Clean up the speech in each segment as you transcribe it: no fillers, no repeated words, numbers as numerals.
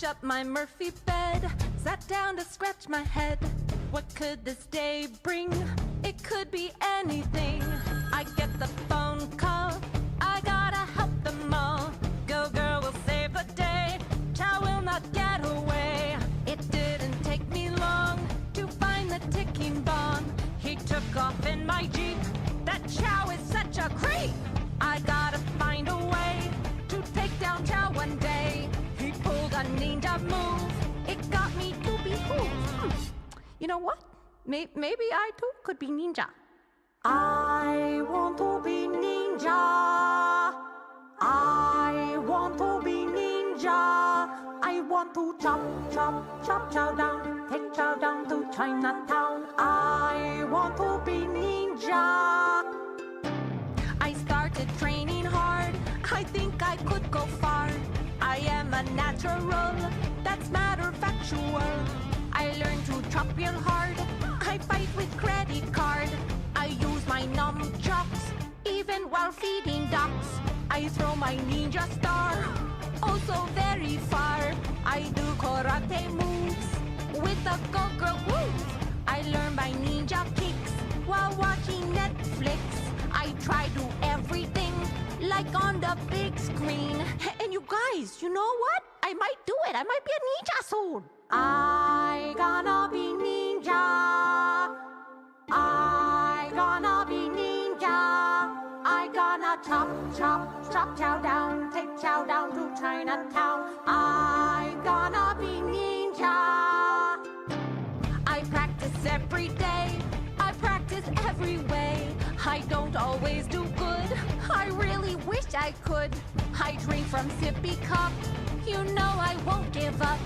up my Murphy bed, sat down to scratch my head. What could this day bring? It could be anything. I get the phone call, I gotta help them all. Go girl will save the day, Chow will not get away. It didn't take me long to find the ticking bomb. He took off in my Jeep, that Chow is such a creep. I gotta find a way to take down Chow one day. He pulled a ninja move, it got me to behoove. You know what? Maybe I too could be ninja. I want to be ninja. I want to be ninja. I want to chop, chop, chop Chow down, take Chow down to Chinatown. I want to be ninja. I started training hard, I think I could go far. I am a natural, that's matter factual. I learned to chop real hard, I fight with credit card. I use my nunchucks, even while feeding ducks. I throw my ninja star, oh so very far. I do karate moves, with a go-girl groove. I learn my ninja kicks, while watching Netflix. I try to everything, like on the big screen. And you guys, you know what? I might do it, I might be a ninja soon. I gonna be ninja. I gonna be ninja. I gonna chop, chop, chop Chow down, take Chow down to Chinatown. I gonna be ninja. I practice every day, I practice every way. I don't always do good, I really wish I could. I drink from sippy cup, you know I won't give up.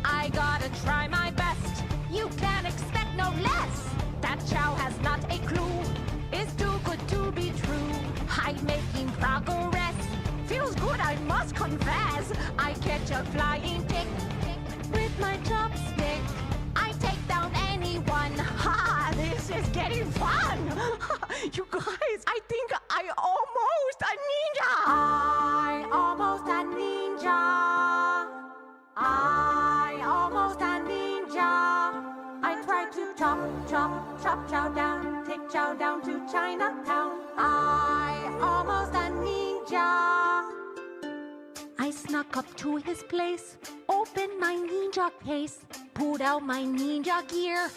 I gotta try my best, you can't expect no less. That Chow has not a clue, it's too good to be true. I'm making progress, feels good I must confess. I catch a flying tick, with my chopstick. I take down anyone, ha, this is getting fun. You guys, I think I almost a ninja. I almost a ninja. I almost a ninja. I try to chop, chop, chop Chow down, take Chow down to Chinatown. I almost a ninja. I snuck up to his place, opened my ninja case, pulled out my ninja gear.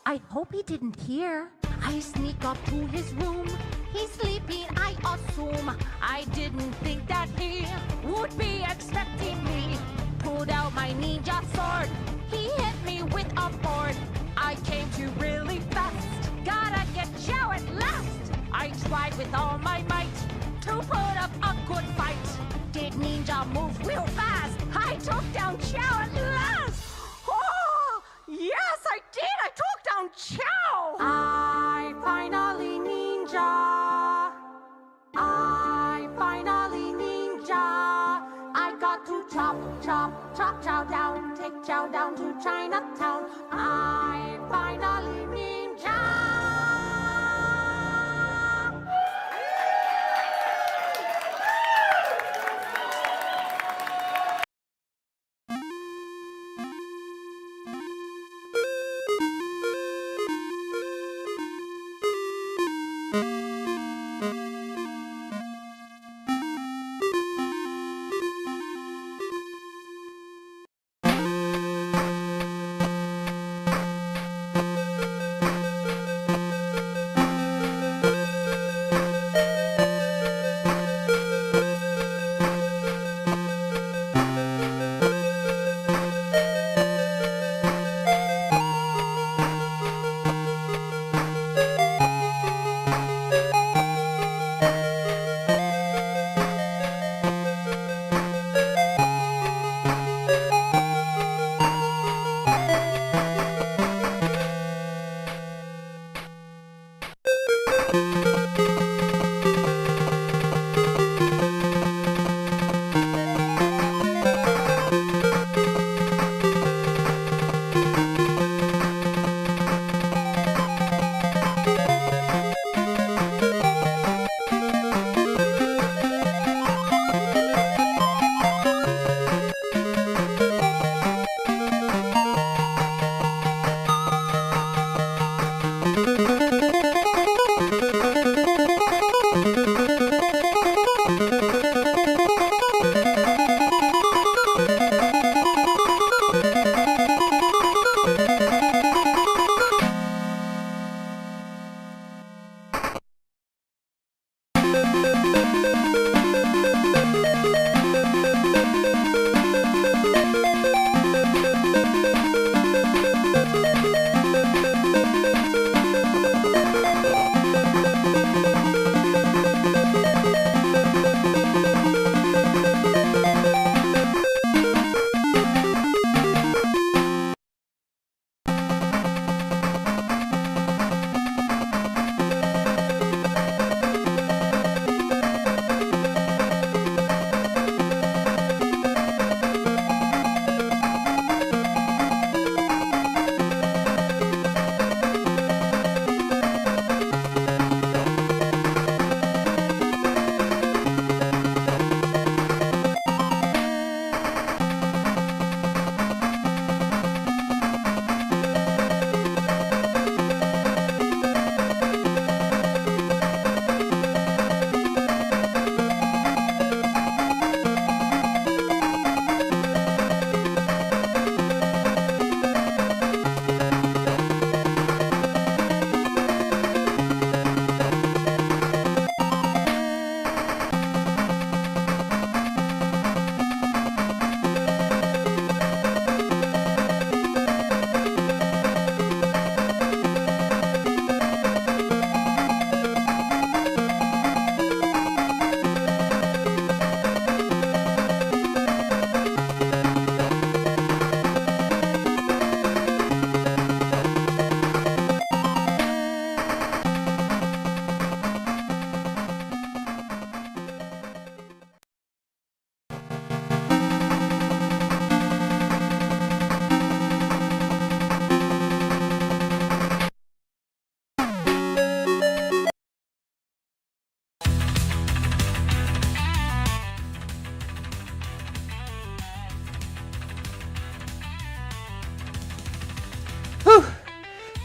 I hope he didn't hear. I sneak up to his room, he's sleeping I assume. I didn't think that he would be expecting me. Pulled out my ninja sword, he hit me with a board. I came to really fast, gotta get Chow at last. I tried with all my might to put up a good fight. Did ninja move real fast, I took down Chow at last. Oh, yes I did, I took down Chow. I finally ninja. I finally ninja. I got to chop, chop, chop Chow down, take Chow down to Chinatown. I finally ninja.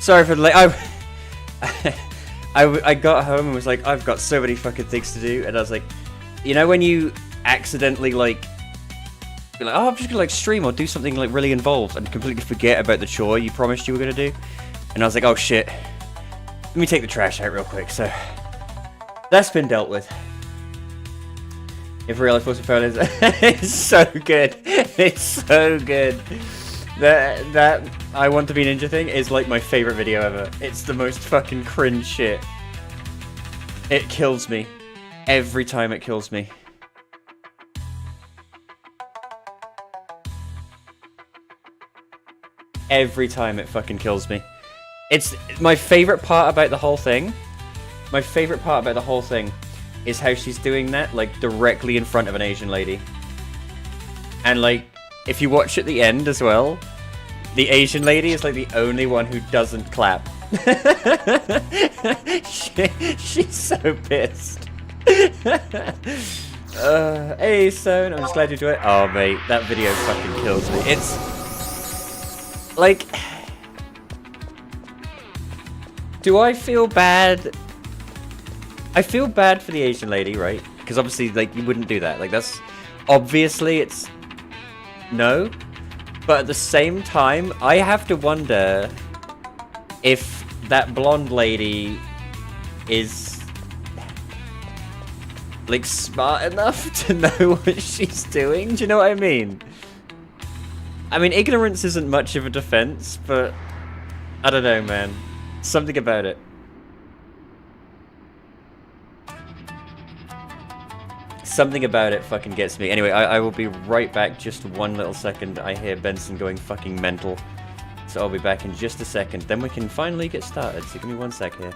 Sorry for the late. I got home and was like, I've got so many fucking things to do, and I was like, you know when you accidentally like, be like, oh, I'm just gonna like stream or do something like really involved and completely forget about the chore you promised you were gonna do, and I was like, oh shit, let me take the trash out real quick. So that's been dealt with. If real life wasn't found, it's so good. It's so good. That I Want to Be Ninja thing is like my favorite video ever. It's the most fucking cringe shit. It kills me. Every time it kills me. Every time it fucking kills me. It's my favorite part about the whole thing. My favorite part about the whole thing is how she's doing that, like, directly in front of an Asian lady. And, like, if you watch at the end as well, the Asian lady is, like, the only one who doesn't clap. She's so pissed. Hey, Son, I'm just glad you enjoyed it. Oh, mate, that video fucking kills me. It's... like... do I feel bad? I feel bad for the Asian lady, right? Because obviously, like, you wouldn't do that. Like, that's... obviously, it's... no. But at the same time, I have to wonder if that blonde lady is... like, smart enough to know what she's doing? Do you know what I mean? I mean, ignorance isn't much of a defense, but... I don't know, man. Something about it. Something about it fucking gets me. Anyway, I will be right back. Just one little second. I hear Benson going fucking mental. So I'll be back in just a second. Then we can finally get started. So give me one sec here.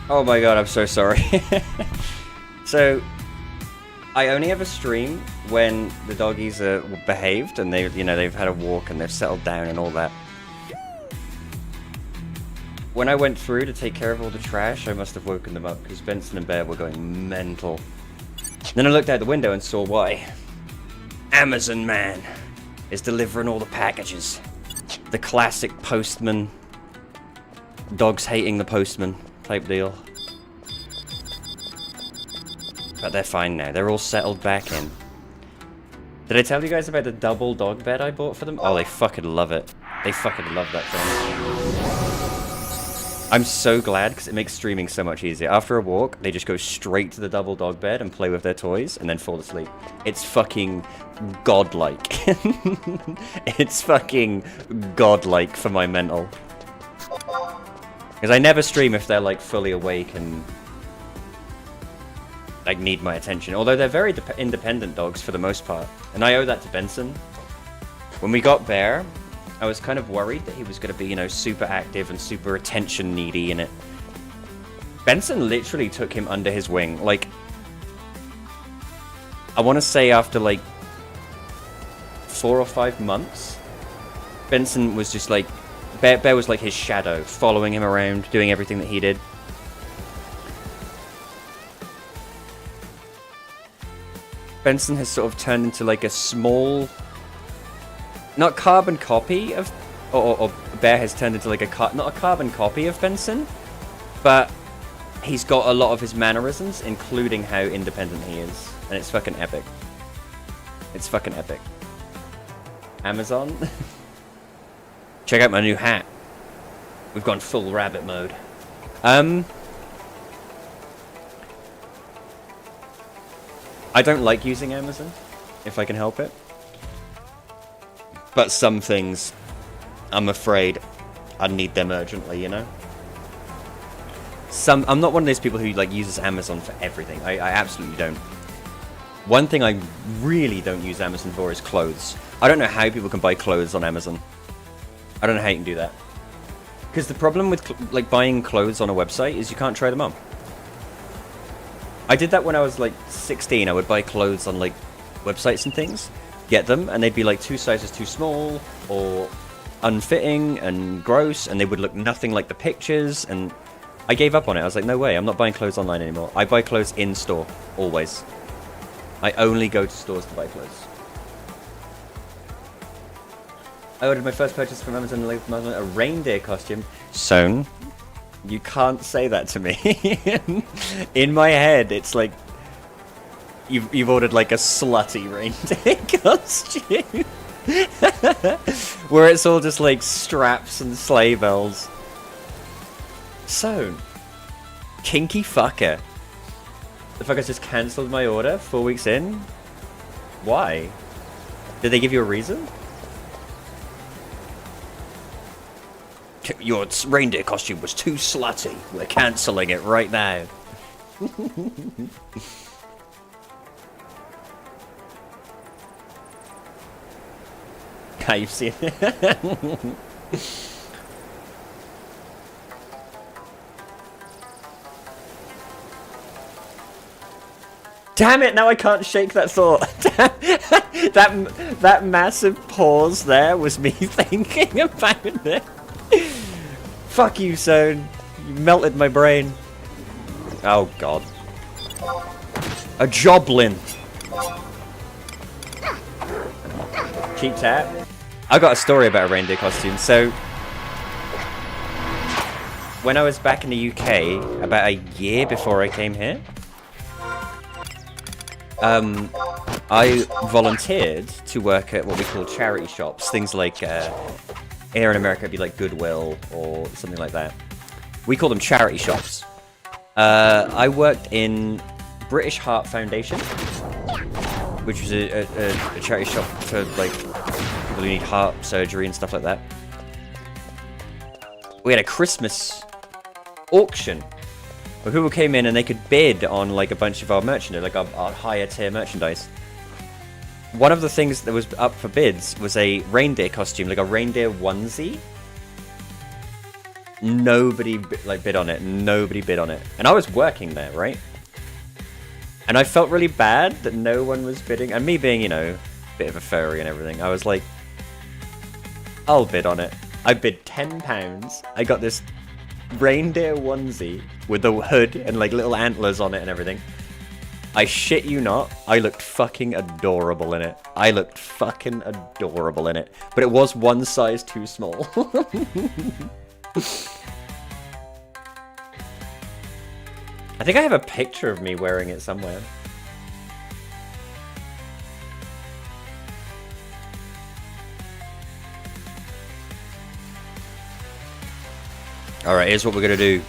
Oh my god, I'm so sorry. So, I only ever stream when the doggies are behaved and they've had a walk and they've settled down and all that. When I went through to take care of all the trash, I must have woken them up because Benson and Bear were going mental. Then I looked out the window and saw why. Amazon Man is delivering all the packages. The classic postman, dogs hating the postman type deal. But they're fine now. They're all settled back in. Did I tell you guys about the double dog bed I bought for them? Oh, they fucking love it. They fucking love that thing. I'm so glad because it makes streaming so much easier. After a walk, they just go straight to the double dog bed and play with their toys and then fall asleep. It's fucking godlike. It's fucking godlike for my mental. Because I never stream if they're like fully awake and like need my attention. Although they're very independent dogs for the most part. And I owe that to Benson. When we got Bear, I was kind of worried that he was going to be, you know, super active and super attention needy in it. Benson literally took him under his wing. Like, I want to say after like 4 or 5 months, Benson was just like, Bear was like his shadow, following him around, doing everything that he did. Benson has sort of turned into like a small, not carbon copy of, or Bear has turned into like not a carbon copy of Benson, but he's got a lot of his mannerisms, including how independent he is, and it's fucking epic. It's fucking epic. Amazon, check out my new hat. We've gone full rabbit mode. I don't like using Amazon, if I can help it. But some things, I'm afraid, I need them urgently, you know? I'm not one of those people who like uses Amazon for everything. I absolutely don't. One thing I really don't use Amazon for is clothes. I don't know how people can buy clothes on Amazon. I don't know how you can do that. Because the problem with like buying clothes on a website is you can't try them on. I did that when I was like 16. I would buy clothes on like websites and things, get them, and they'd be like 2 sizes too small or unfitting and gross, and they would look nothing like the pictures, and I gave up on it. I was like, no way, I'm not buying clothes online anymore. I buy clothes in store, always. I only go to stores to buy clothes. I ordered my first purchase from Amazon, a reindeer costume. Sewn. You can't say that to me. In my head, it's like you've ordered like a slutty reindeer costume, where it's all just like straps and sleigh bells. So, kinky fucker. The fuckers just cancelled my order 4 weeks in. Why? Did they give you a reason? Your reindeer costume was too slutty. We're cancelling it right now. You've seen it. Damn it, now I can't shake that thought. that massive pause there was me thinking about it. Fuck you, Zone. You melted my brain. Oh, God. A Joblin. Cheap tap. I got a story about a reindeer costume. So, when I was back in the UK, about a year before I came here, I volunteered to work at what we call charity shops. Things like, here in America, it'd be like Goodwill or something like that. We call them charity shops. I worked in British Heart Foundation, which was a charity shop for like people who need heart surgery and stuff like that. We had a Christmas auction where people came in and they could bid on like a bunch of our merchandise, like our higher tier merchandise. One of the things that was up for bids was a reindeer costume, like a reindeer onesie. nobody bid on it. Nobody bid on it. And I was working there, right? And I felt really bad that no one was bidding. And me being, you know, a bit of a furry and everything, I was like, I'll bid on it. I bid £10. I got this reindeer onesie with the hood and like little antlers on it and everything. I shit you not, I looked fucking adorable in it. I looked fucking adorable in it. But it was one size too small. I think I have a picture of me wearing it somewhere. Alright, here's what we're gonna do.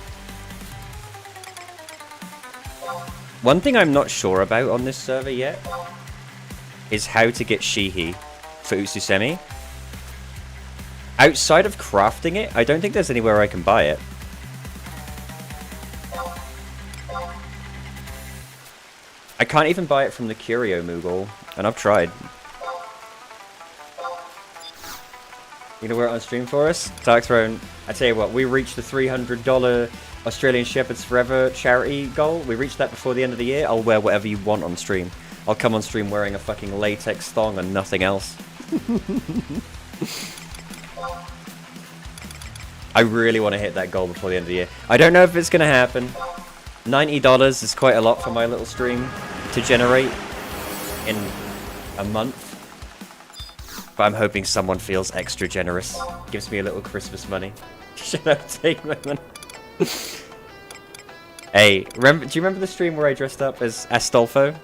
One thing I'm not sure about on this server yet is how to get Shihi for Utsusemi. Outside of crafting it, I don't think there's anywhere I can buy it. I can't even buy it from the Curio Moogle, and I've tried. You gonna wear it on stream for us? Dark Throne, I tell you what, we reached the $300 Australian Shepherds Forever charity goal. We reached that before the end of the year. I'll wear whatever you want on stream. I'll come on stream wearing a fucking latex thong and nothing else. I really want to hit that goal before the end of the year. I don't know if it's gonna happen. $90 is quite a lot for my little stream to generate in a month. But I'm hoping someone feels extra generous. Gives me a little Christmas money. Should I take my money? Hey, do you remember the stream where I dressed up as Astolfo?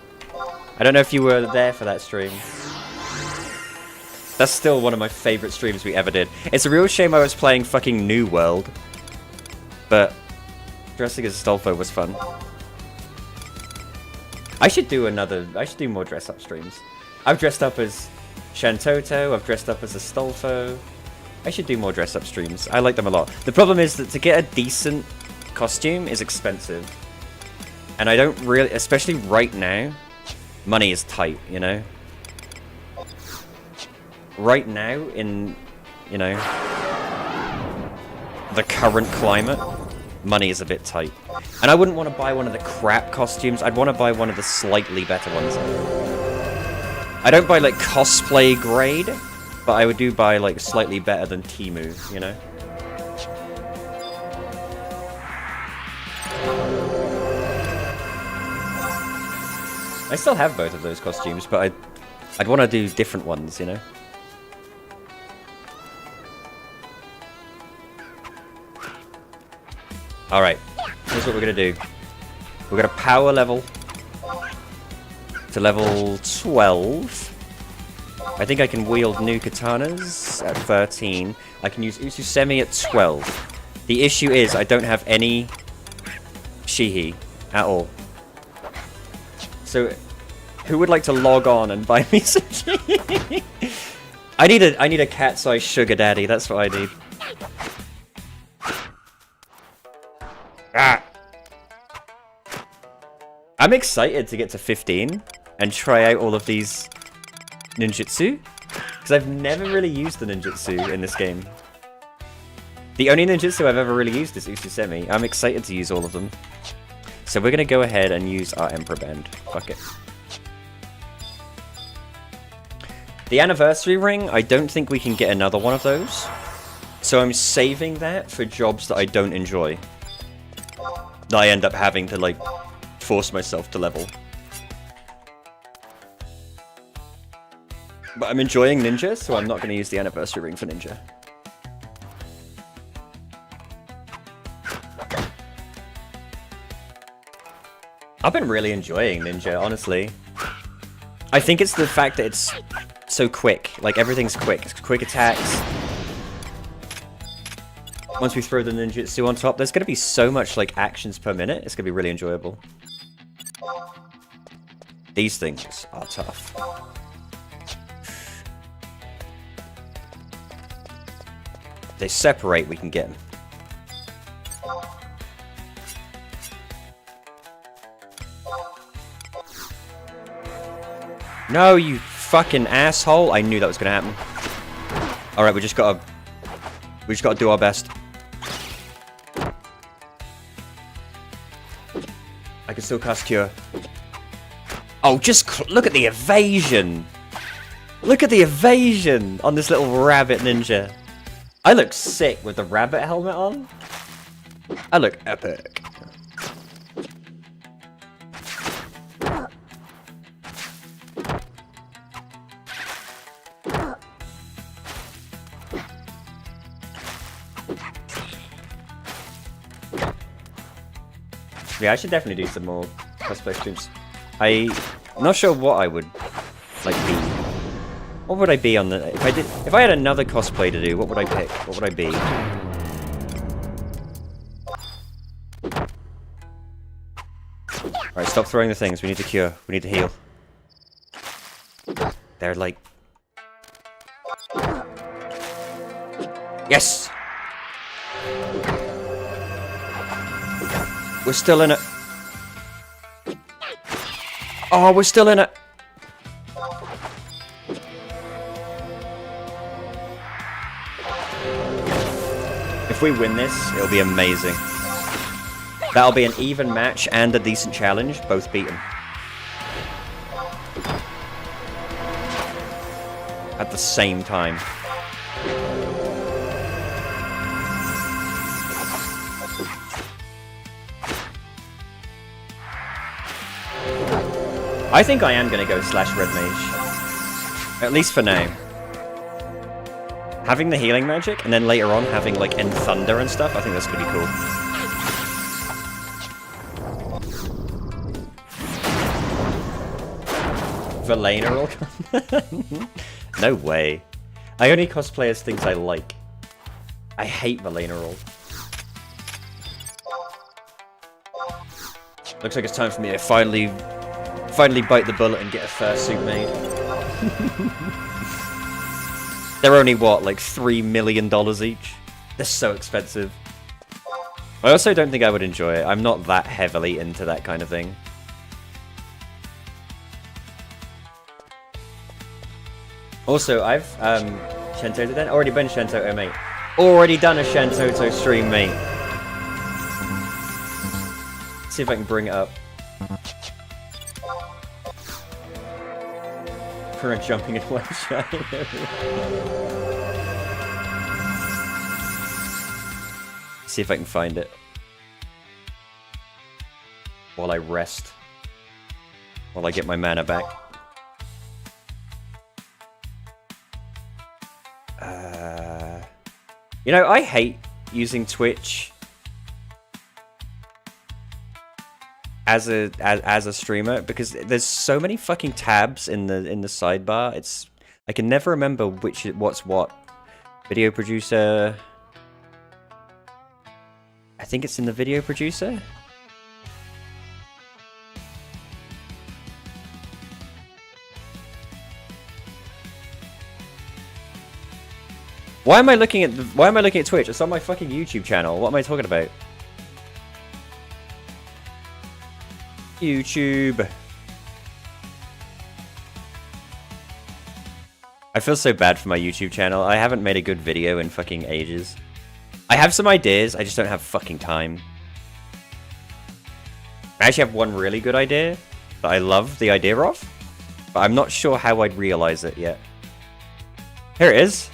I don't know if you were there for that stream. That's still one of my favorite streams we ever did. It's a real shame I was playing fucking New World. But dressing as Astolfo was fun. I should do more dress up streams. I've dressed up as Shantoto, I've dressed up as Astolfo. I should do more dress up streams. I like them a lot. The problem is that to get a decent costume is expensive. And I don't really, especially right now, money is tight, you know? Right now, in, you know, the current climate, money is a bit tight. And I wouldn't want to buy one of the crap costumes. I'd want to buy one of the slightly better ones. I don't buy, like, cosplay grade, but I would do buy, like, slightly better than Temu, you know? I still have both of those costumes, but I'd want to do different ones, you know? Alright, here's what we're going to do. We're going to power level to level 12. I think I can wield new katanas at 13. I can use Utsusemi at 12. The issue is I don't have any Shihi at all. So, who would like to log on and buy me some Shihi? I need a cat-sized sugar daddy, that's what I need. Ah! I'm excited to get to 15 and try out all of these ninjutsu, because I've never really used the ninjutsu in this game. The only ninjutsu I've ever really used is Utsusemi. I'm excited to use all of them. So we're going to go ahead and use our Emperor Band. Fuck it. The Anniversary Ring, I don't think we can get another one of those. So I'm saving that for jobs that I don't enjoy. That I end up having to, like, force myself to level. But I'm enjoying Ninja, so I'm not going to use the Anniversary Ring for Ninja. I've been really enjoying Ninja, honestly. I think it's the fact that it's so quick. Like, everything's quick. It's quick attacks. Once we throw the ninjutsu on top, there's going to be so much, like, actions per minute. It's going to be really enjoyable. These things are tough. If they separate, we can get them. No, you fucking asshole! I knew that was gonna happen. Alright, we just gotta do our best. I can still cast Cure. Oh, just look at the evasion! Look at the evasion on this little rabbit ninja. I look sick with the rabbit helmet on. I look epic. Yeah, I should definitely do some more cosplay streams. I'm not sure what I would like be. What would I be on the if I had another cosplay to do, what would I pick? What would I be? Alright, stop throwing the things. We need to cure. We need to heal. They're like... Yes! We're still in it. Oh, we're still in it. If we win this, it'll be amazing. That'll be an even match and a decent challenge, both beaten. At the same time. I think I am going to go / red mage. At least for now. Having the healing magic, and then later on having like End Thunder and stuff, I think that's going to be cool. Valena will come? No way. I only cosplay as things I like. I hate Valena roll. Looks like it's time for me to finally bite the bullet and get a fursuit made. They're only what, like $3 million each? They're so expensive. I also don't think I would enjoy it. I'm not that heavily into that kind of thing. Also, I've Shentoto then? Already been Shentoto, mate. Already done a Shentoto stream, mate. Let's see if I can bring it up. For a jumping in one shot. See if I can find it. While I rest. While I get my mana back. You know, I hate using Twitch as a streamer because there's so many fucking tabs in the sidebar. I can never remember what's what. Video producer. I think it's in the video producer. Why am I looking at Twitch? It's on my fucking YouTube channel. What am I talking about? YouTube. I feel so bad for my YouTube channel. I haven't made a good video in fucking ages. I have some ideas, I just don't have fucking time. I actually have one really good idea that I love the idea of, but I'm not sure how I'd realize it yet. Here it is.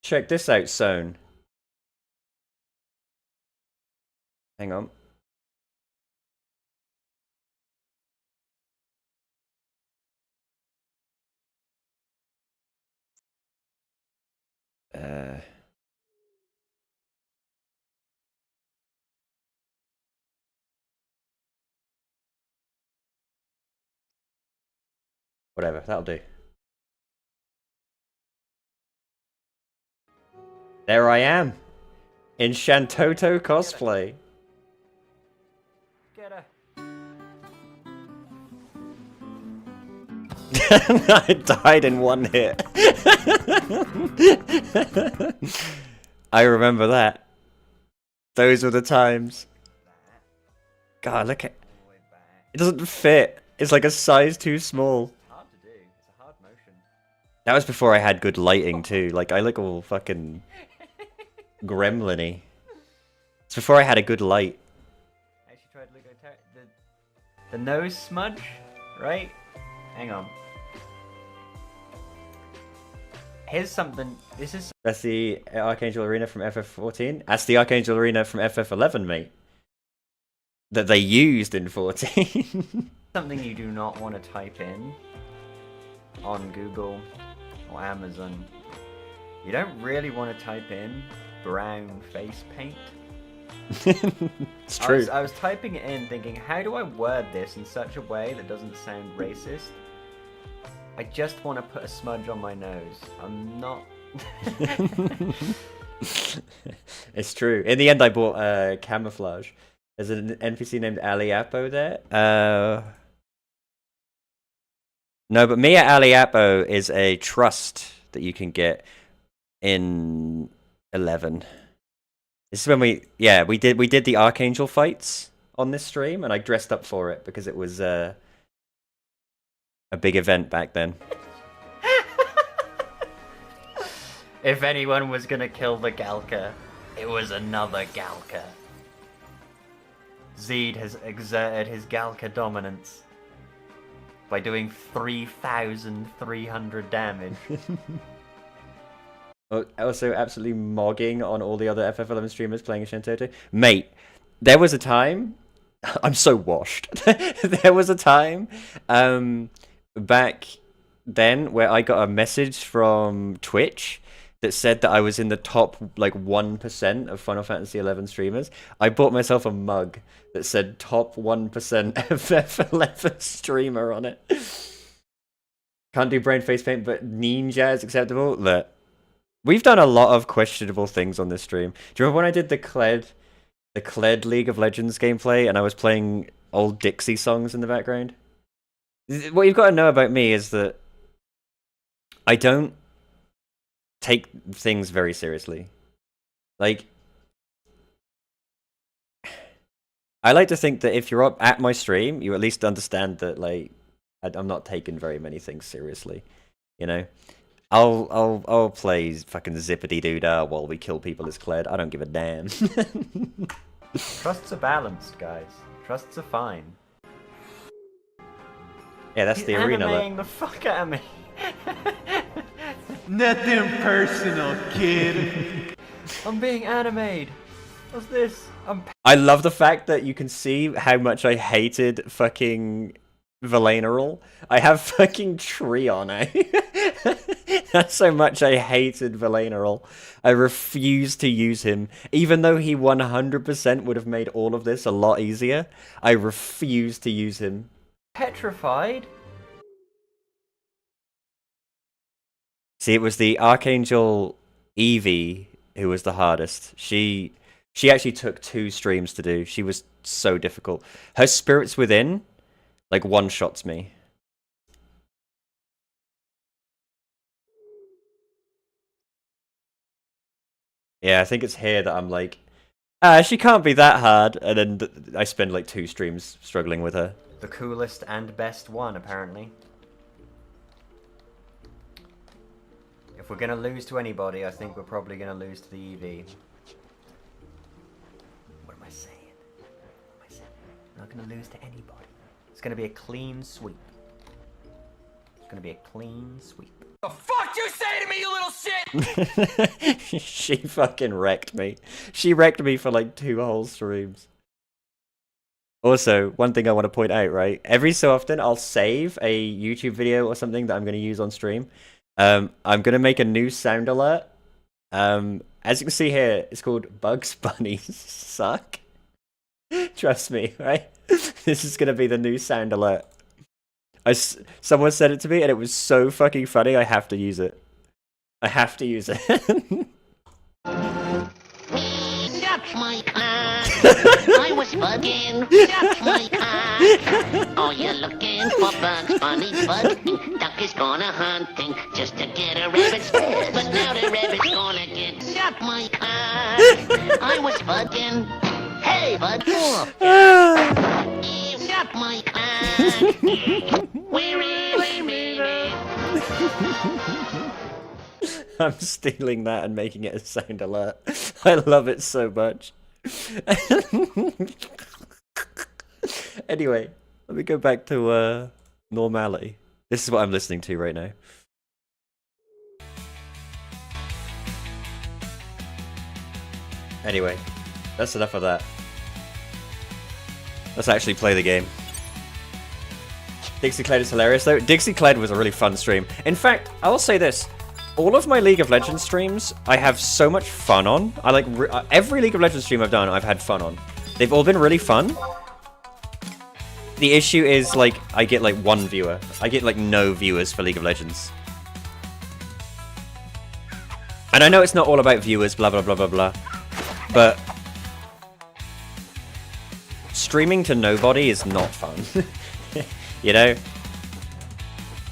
Check this out, Sone. Hang on. Whatever, that'll do. There I am, in Shentoto cosplay. Get her. I died in one hit. I remember that. Those were the times. God, look at it. Doesn't fit. It's like a size too small. Hard to do. It's a hard motion. That was before I had good lighting too. Like I look all fucking gremlin-y. It's before I had a good light. I actually tried to look at the nose smudge, right? Hang on. Here's something. That's the Archangel Arena from FF14. That's the Archangel Arena from FF11, mate. That they used in 14. Something you do not want to type in on Google or Amazon. You don't really want to type in brown face paint. It's true. I was typing it in thinking, how do I word this in such a way that doesn't sound racist? I just want to put a smudge on my nose. I'm not... It's true. In the end, I bought camouflage. There's an NPC named Aliapo there. No, but Mia Aliapo is a trust that you can get in 11. This is when we did the Archangel fights on this stream, and I dressed up for it because it was a big event back then. If anyone was gonna kill the Galka, it was another Galka. Zeed has exerted his Galka dominance by doing 3,300 damage. Also, absolutely mogging on all the other FF11 streamers playing Shintoto. Mate, there was a time... I'm so washed. There was a time back then where I got a message from Twitch that said that I was in the top, like, 1% of Final Fantasy XI streamers. I bought myself a mug that said top 1% FF11 streamer on it. Can't do brain face paint, but ninja is acceptable. Look, we've done a lot of questionable things on this stream. Do you remember when I did the Kled League of Legends gameplay and I was playing old Dixie songs in the background? What you've got to know about me is that I don't take things very seriously. Like, I like to think that if you're up at my stream, you at least understand that, like, I'm not taking very many things seriously. You know, I'll play fucking zippity doo dah while we kill people as Kled. I don't give a damn. Trusts are balanced, guys. Trusts are fine. Yeah, that's the arena. Animating the fuck out of me. Nothing personal, kid. I'm being animated. What's this? I love the fact that you can see how much I hated fucking Valenaral. I have fucking Treon, eh? That's how much I hated Valenaral. I refused to use him. Even though he 100% would have made all of this a lot easier, I refused to use him. Petrified? See, it was the Archangel Eevee who was the hardest. She actually took 2 streams to do. She was so difficult. Her Spirits Within, like, one-shots me. Yeah, I think it's here that I'm like, she can't be that hard, and then I spend like 2 streams struggling with her. The coolest and best one, apparently. If we're gonna lose to anybody, I think we're probably gonna lose to the Eevee. What am I saying? What am I saying? I'm not gonna lose to anybody. It's gonna be a clean sweep. It's gonna be a clean sweep. The fuck you say to me, you little shit? She fucking wrecked me. She wrecked me for like 2 whole streams. Also, one thing I want to point out, right? Every so often, I'll save a YouTube video or something that I'm going to use on stream. I'm going to make a new sound alert. As you can see here, it's called Bugs Bunny Suck. Trust me, right? This is going to be the new sound alert. Someone said it to me, and it was so fucking funny, I have to use it. I have to use it. That's my car. I was bugging. That's my car. Oh, you're looking for Bugs Bunny bugging. Duck is gonna hunting just to get a rabbit's tail. But now the rabbit's gonna get shot. My car. I was bugging. Hey, bud. Shot my car. We're really meaning. I'm stealing that and making it a sound alert. I love it so much. Anyway, let me go back to normality. This is what I'm listening to right now. Anyway, that's enough of that. Let's actually play the game. Dixie Cled is hilarious though. Dixie Cled was a really fun stream. In fact, I will say this. All of my League of Legends streams, I have so much fun on. I like every League of Legends stream I've done, I've had fun on. They've all been really fun. The issue is, like, I get, like, one viewer. I get, like, no viewers for League of Legends. And I know it's not all about viewers, blah, blah, blah, blah, blah. But streaming to nobody is not fun. You know?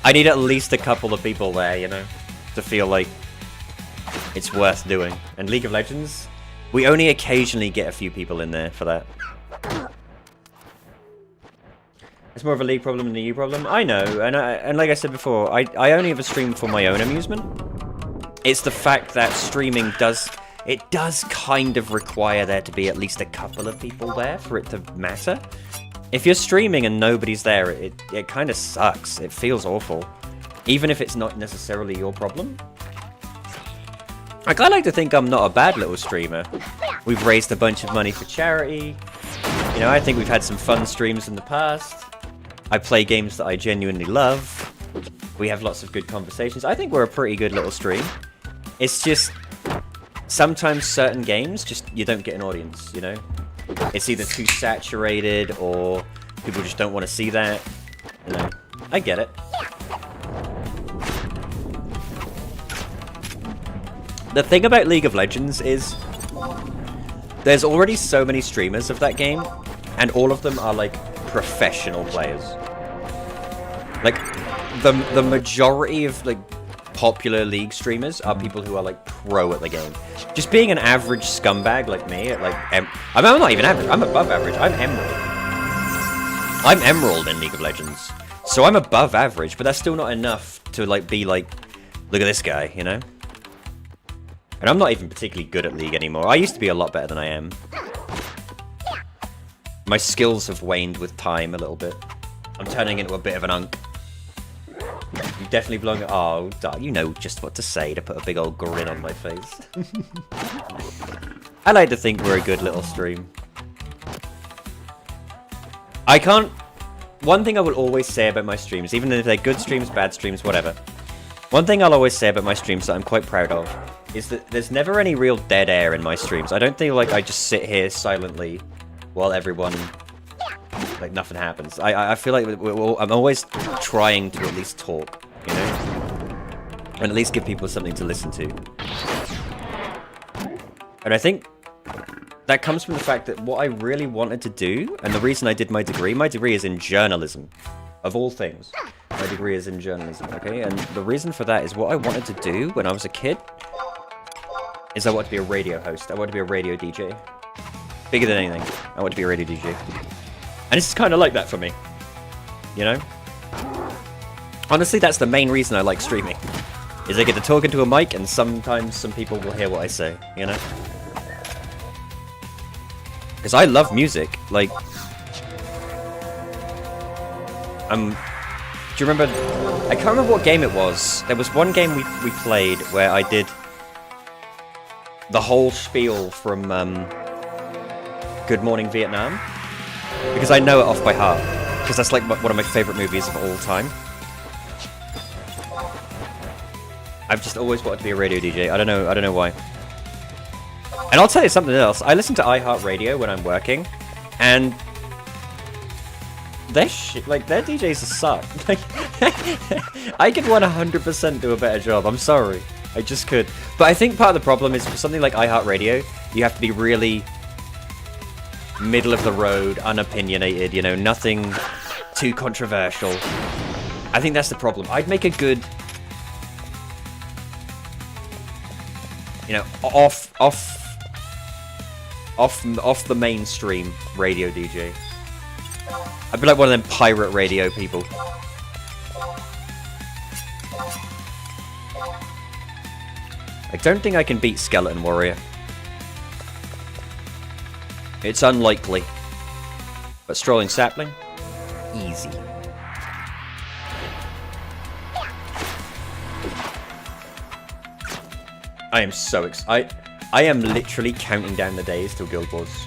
I need at least a couple of people there, you know? To feel like it's worth doing. And League of Legends, we only occasionally get a few people in there for that. It's more of a League problem than a you problem. I know, and like I said before, I only ever stream for my own amusement. It's the fact that streaming does kind of require there to be at least a couple of people there for it to matter. If you're streaming and nobody's there, it kind of sucks. It feels awful. Even if it's not necessarily your problem. Like, I like to think I'm not a bad little streamer. We've raised a bunch of money for charity. You know, I think we've had some fun streams in the past. I play games that I genuinely love. We have lots of good conversations. I think we're a pretty good little stream. It's just, sometimes certain games, just, you don't get an audience, you know? It's either too saturated, or people just don't want to see that. You know, I get it. The thing about League of Legends is, there's already so many streamers of that game, and all of them are, like, professional players. Like, the majority of, like, popular League streamers are people who are, like, pro at the game. Just being an average scumbag like me, at, like, I'm not even average, I'm above average, I'm Emerald. I'm Emerald in League of Legends. So I'm above average, but that's still not enough to, like, be like, look at this guy, you know? And I'm not even particularly good at League anymore. I used to be a lot better than I am. My skills have waned with time a little bit. I'm turning into a bit of an unk. You definitely belong. Oh, you know just what to say to put a big old grin on my face. I like to think we're a good little stream. I can't... One thing I will always say about my streams, even if they're good streams, bad streams, whatever. One thing I'll always say about my streams that I'm quite proud of is that there's never any real dead air in my streams. I don't think, like, I just sit here silently while everyone, like, nothing happens. I feel like I'm always trying to at least talk, you know? And at least give people something to listen to. And I think that comes from the fact that what I really wanted to do, and the reason I did my degree is in journalism, of all things. My degree is in journalism, okay? And the reason for that is what I wanted to do when I was a kid is I wanted to be a radio host. I wanted to be a radio DJ. Bigger than anything, I want to be a radio DJ. And it's kind of like that for me, you know? Honestly, that's the main reason I like streaming. Is I get to talk into a mic, and sometimes some people will hear what I say, you know? Because I love music, like... do you remember... I can't remember what game it was. There was one game we played where I did the whole spiel from Good Morning Vietnam. Because I know it off by heart. Because that's like one of my favourite movies of all time. I've just always wanted to be a radio DJ. I don't know why. And I'll tell you something else. I listen to iHeartRadio when I'm working, and their DJs suck. Like, I could 100% do a better job. I'm sorry, I just could. But I think part of the problem is for something like iHeartRadio, you have to be really middle of the road, unopinionated. You know, nothing too controversial. I think that's the problem. I'd make a good, you know, off the mainstream radio DJ. I'd be like one of them pirate radio people. I don't think I can beat Skeleton Warrior. It's unlikely. But strolling sapling? Easy. I am so excited. I am literally counting down the days till Guild Wars.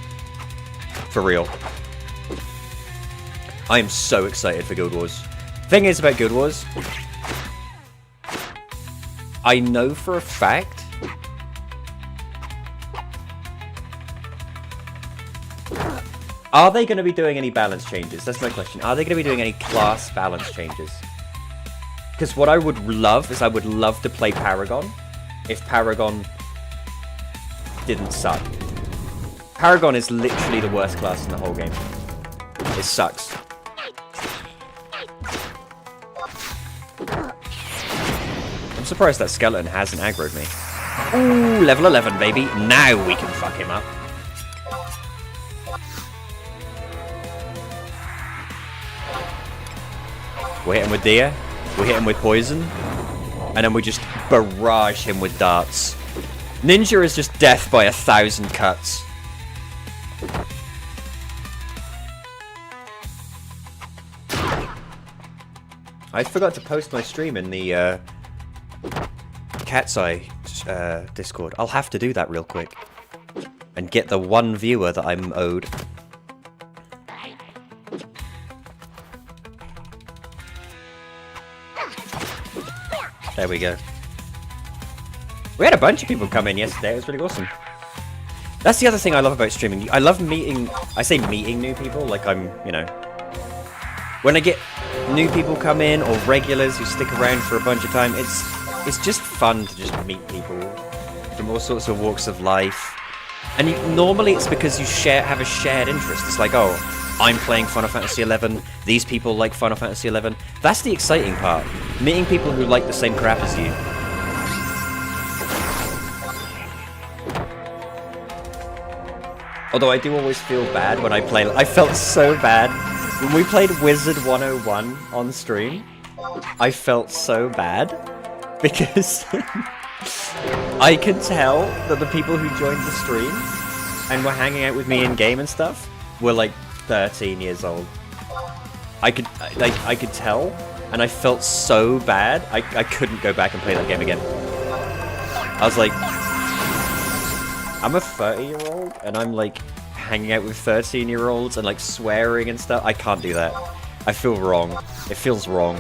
For real. I am so excited for Guild Wars. Thing is about Guild Wars, I know for a fact are they going to be doing any balance changes? That's my question. Are they going to be doing any class balance changes? Because what I would love is I would love to play Paragon if Paragon didn't suck. Paragon is literally the worst class in the whole game. It sucks. I'm surprised that skeleton hasn't aggroed me. Ooh, level 11, baby. Now we can fuck him up. We hit him with deer. We hit him with poison. And then we just barrage him with darts. Ninja is just death by 1,000 cuts. I forgot to post my stream in the Cat's Eye Discord. I'll have to do that real quick. And get the one viewer that I'm owed. There we go. We had a bunch of people come in yesterday. It was really awesome. That's the other thing I love about streaming. I love meeting... I say meeting new people, like I'm, you know... When I get new people come in, or regulars who stick around for a bunch of time, it's just fun to just meet people from all sorts of walks of life. And normally it's because you have a shared interest. It's like, oh, I'm playing Final Fantasy XI, these people like Final Fantasy XI. That's the exciting part. Meeting people who like the same crap as you. Although I do always feel bad when I play... I felt so bad. When we played Wizard 101 on stream, I felt so bad. Because I could tell that the people who joined the stream and were hanging out with me in-game and stuff were like 13 years old. I could tell, and I felt so bad, I couldn't go back and play that game again. I was like, I'm a 30-year-old, and I'm like hanging out with 13-year-olds and like swearing and stuff. I can't do that. I feel wrong. It feels wrong.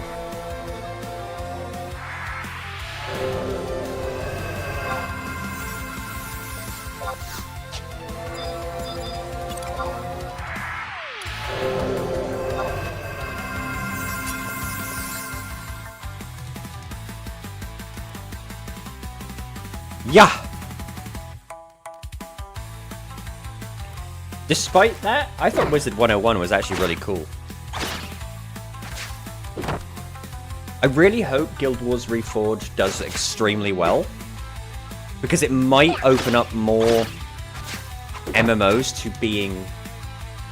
Yeah! Despite that, I thought Wizard 101 was actually really cool. I really hope Guild Wars Reforged does extremely well. Because it might open up more MMOs to being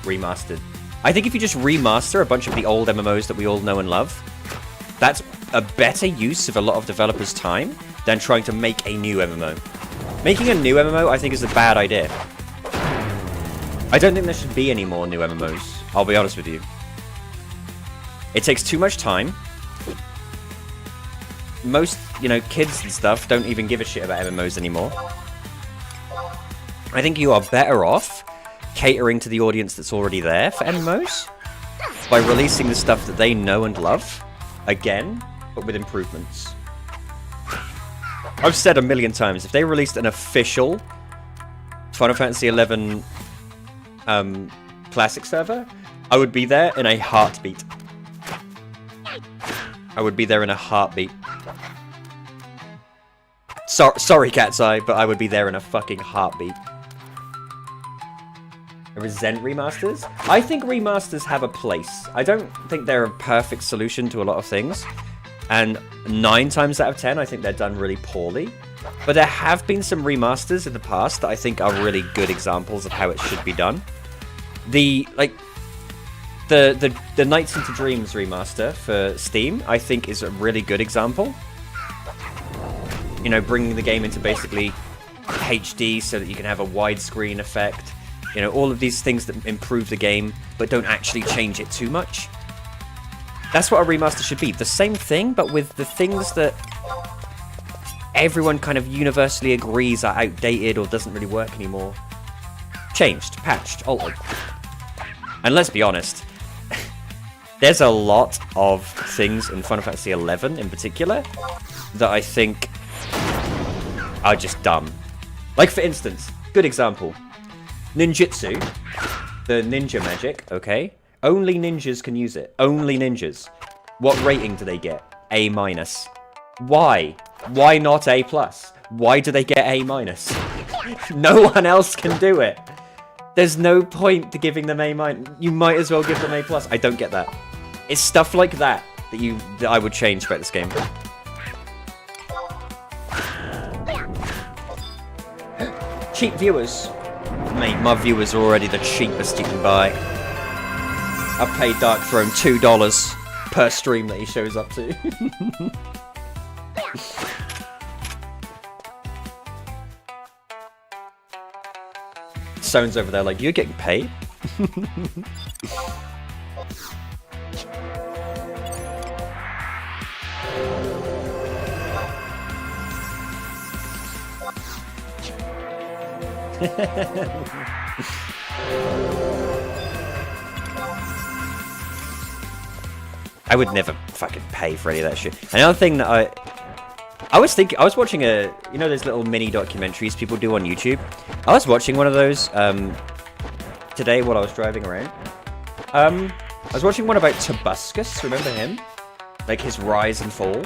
remastered. I think if you just remaster a bunch of the old MMOs that we all know and love, that's a better use of a lot of developers' time than trying to make a new MMO. Making a new MMO, I think, is a bad idea. I don't think there should be any more new MMOs, I'll be honest with you. It takes too much time. Most, kids and stuff don't even give a shit about MMOs anymore. I think you are better off catering to the audience that's already there for MMOs by releasing the stuff that they know and love, again, but with improvements. I've said a million times, if they released an official Final Fantasy XI Classic server, I would be there in a heartbeat. I would be there in a heartbeat. Sorry, Cat's Eye, but I would be there in a fucking heartbeat. Resent remasters? I think remasters have a place. I don't think they're a perfect solution to a lot of things. And 9 times out of 10, I think they're done really poorly. But there have been some remasters in the past that I think are really good examples of how it should be done. The Nights into Dreams remaster for Steam, I think, is a really good example. Bringing the game into basically HD so that you can have a widescreen effect. You know, all of these things that improve the game, but don't actually change it too much. That's what a remaster should be. The same thing, but with the things that everyone kind of universally agrees are outdated or doesn't really work anymore. Changed, patched, altered. And let's be honest, there's a lot of things in Final Fantasy XI in particular that I think are just dumb. Like, for instance, good example. Ninjutsu, the ninja magic, okay? Only ninjas can use it. Only ninjas. What rating do they get? A-. Why? Why not A+? Why do they get A-? No one else can do it. There's no point to giving them A-. You might as well give them A+. I don't get that. It's stuff like that that I would change about this game. Cheap viewers. Mate, my viewers are already the cheapest you can buy. I pay Dark Throne $2 per stream that he shows up to. Sounds over there like, you're getting paid? I would never fucking pay for any of that shit. Another thing that I was watching you know those little mini documentaries people do on YouTube? I was watching one of those today while I was driving around. I was watching one about Tobuscus, remember him? Like his rise and fall.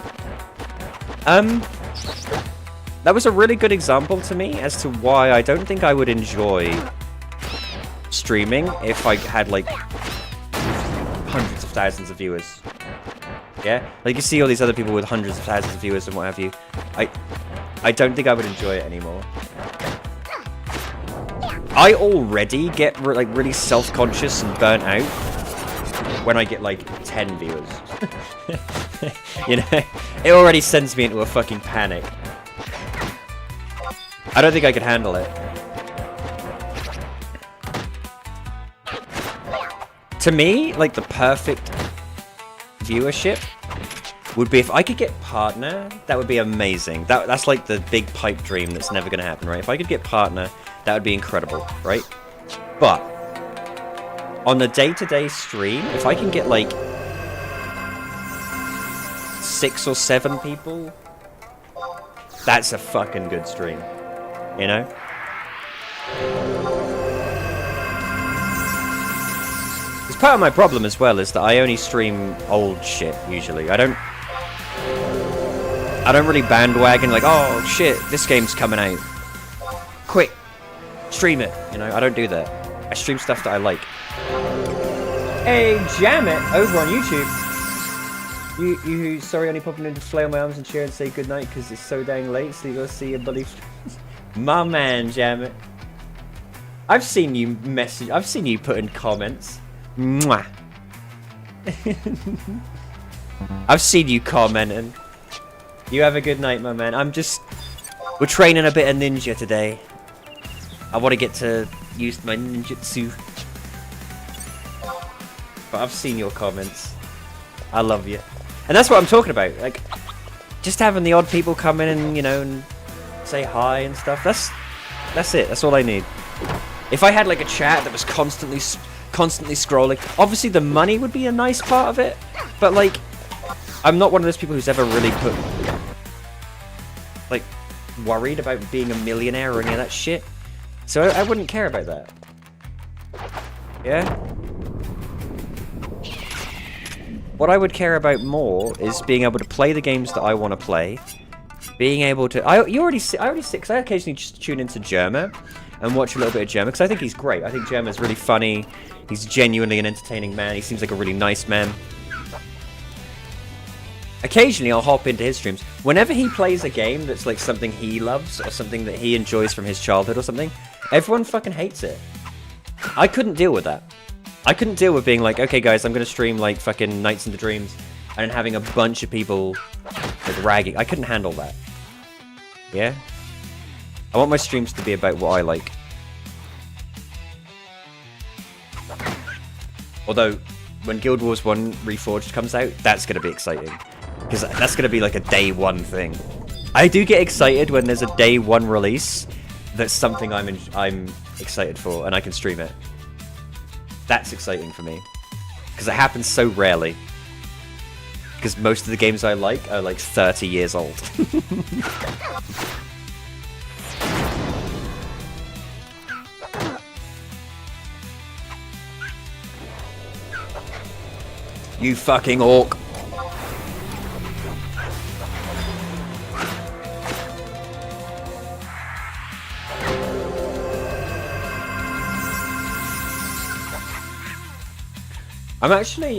That was a really good example to me as to why I don't think I would enjoy streaming if I had like hundreds of thousands of viewers. Yeah? Like you see all these other people with hundreds of thousands of viewers and what have you. I don't think I would enjoy it anymore. I already get really self-conscious and burnt out when I get like 10 viewers. You know? It already sends me into a fucking panic. I don't think I could handle it. To me, like the perfect viewership would be if I could get partner. That would be amazing. That's like the big pipe dream that's never going to happen, right? If I could get partner, that would be incredible, right? But on the day-to-day stream, if I can get like 6 or 7 people, that's a fucking good stream. You know? Because part of my problem as well is that I only stream old shit, usually. I don't really bandwagon like, oh shit, this game's coming out. Quick, stream it. You know, I don't do that. I stream stuff that I like. Hey, Jamit, over on YouTube. You sorry, only popping in to flail my arms and cheer and say goodnight because it's so dang late, so you gotta see your buddy. My man, Jamit. I've seen you message. I've seen you put in comments. Mwah. I've seen you commenting. You have a good night, my man. We're training a bit of ninja today. I want to get to use my ninjutsu. But I've seen your comments. I love you. And that's what I'm talking about. Like, just having the odd people come in and, you know, and say hi and stuff. That's it. That's all I need. If I had like a chat that was constantly scrolling, obviously the money would be a nice part of it, but like I'm not one of those people who's ever really worried about being a millionaire or any of that shit. So I wouldn't care about that. Yeah? What I would care about more is being able to play the games that I want to play. Being able to... I already see, because I occasionally just tune into Jerma and watch a little bit of Jerma, because I think he's great. I think Jerma's really funny. He's genuinely an entertaining man. He seems like a really nice man. Occasionally, I'll hop into his streams. Whenever he plays a game that's like something he loves or something that he enjoys from his childhood or something, everyone fucking hates it. I couldn't deal with that. I couldn't deal with being like, okay guys, I'm going to stream like fucking Nights into Dreams and having a bunch of people like ragging. I couldn't handle that. Yeah? I want my streams to be about what I like. Although, when Guild Wars 1 Reforged comes out, that's going to be exciting. Because that's going to be like a day one thing. I do get excited when there's a day one release that's something I'm excited for and I can stream it. That's exciting for me. Because it happens so rarely. Because most of the games I like are like 30 years old. You fucking orc.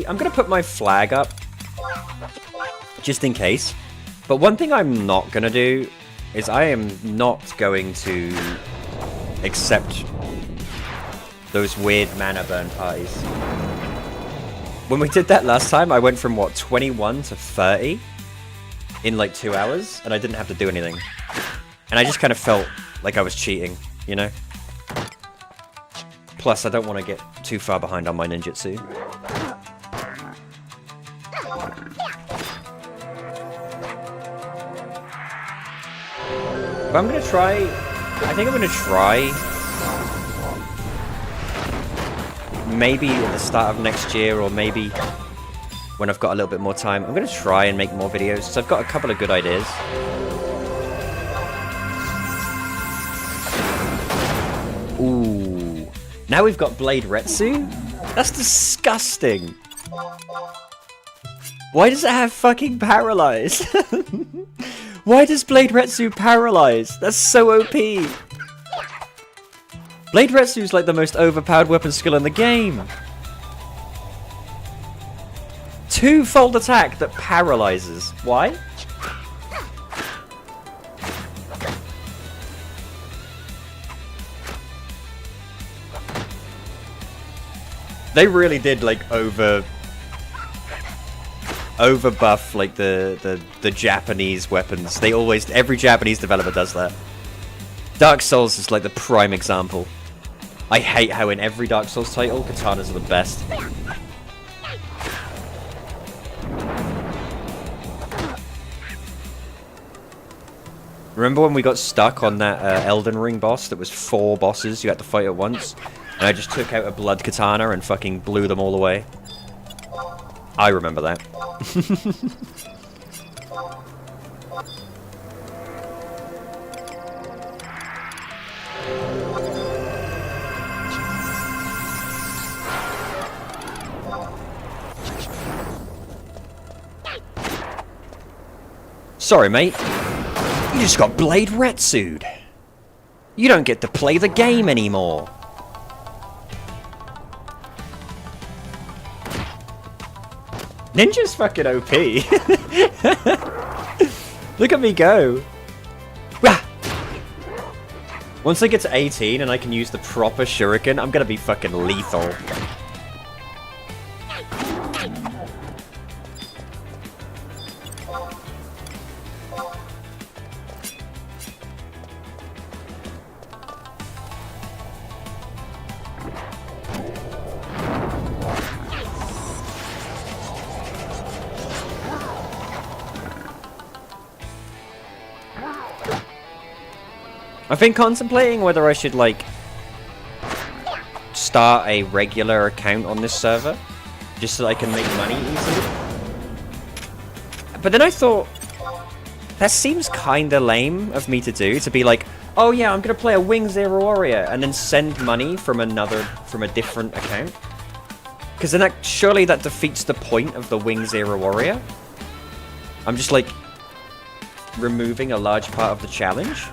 I'm gonna put my flag up just in case. But one thing I'm not gonna do is I am not going to accept those weird mana burn parties. When we did that last time, I went from, what, 21 to 30 in like 2 hours, and I didn't have to do anything. And I just kind of felt like I was cheating, you know? Plus, I don't want to get too far behind on my ninjutsu. But I'm going to try... I think I'm going to try... maybe at the start of next year, or maybe when I've got a little bit more time, I'm going to try and make more videos, so I've got a couple of good ideas. Ooh. Now we've got Blade Retsu? That's disgusting. Why does it have fucking Paralyze? Why does Blade Retsu Paralyze? That's so OP. Blade Retsu is like the most overpowered weapon skill in the game. 2-fold attack that paralyzes. Why? They really did like over buff like the Japanese weapons. They always, every Japanese developer does that. Dark Souls is like the prime example. I hate how in every Dark Souls title, katanas are the best. Remember when we got stuck on that Elden Ring boss that was 4 bosses you had to fight at once? And I just took out a blood katana and fucking blew them all away? I remember that. Sorry, mate. You just got Blade Retsu'd. You don't get to play the game anymore. Ninja's fucking OP. Look at me go. Rah! Once I get to 18 and I can use the proper shuriken, I'm gonna be fucking lethal. I've been contemplating whether I should, like, start a regular account on this server, just so that I can make money easily. But then I thought, that seems kinda lame of me to do, to be like, oh yeah, I'm gonna play a Wing Zero Warrior, and then send money from a different account. Because then surely that defeats the point of the Wing Zero Warrior. I'm just, like, removing a large part of the challenge.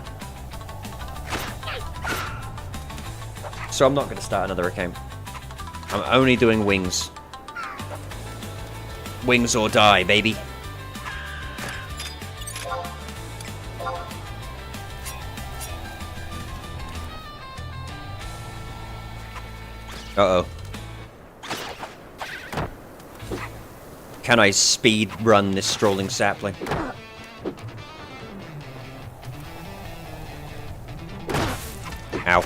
So I'm not going to start another account. I'm only doing wings. Wings or die, baby. Uh-oh. Can I speed run this strolling sapling? Ow.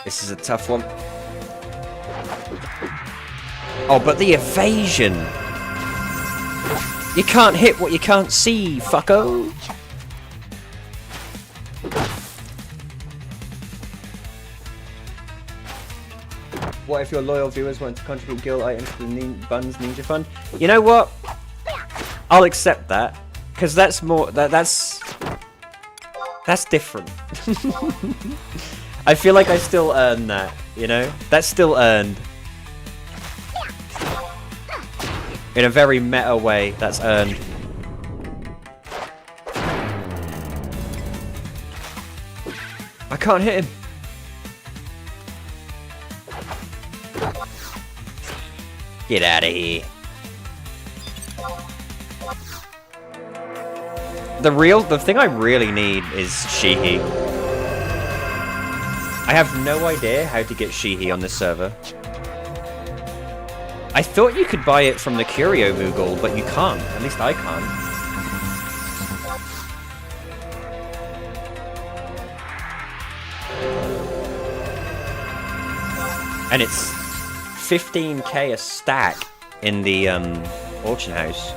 This is a tough one. Oh, but the evasion! You can't hit what you can't see, fucko! What if your loyal viewers want to contribute guild items to the Buns Ninja Fund? You know what? I'll accept that. Because that's more... That's different. I feel like I still earn that, you know? That's still earned. In a very meta way, that's earned. I can't hit him. Get out of here. The thing I really need is Shihi. I have no idea how to get Shihi on this server. I thought you could buy it from the Curio Moogle, but you can't. At least I can't. And it's 15k a stack in the auction house.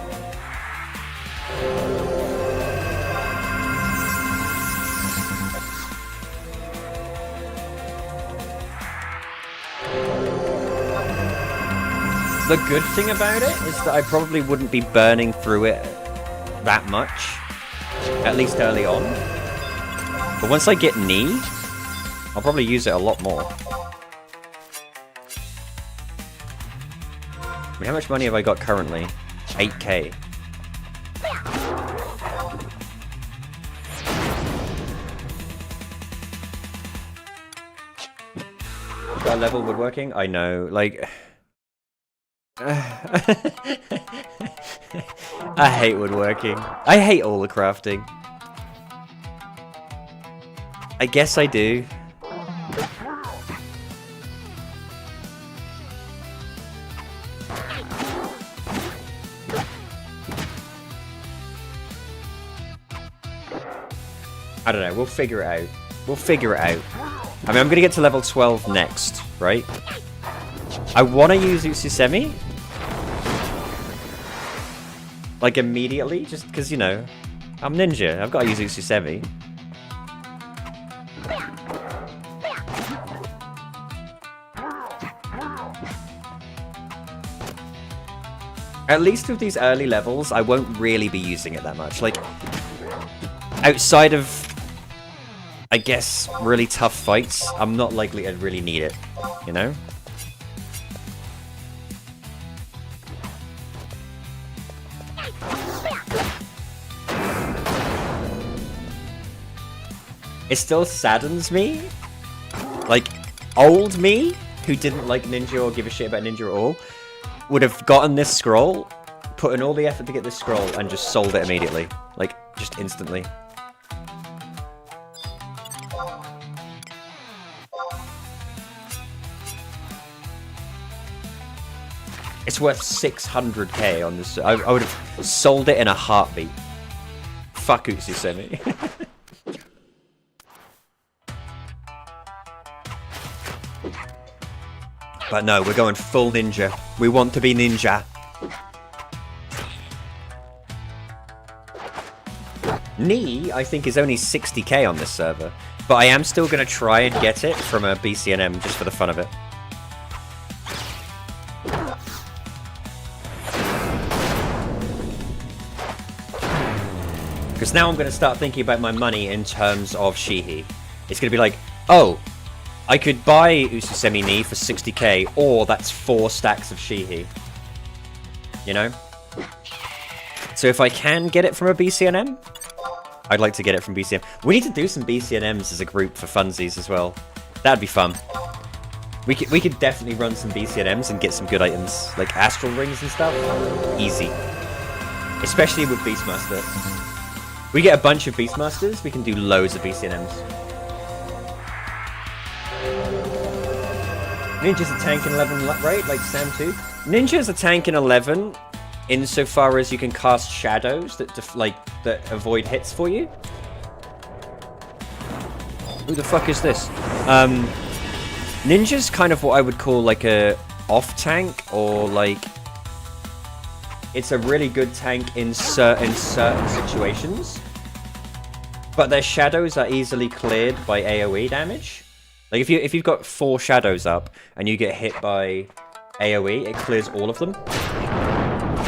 The good thing about it is that I probably wouldn't be burning through it that much, at least early on. But once I get knee, I'll probably use it a lot more. I mean, how much money have I got currently? 8k. Got level woodworking? I know, like... I hate woodworking. I hate all the crafting. I guess I do. I don't know, we'll figure it out. We'll figure it out. I mean, I'm gonna get to level 12 next, right? I want to use Utsusemi. Like, immediately, just because, you know, I'm ninja. I've got to use Utsusemi. At least with these early levels, I won't really be using it that much. Like, outside of, I guess, really tough fights, I'm not likely to really need it, you know? It still saddens me. Like, old me, who didn't like Ninja or give a shit about Ninja at all, would have gotten this scroll, put in all the effort to get this scroll, and just sold it immediately. Like, just instantly. It's worth 600k on this. I would have sold it in a heartbeat. Fuck Utsusemi. But no, we're going full ninja. We want to be ninja. Knee, I think, is only 60k on this server. But I am still going to try and get it from a BCNM just for the fun of it. Because now I'm going to start thinking about my money in terms of Shihi. It's going to be like, oh, I could buy Utsusemi Knee for 60k, or that's 4 stacks of Shihi. You know? So if I can get it from a BCNM, I'd like to get it from BCNM. We need to do some BCNMs as a group for funsies as well. That'd be fun. We could definitely run some BCNMs and get some good items, like Astral Rings and stuff. Easy. Especially with Beastmaster. We get a bunch of Beastmasters, we can do loads of BCNMs. Ninja's a tank in 11, right? Like Sam 2? Ninja's a tank in 11 insofar as you can cast shadows that that avoid hits for you. Who the fuck is this? Ninja's kind of what I would call like a off tank, or like it's a really good tank in certain situations, but their shadows are easily cleared by AoE damage. Like if you've got 4 shadows up and you get hit by AoE, it clears all of them.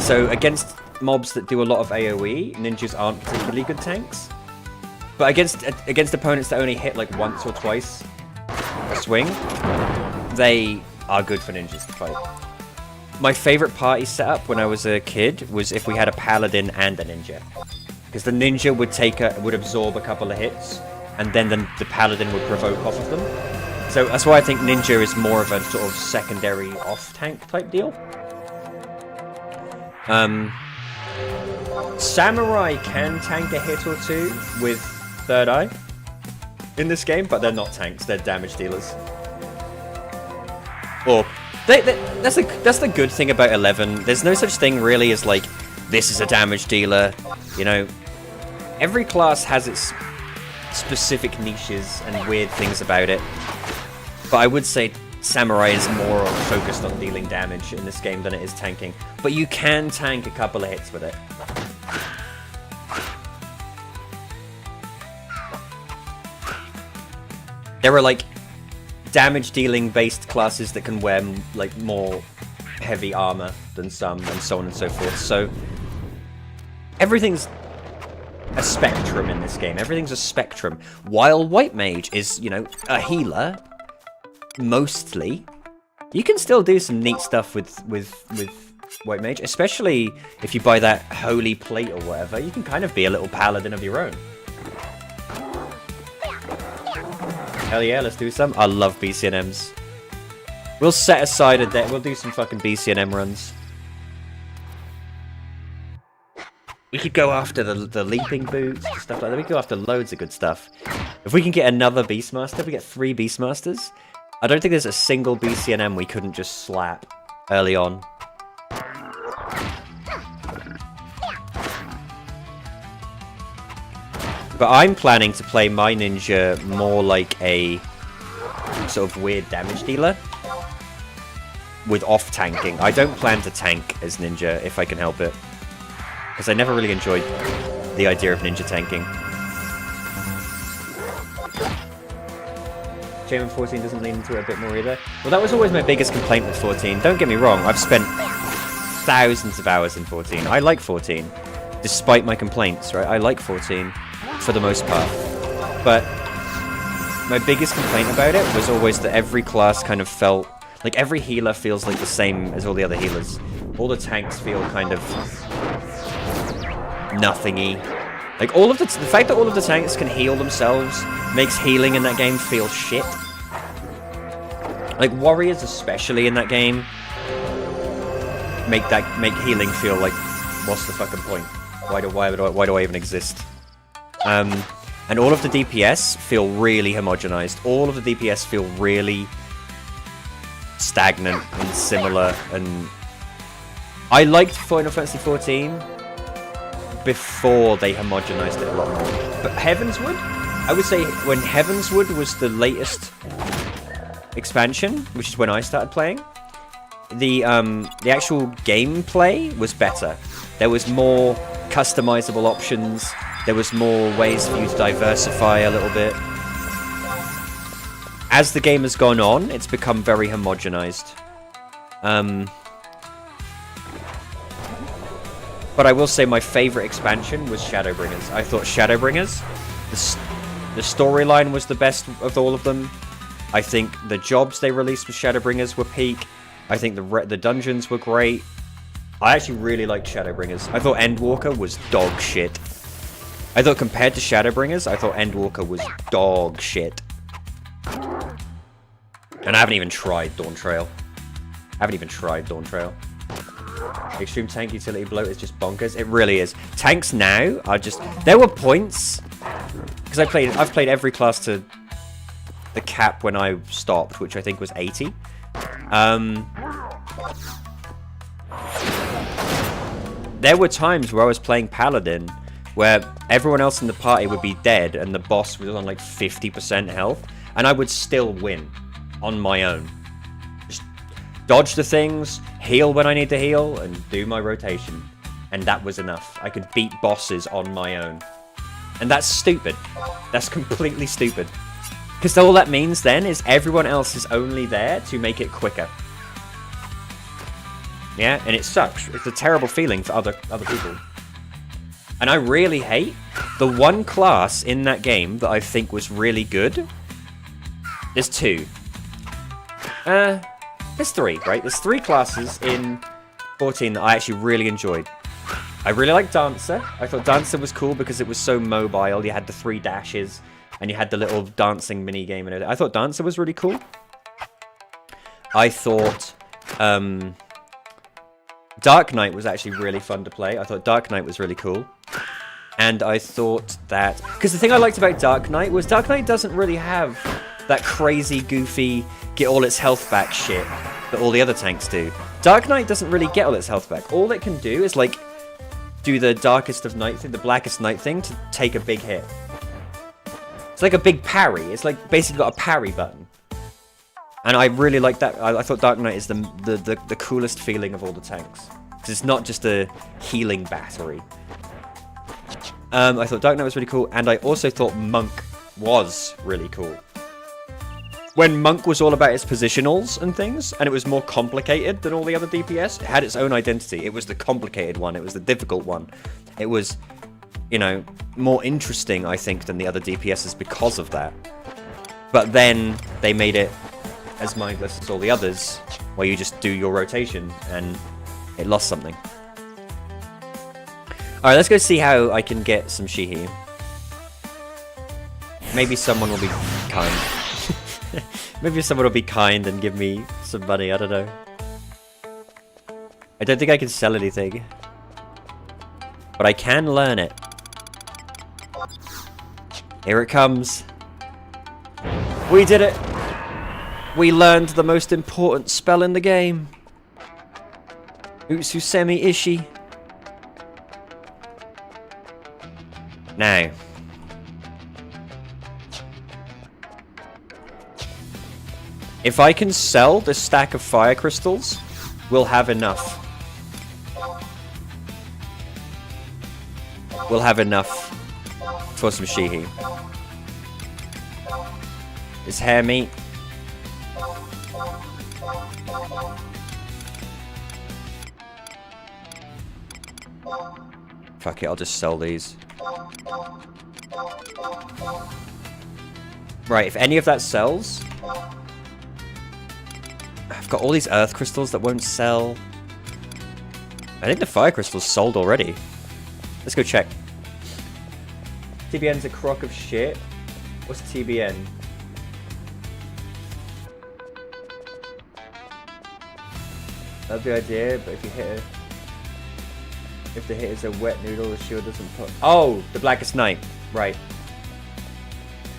So against mobs that do a lot of AoE, ninjas aren't particularly good tanks. But against opponents that only hit like once or twice a swing, they are good for ninjas to fight. My favorite party setup when I was a kid was if we had a paladin and a ninja, because the ninja would absorb a couple of hits, and then the paladin would provoke off of them. So that's why I think ninja is more of a sort of secondary off tank type deal. Samurai can tank a hit or two with Third Eye in this game, but they're not tanks, they're damage dealers. Or that's the good thing about 11. There's no such thing really as like, this is a damage dealer. You know, every class has its specific niches and weird things about it. But I would say Samurai is more focused on dealing damage in this game than it is tanking. But you can tank a couple of hits with it. There are like damage dealing based classes that can wear like more heavy armor than some, and so on and so forth. So everything's a spectrum in this game. Everything's a spectrum. While White Mage is, you know, a healer, mostly, you can still do some neat stuff with White Mage, especially if you buy that holy plate or whatever. You can kind of be a little paladin of your own. Hell yeah, let's do some. I love BCNMs. We'll set aside a day. We'll do some fucking BCNM runs. We could go after the leaping boots, stuff like that. We could go after loads of good stuff. If we can get another Beastmaster, we get 3 Beastmasters. I don't think there's a single BCNM we couldn't just slap early on. But I'm planning to play my ninja more like a sort of weird damage dealer with off-tanking. I don't plan to tank as ninja if I can help it, because I never really enjoyed the idea of ninja tanking. Chainman 14 doesn't lean into it a bit more either. Well, that was always my biggest complaint with 14. Don't get me wrong, I've spent thousands of hours in 14. I like 14, despite my complaints, right? I like 14 for the most part. But my biggest complaint about it was always that every class kind of felt like every healer feels like the same as all the other healers. All the tanks feel kind of nothingy. Like the fact that all of the tanks can heal themselves makes healing in that game feel shit. Like warriors, especially in that game, make healing feel like, what's the fucking point? Why do I even exist? And all of the DPS feel really homogenized. All of the DPS feel really stagnant and similar. And I liked Final Fantasy XIV before they homogenized it a lot more. But Heavenswood, I would say when Heavenswood was the latest expansion, which is when I started playing, the actual gameplay was better. There was more customizable options. There was more ways for you to diversify a little bit. As the game has gone on, it's become very homogenized. But I will say my favorite expansion was Shadowbringers. I thought Shadowbringers, the storyline was the best of all of them. I think the jobs they released with Shadowbringers were peak. I think the dungeons were great. I actually really liked Shadowbringers. I thought Endwalker was dog shit. I thought compared to Shadowbringers, I thought Endwalker was dog shit. And I haven't even tried Dawn Trail. Extreme tank utility bloat is just bonkers. It really is. Tanks now are just... There were points... Because I've played every class to the cap when I stopped, which I think was 80. There were times where I was playing Paladin where everyone else in the party would be dead and the boss was on like 50% health, and I would still win. on my own. Just dodge the things, heal when I need to heal, and do my rotation. And that was enough. I could beat bosses on my own. And that's stupid. That's completely stupid. Because all that means then is everyone else is only there to make it quicker. Yeah, and it sucks. It's a terrible feeling for other people. And I really hate the one class in that game that I think was really good. There's two. There's three, right? There's three classes in 14 that I actually really enjoyed. I really liked Dancer. I thought Dancer was cool because it was so mobile. You had the 3 dashes, and you had the little dancing mini game and everything. I thought Dancer was really cool. I thought Dark Knight was actually really fun to play. I thought Dark Knight was really cool. And I thought that... Because the thing I liked about Dark Knight was Dark Knight doesn't really have that crazy, goofy, get all its health back shit that all the other tanks do. Dark Knight doesn't really get all its health back. All it can do is, like, do the darkest of night thing, the blackest night thing to take a big hit. It's like a big parry. It's like basically got a parry button. And I really like that. I thought Dark Knight is the coolest feeling of all the tanks. Because it's not just a healing battery. I thought Dark Knight was really cool. And I also thought Monk was really cool. When Monk was all about its positionals and things, and it was more complicated than all the other DPS, it had its own identity. It was the complicated one. It was the difficult one. It was, you know, more interesting, I think, than the other DPSs because of that. But then they made it as mindless as all the others, where you just do your rotation, and it lost something. Alright, let's go see how I can get some Shihi. Maybe someone will be kind. Maybe someone will be kind and give me some money, I don't know. I don't think I can sell anything. But I can learn it. Here it comes. We did it! We learned the most important spell in the game. Utsusemi Ishi. Now. If I can sell this stack of fire crystals, we'll have enough. We'll have enough for some Shihi. It's hair meat. Fuck it, I'll just sell these. Right, if any of that sells... I've got all these earth crystals that won't sell. I think the fire crystals sold already. Let's go check. TBN's a crock of shit. What's TBN? That's the idea, but if you hit it... If the hit is a wet noodle, the shield doesn't pop. Oh, the Blackest Night. Right.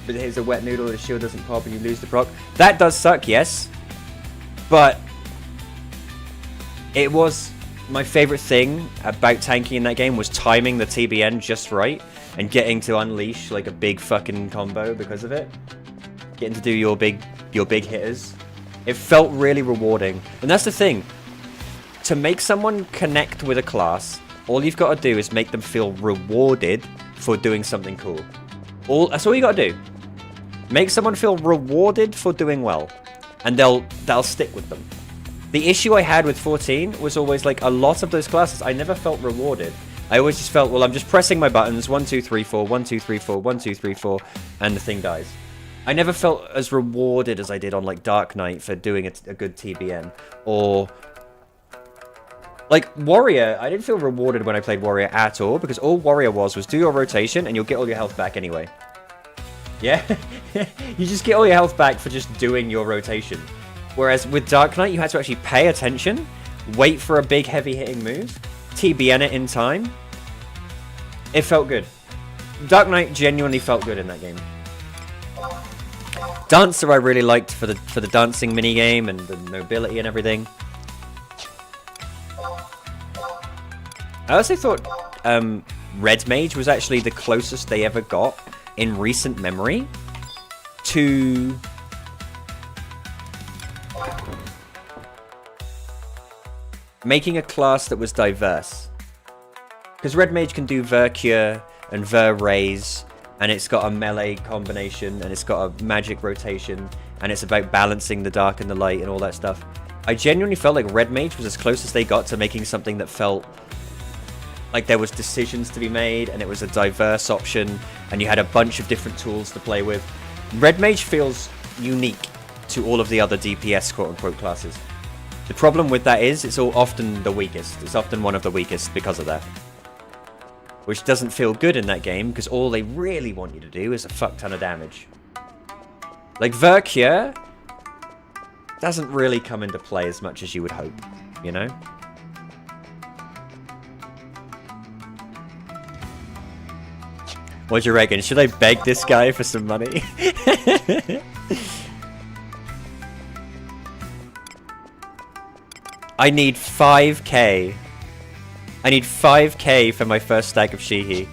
But the hit is a wet noodle, the shield doesn't pop and you lose the proc. That does suck, yes. But it was my favorite thing about tanking in that game was timing the TBN just right and getting to unleash like a big fucking combo because of it. Getting to do your big hitters. It felt really rewarding. And that's the thing. To make someone connect with a class, all you've got to do is make them feel rewarded for doing something cool. That's all you got to do. Make someone feel rewarded for doing well. And they'll stick with them. The issue I had with 14 was always like a lot of those classes I never felt rewarded. I always just felt, well, I'm just pressing my buttons 1 2 3 4 1 2 3 4 1 2 3 4 and the thing dies. I never felt as rewarded as I did on like Dark Knight for doing a good TBN or like Warrior. I didn't feel rewarded when I played Warrior at all because all Warrior was do your rotation and you'll get all your health back anyway. Yeah, you just get all your health back for just doing your rotation. Whereas with Dark Knight, you had to actually pay attention, wait for a big heavy hitting move, TBN it in time. It felt good. Dark Knight genuinely felt good in that game. Dancer I really liked for the dancing mini game and the mobility and everything. I also thought Red Mage was actually the closest they ever got in recent memory to making a class that was diverse. Because Red Mage can do Ver-Cure and Ver-Raise, and it's got a melee combination, and it's got a magic rotation, and it's about balancing the dark and the light and all that stuff. I genuinely felt like Red Mage was as close as they got to making something that felt like there was decisions to be made, and it was a diverse option, and you had a bunch of different tools to play with. Red Mage feels unique to all of the other DPS quote-unquote classes. The problem with that is it's often the weakest. It's often one of the weakest because of that. Which doesn't feel good in that game, because all they really want you to do is a fuck ton of damage. Like, Ver-Cure doesn't really come into play as much as you would hope, you know? What do you reckon? Should I beg this guy for some money? I need 5k. I need 5k for my first stack of Shihi.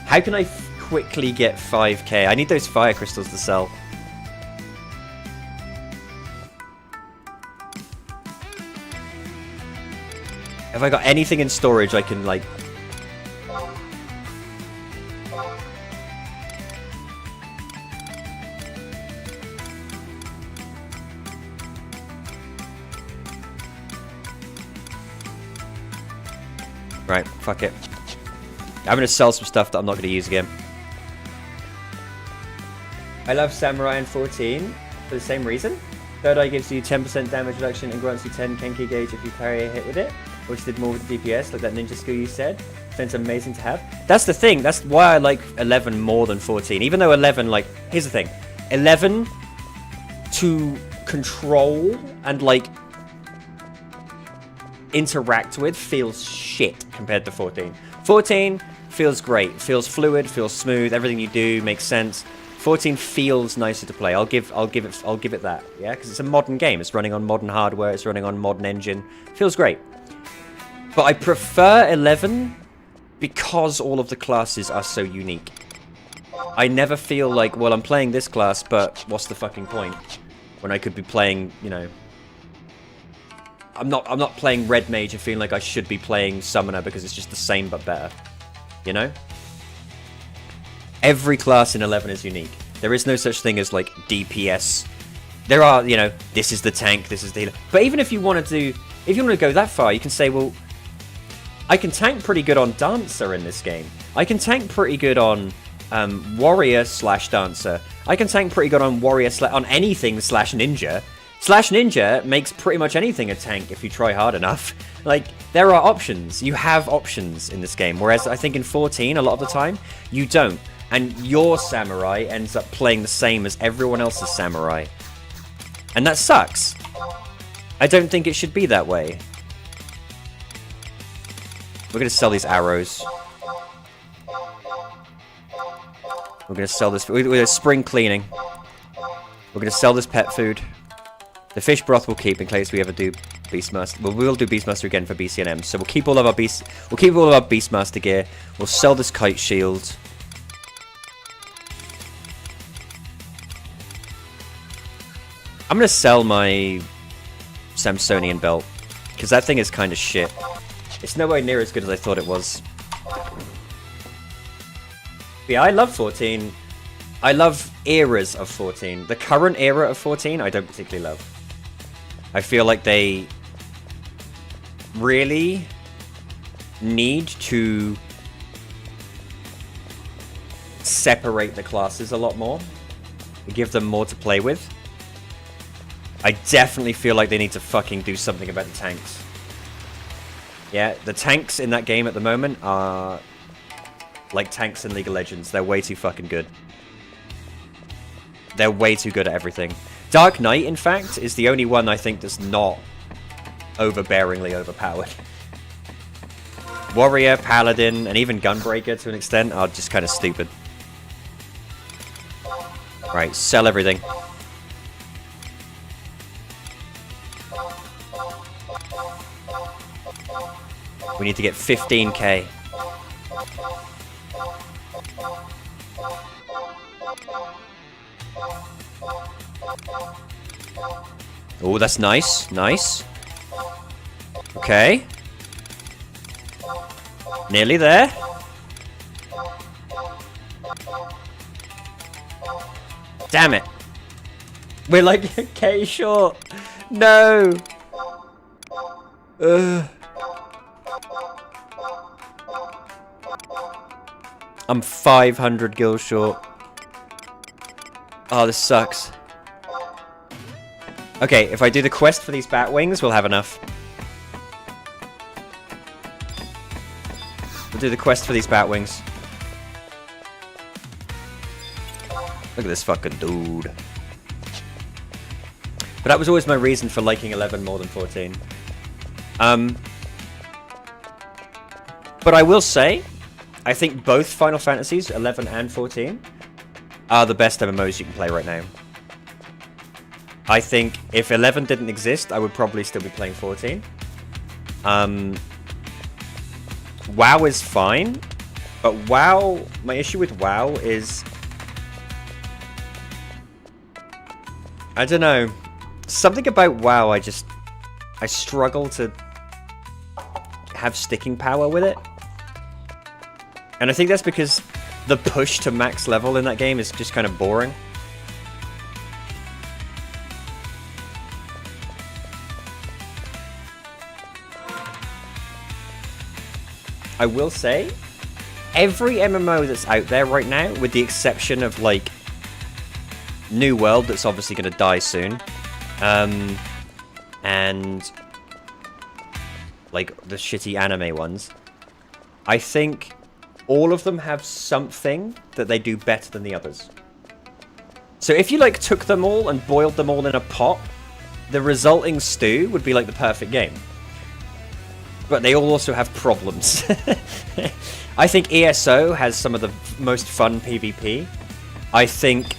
How can I quickly get 5k? I need those fire crystals to sell. Have I got anything in storage I can, like... Right, fuck it. I'm gonna sell some stuff that I'm not gonna use again. I love Samurai in 14 for the same reason. Third Eye gives you 10% damage reduction and grants you 10 Kenki gauge if you parry a hit with it, which did more with the DPS, like that ninja skill you said. So it's amazing to have. That's the thing. That's why I like 11 more than 14. Even though 11, like, here's the thing. 11 to control and, like, interact with feels shit compared to 14. 14 feels great, feels fluid, feels smooth, everything you do makes sense. 14 feels nicer to play. I'll give it that, yeah, because it's a modern game. It's running on modern hardware. It's running on modern engine. Feels great. But I prefer 11 because all of the classes are so unique. I never feel like, well, I'm playing this class, but what's the fucking point when I could be playing, you know. I'm not playing Red Mage and feeling like I should be playing Summoner because it's just the same but better. You know? Every class in 11 is unique. There is no such thing as, like, DPS. There are, you know, this is the tank, this is the healer. But even if you want to go that far, you can say, well, I can tank pretty good on Dancer in this game. I can tank pretty good on Warrior / Dancer. I can tank pretty good on Warrior on anything / Ninja. /Ninja makes pretty much anything a tank if you try hard enough. Like, there are options. You have options in this game. Whereas I think in 14, a lot of the time, you don't. And your Samurai ends up playing the same as everyone else's Samurai. And that sucks. I don't think it should be that way. We're going to sell these arrows. We're going to sell this. We're going to spring cleaning. We're going to sell this pet food. The fish broth we'll keep in case we ever do Beastmaster. Well, we will do Beastmaster again for BCNM. So we'll keep all of our Beastmaster gear. We'll sell this kite shield. I'm gonna sell my Samsonian belt because that thing is kind of shit. It's nowhere near as good as I thought it was. But yeah, I love 14. I love eras of 14. The current era of 14, I don't particularly love. I feel like they really need to separate the classes a lot more and give them more to play with. I definitely feel like they need to fucking do something about the tanks. Yeah, the tanks in that game at the moment are like tanks in League of Legends. They're way too fucking good. They're way too good at everything. Dark Knight, in fact, is the only one I think that's not overbearingly overpowered. Warrior, Paladin, and even Gunbreaker to an extent are just kind of stupid. Right, sell everything. We need to get 15k. Oh, that's nice. Nice. Okay. Nearly there. Damn it. We're like a K short. No. I'm 500 gills short. Oh, this sucks. Okay, if I do the quest for these bat wings, we'll have enough. We'll do the quest for these bat wings. Look at this fucking dude. But that was always my reason for liking 11 more than 14. But I will say, I think both Final Fantasies, 11 and 14, are the best MMOs you can play right now. I think if 11 didn't exist, I would probably still be playing 14. WoW is fine, but WoW, my issue with WoW is, I don't know, something about WoW I struggle to have sticking power with it. And I think that's because the push to max level in that game is just kind of boring. I will say, every MMO that's out there right now, with the exception of, like, New World, that's obviously going to die soon, and, like, the shitty anime ones, I think all of them have something that they do better than the others. So if you, like, took them all and boiled them all in a pot, the resulting stew would be, like, the perfect game. But they all also have problems. I think ESO has some of the most fun PvP. I think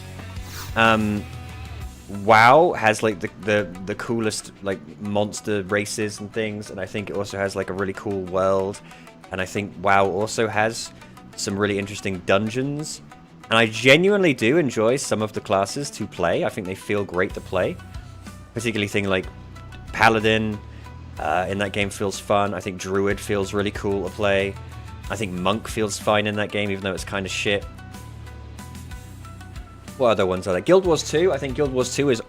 WoW has like the coolest like monster races and things, and I think it also has like a really cool world. And I think WoW also has some really interesting dungeons. And I genuinely do enjoy some of the classes to play. I think they feel great to play. Particularly thing like Paladin. In that game feels fun. I think Druid feels really cool to play. I think Monk feels fine in that game, even though it's kind of shit. What other ones are there? Guild Wars 2. I think Guild Wars 2 is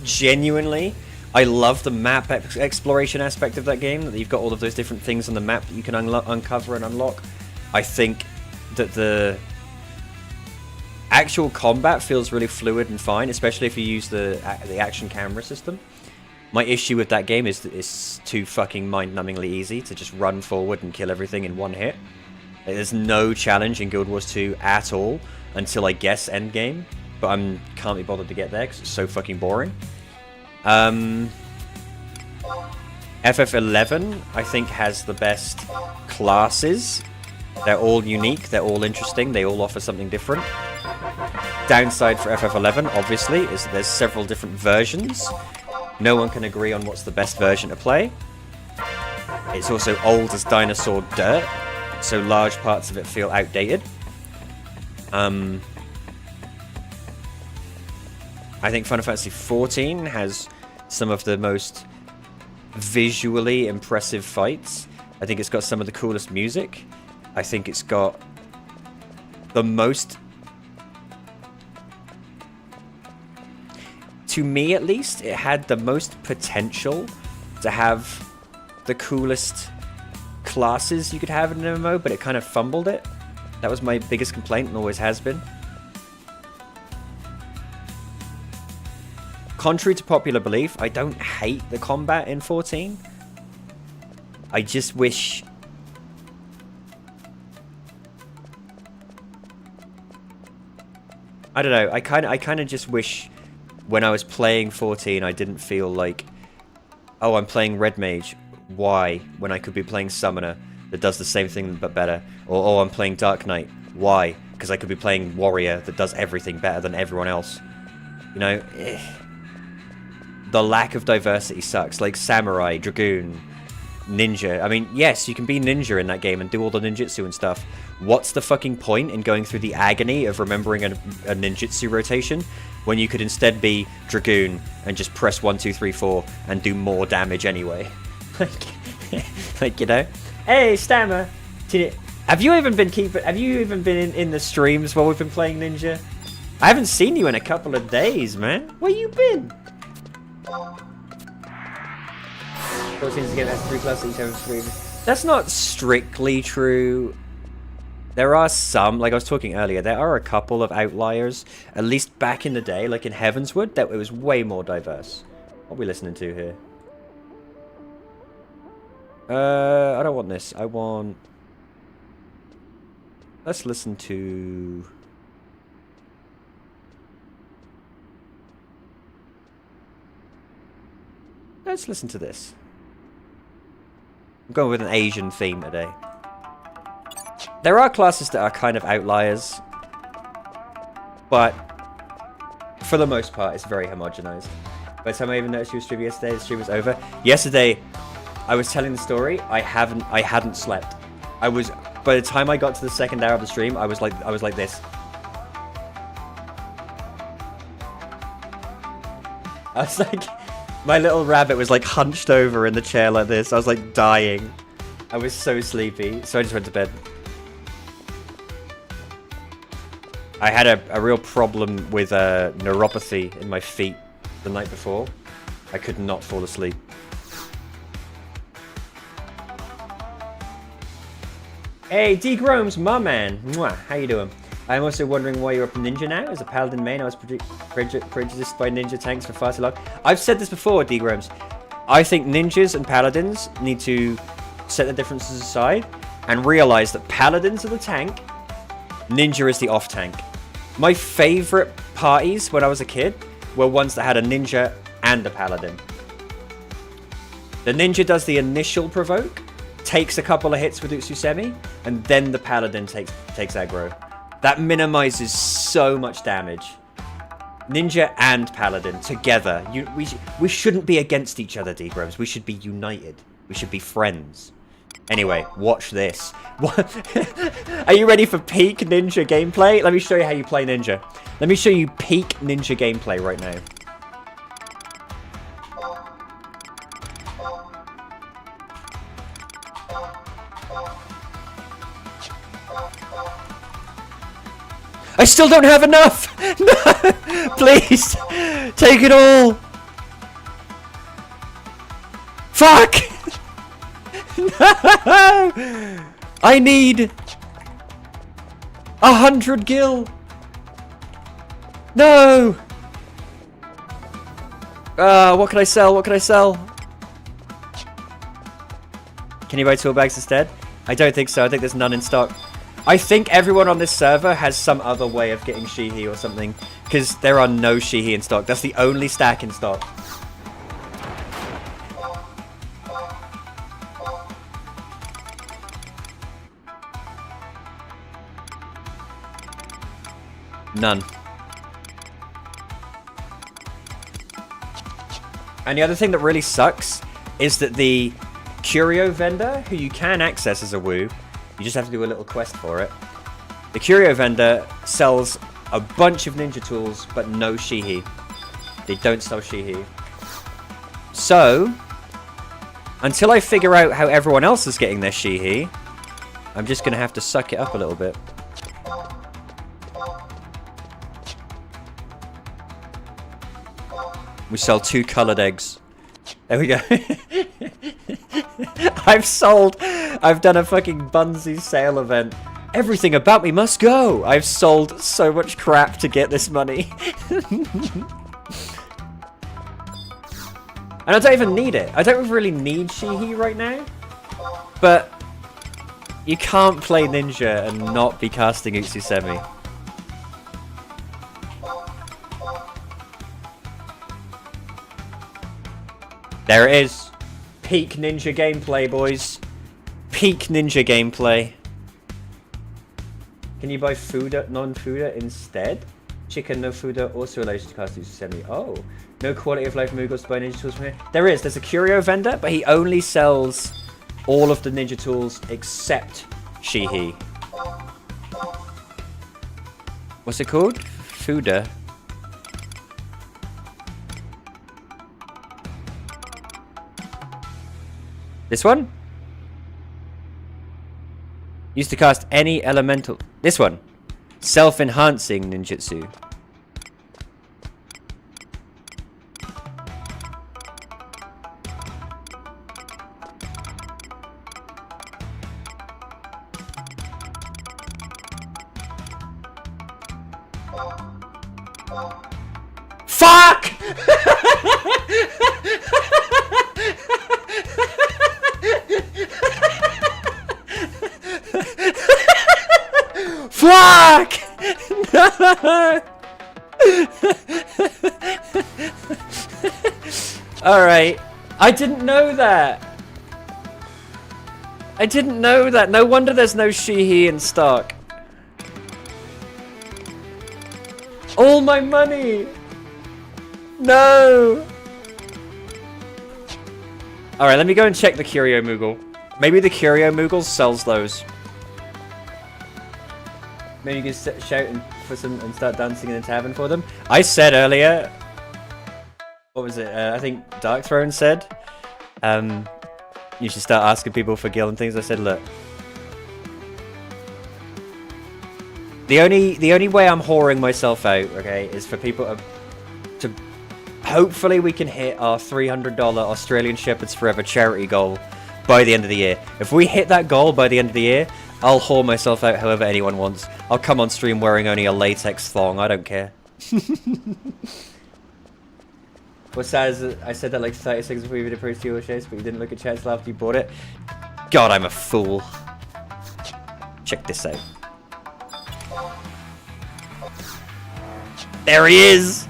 genuinely... I love the map exploration aspect of that game. That you've got all of those different things on the map that you can uncover and unlock. I think that the actual combat feels really fluid and fine, especially if you use the action camera system. My issue with that game is that it's too fucking mind-numbingly easy to just run forward and kill everything in one hit. There's no challenge in Guild Wars 2 at all until I guess endgame, but I can't be bothered to get there because it's so fucking boring. FF11, I think, has the best classes. They're all unique, they're all interesting, they all offer something different. Downside for FF11, obviously, is that there's several different versions. No one can agree on what's the best version to play. It's also old as dinosaur dirt, so large parts of it feel outdated. I think Final Fantasy XIV has some of the most visually impressive fights. I think it's got some of the coolest music. I think it's got the most... To me, at least, it had the most potential to have the coolest classes you could have in an MMO, but it kind of fumbled it. That was my biggest complaint and always has been. Contrary to popular belief, I don't hate the combat in 14. I just wish... I don't know, I kind of just wish... When I was playing 14, I didn't feel like, oh, I'm playing Red Mage. Why? When I could be playing Summoner that does the same thing but better. Or, oh, I'm playing Dark Knight. Why? Because I could be playing Warrior that does everything better than everyone else. You know, the lack of diversity sucks. Like Samurai, Dragoon, ninja. I mean, yes, you can be ninja in that game and do all the ninjutsu and stuff. What's the fucking point in going through the agony of remembering a ninjutsu rotation when you could instead be Dragoon and just press 1, 2, 3, 4 and do more damage anyway? Like, you know? Hey, Stammer! Have you even been in the streams while we've been playing Ninja? I haven't seen you in a couple of days, man. Where you been? 14 to get S3 plus each other's stream. That's not strictly true. There are some, like I was talking earlier, there are a couple of outliers, at least back in the day, like in Heavenswood, that it was way more diverse. What are we listening to here? I don't want this. I want... Let's listen to... Let's listen to this. I'm going with an Asian theme today. There are classes that are kind of outliers, but for the most part, it's very homogenized. By the time I even noticed you were streaming yesterday, the stream was over. Yesterday, I was telling the story. I hadn't slept. I was, by the time I got to the second hour of the stream, I was like this. I was like, my little rabbit was like hunched over in the chair like this. I was like dying. I was so sleepy, so I just went to bed. I had a real problem with neuropathy in my feet the night before. I could not fall asleep. Hey, D. Gromes, my man. Mwah, how you doing? I'm also wondering why you're up Ninja now. As a Paladin main, I was prejudiced by Ninja tanks for far too long. I've said this before, D. Gromes. I think Ninjas and Paladins need to set the differences aside and realize that Paladins are the tank, Ninja is the off-tank. My favorite parties when I was a kid were ones that had a Ninja and a Paladin. The Ninja does the initial provoke, takes a couple of hits with Utsusemi, and then the Paladin takes aggro. That minimizes so much damage. Ninja and Paladin together. We shouldn't be against each other, D-Grubs. We should be united. We should be friends. Anyway, watch this. What? Are you ready for peak Ninja gameplay? Let me show you how you play Ninja. Let me show you peak Ninja gameplay right now. I still don't have enough! No! Please! Take it all! Fuck! No! I need 100 gil! No! What can I sell? What can I sell? Can you buy tool bags instead? I don't think so. I think there's none in stock. I think everyone on this server has some other way of getting Shihi or something, because there are no Shihi in stock. That's the only stack in stock. None. And the other thing that really sucks is that the curio vendor, who you can access as a Woo, you just have to do a little quest for it. The curio vendor sells a bunch of ninja tools, but no Shihi. They don't sell Shihi. So, until I figure out how everyone else is getting their Shihi, I'm just going to have to suck it up a little bit. We sell 2 colored eggs. There we go. I've done a fucking Bunzi sale event. Everything about me must go. I've sold so much crap to get this money. And I don't even need it. I don't really need Shihi right now. But you can't play Ninja and not be casting Utsusemi. There it is. Peak Ninja gameplay, boys. Peak Ninja gameplay. Can you buy Fuda, non-Fuda instead? Chicken no Fuda also allows you to cast Utsusemi. Oh. No quality of life Moogles to buy ninja tools from here. There is. There's a curio vendor, but he only sells all of the ninja tools except Shihi. What's it called? Fuda. This one? Used to cast any elemental... This one. Self-enhancing ninjutsu. Fuck! Fuck! No! Alright. I didn't know that. I didn't know that. No wonder there's no Shihi in stock. All my money! No! Alright, let me go and check the Curio Moogle. Maybe the Curio Moogle sells those. Maybe you can shout for some and start dancing in the tavern for them. I said earlier... What was it? I think Darkthrone said... you should start asking people for gil and things. I said, look... The only way I'm whoring myself out, okay, is for people to hopefully we can hit our $300 Australian Shepherds Forever charity goal by the end of the year. If we hit that goal by the end of the year, I'll whore myself out however anyone wants. I'll come on stream wearing only a latex thong. I don't care. What's sad is that I said that like 30 seconds before you even approached your shares, but you didn't look at chat until after you bought it. God, I'm a fool. Check this out. There he is!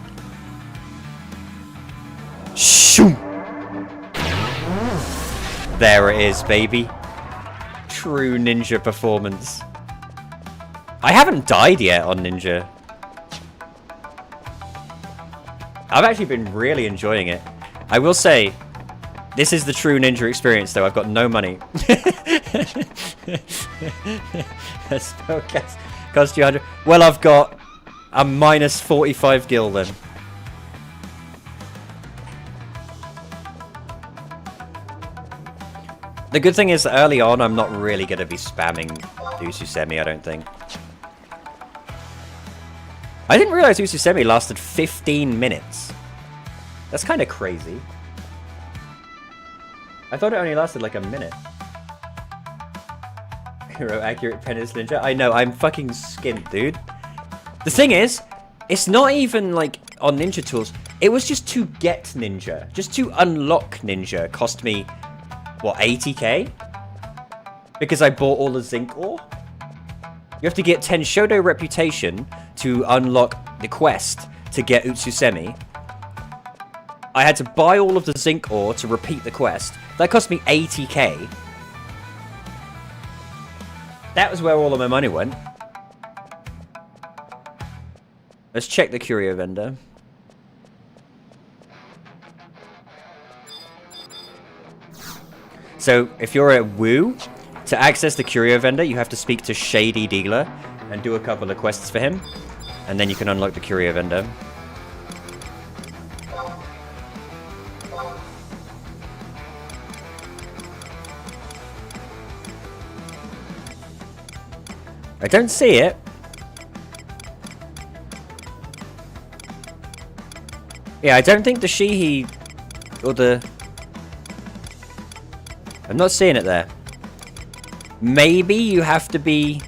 Shoo! There it is, baby. True ninja performance. I haven't died yet on ninja. I've actually been really enjoying it. I will say, this is the true ninja experience though. I've got no money. That spell cost you 100. Well, I've got a minus 45 gil then. The good thing is that early on, I'm not really going to be spamming Ususemi, I don't think. I didn't realize Ususemi lasted 15 minutes. That's kind of crazy. I thought it only lasted like a minute. Hero accurate penance ninja. I know, I'm fucking skint, dude. The thing is, it's not even like on ninja tools. It was just to get ninja. Just to unlock ninja cost me, what, 80k? Because I bought all the zinc ore? You have to get Tenshodo reputation to unlock the quest to get Utsusemi. I had to buy all of the zinc ore to repeat the quest. That cost me 80k. That was where all of my money went. Let's check the curio vendor. So, if you're at Woo, to access the curio vendor, you have to speak to Shady Dealer and do a couple of quests for him. And then you can unlock the curio vendor. I don't see it. Yeah, I don't think the Shihi or the... I'm not seeing it there. Maybe you have to be...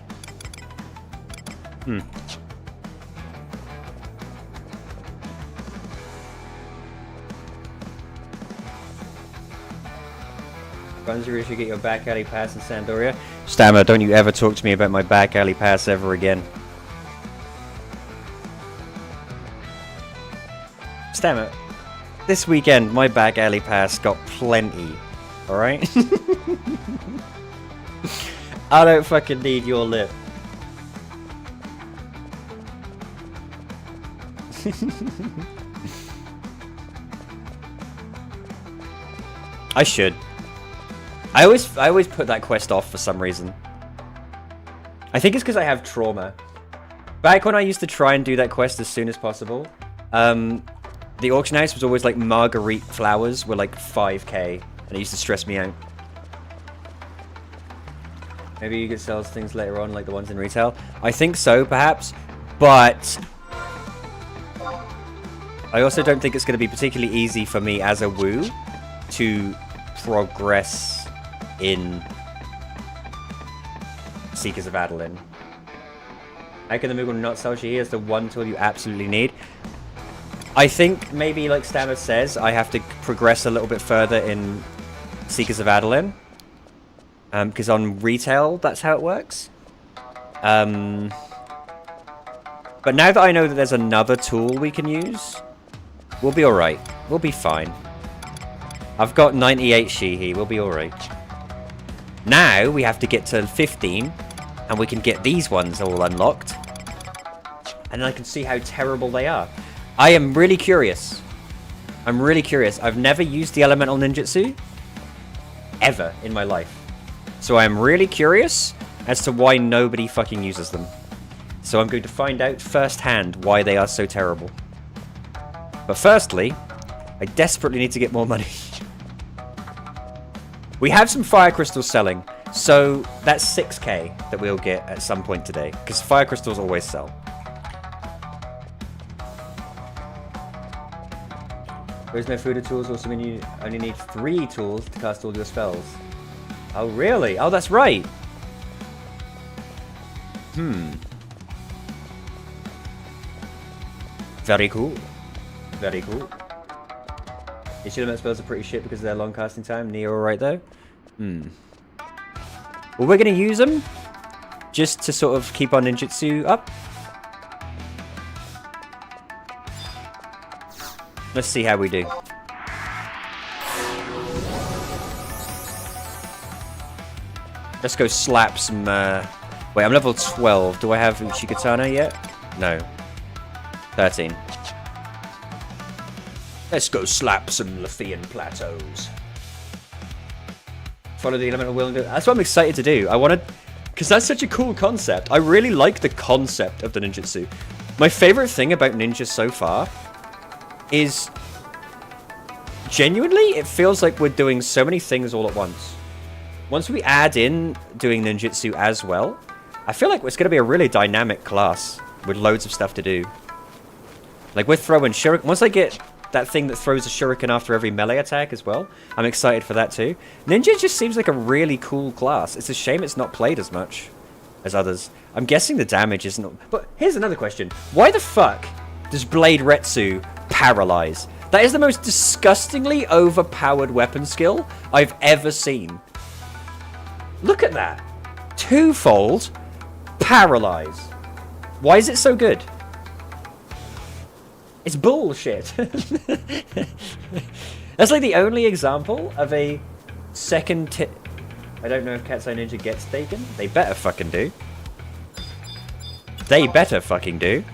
Bunzuru should get your back alley pass in Sandoria. Stammer, don't you ever talk to me about my back alley pass ever again. Stammer, this weekend my back alley pass got plenty. Alright? I don't fucking need your lip. I should. I always put that quest off for some reason. I think it's because I have trauma. Back when I used to try and do that quest as soon as possible, the auction house was always like Marguerite flowers were like 5k, and it used to stress me out. Maybe you could sell things later on, like the ones in retail. I think so, perhaps, but I also don't think it's going to be particularly easy for me as a Woo to progress in Seekers of Adeline. How can the Moogle not sell Shihii as the one tool you absolutely need? I think maybe, like Stammer says, I have to progress a little bit further in Seekers of Adeline. Because on retail, that's how it works. But now that I know that there's another tool we can use, we'll be alright. We'll be fine. I've got 98 Shihii, we'll be alright. Now we have to get to 15, and we can get these ones all unlocked. And then I can see how terrible they are. I am really curious. I'm really curious. I've never used the elemental ninjutsu ever in my life. So I'm really curious as to why nobody fucking uses them. So I'm going to find out firsthand why they are so terrible. But firstly, I desperately need to get more money. We have some fire crystals selling, so that's 6k that we'll get at some point today, because fire crystals always sell. There's no food or tools, also mean you only need 3 tools to cast all your spells. Oh, really? Oh, that's right. Very cool. Very cool. Each element spells are pretty shit because of their long casting time. Neo alright though? Well, we're going to use them just to sort of keep our ninjutsu up. Let's see how we do. Let's go slap some, wait, I'm level 12. Do I have Uchigatana yet? No. 13. Let's go slap some Lethean plateaus. Follow the elemental will. That's what I'm excited to do. I want to, because that's such a cool concept. I really like the concept of the ninjutsu. My favorite thing about ninja so far is genuinely it feels like we're doing so many things all at once. Once we add in doing ninjutsu as well, I feel like it's going to be a really dynamic class with loads of stuff to do. Like we're throwing shuriken. Once I get that thing that throws a shuriken after every melee attack as well, I'm excited for that too. Ninja just seems like a really cool class. It's a shame it's not played as much as others. I'm guessing the damage isn't... But here's another question. Why the fuck does Blade Retsu paralyze? That is the most disgustingly overpowered weapon skill I've ever seen. Look at that. Twofold paralyze. Why is it so good? It's bullshit. That's like the only example of a second I don't know if Cat's Eye Ninja gets taken. They better fucking do. They better fucking do.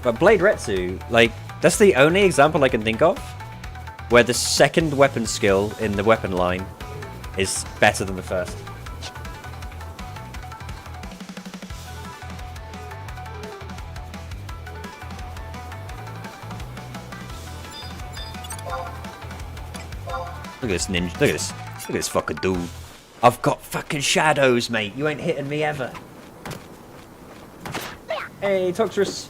But Blade Retsu, like, that's the only example I can think of where the second weapon skill in the weapon line is better than the first. Look at this ninja. Look at this. Look at this fucking dude. I've got fucking shadows, mate. You ain't hitting me ever. Hey, Toxtrus.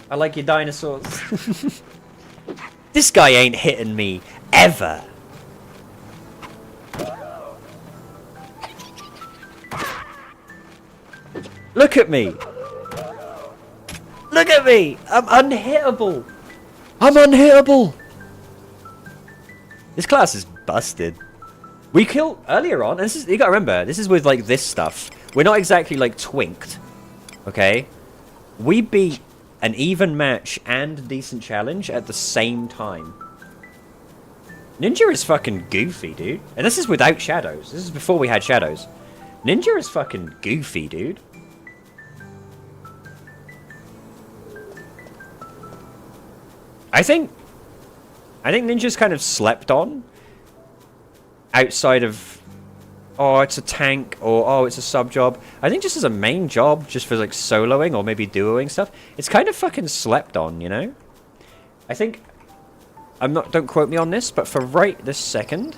I like your dinosaurs. This guy ain't hitting me ever. Look at me. Look at me. I'm unhittable. I'm unhittable. This class is busted. We killed earlier on, and this is, you gotta remember, this is with like this stuff. We're not exactly like twinked. Okay? We beat an even match and a decent challenge at the same time. Ninja is fucking goofy, dude. And this is without shadows. This is before we had shadows. Ninja is fucking goofy, dude. I think Ninja's kind of slept on. Outside of, oh, it's a tank, or oh, it's a sub job. I think just as a main job, just for like soloing or maybe duoing stuff, it's kind of fucking slept on, you know? I think, don't quote me on this, but for right this second,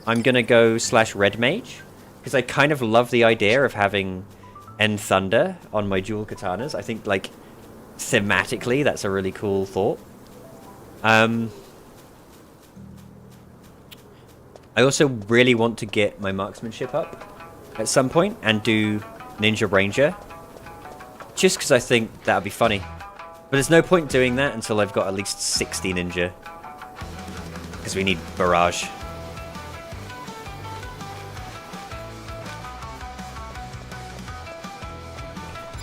I'm gonna go / red mage, because I kind of love the idea of having End Thunder on my dual katanas. I think, like, thematically, that's a really cool thought. I also really want to get my marksmanship up at some point and do Ninja Ranger. Just because I think that would be funny. But there's no point doing that until I've got at least 60 ninja. Because we need barrage.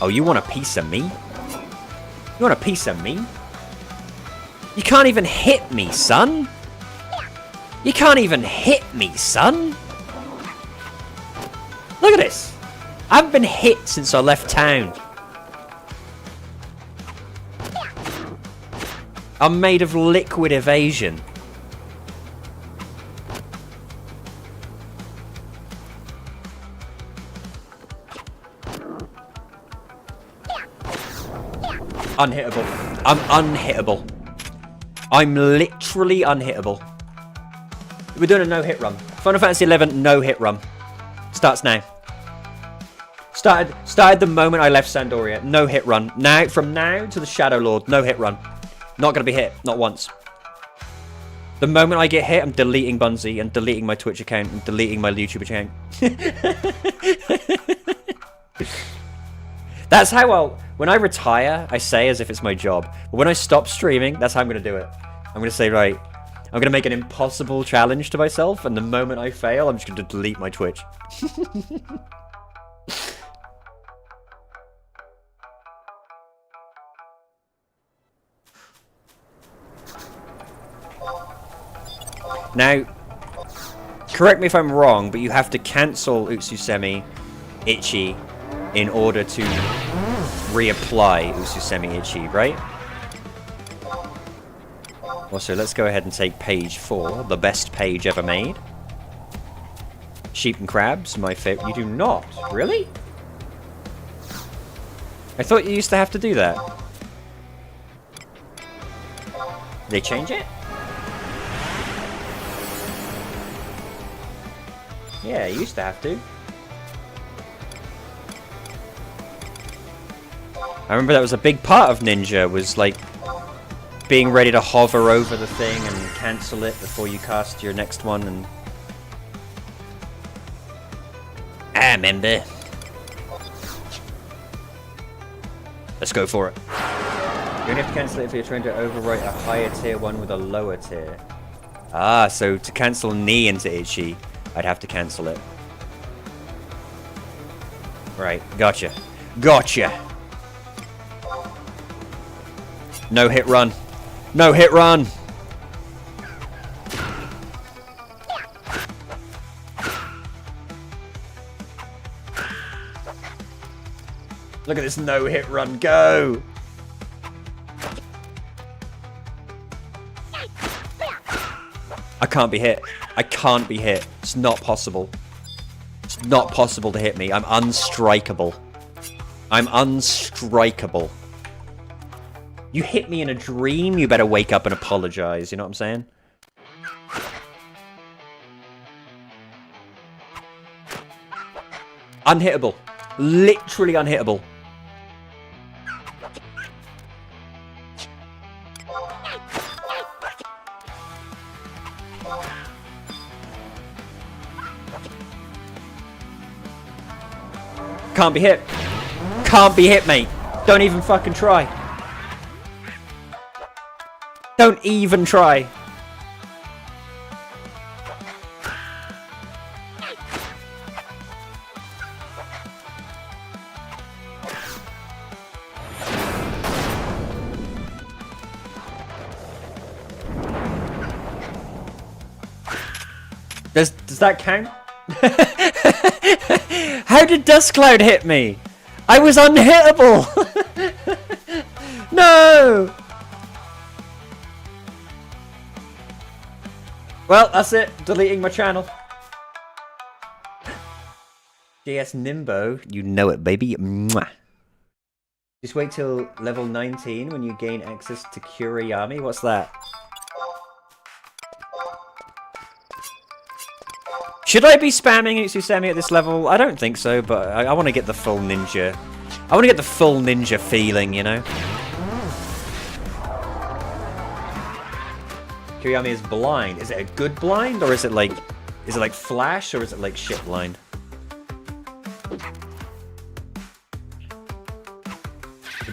Oh, you want a piece of me? You want a piece of me? You can't even hit me, son! You can't even hit me, son! Look at this! I haven't been hit since I left town. I'm made of liquid evasion. Unhittable. I'm unhittable. I'm literally unhittable. We're doing a no-hit run. Final Fantasy XI no-hit run. Starts now. Started the moment I left Sandoria. No-hit run. Now, from now to the Shadow Lord, no-hit run. Not gonna be hit. Not once. The moment I get hit, I'm deleting Bunzi and deleting my Twitch account and deleting my YouTube account. That's how when I retire, I say as if it's my job. But when I stop streaming, that's how I'm gonna do it. I'm gonna say, right, I'm gonna make an impossible challenge to myself, and the moment I fail, I'm just gonna delete my Twitch. Now, correct me if I'm wrong, but you have to cancel Utsusemi Ichi in order to reapply Utsusemi Ichi, right? Also, let's go ahead and take page 4, the best page ever made. Sheep and crabs, my favorite. You do not? Really? I thought you used to have to do that. Did they change it? Yeah, you used to have to. I remember that was a big part of Ninja, was like being ready to hover over the thing and cancel it before you cast your next one. And I remember. Let's go for it. You only have to cancel it if you're trying to overwrite a higher tier one with a lower tier. Ah, so to cancel Ni into Ichi, I'd have to cancel it. Right, gotcha. Gotcha! No hit run. No hit run! Look at this no hit run go! I can't be hit. I can't be hit. It's not possible. It's not possible to hit me. I'm unstrikeable. I'm unstrikeable. You hit me in a dream, you better wake up and apologize. You know what I'm saying? Unhittable. Literally unhittable. Can't be hit. Can't be hit, mate. Don't even fucking try. Don't even try. Does that count? How did Dust Cloud hit me? I was unhittable! No! Well, that's it. Deleting my channel. JS Nimbo, you know it, baby. Mwah. Just wait till level 19 when you gain access to Kuriyami. What's that? Should I be spamming Utsusemi at this level? I don't think so, but I want to get the full ninja. I want to get the full ninja feeling, you know? Kuriyami is blind. Is it a good blind, or is it like Flash, or is it like shit blind?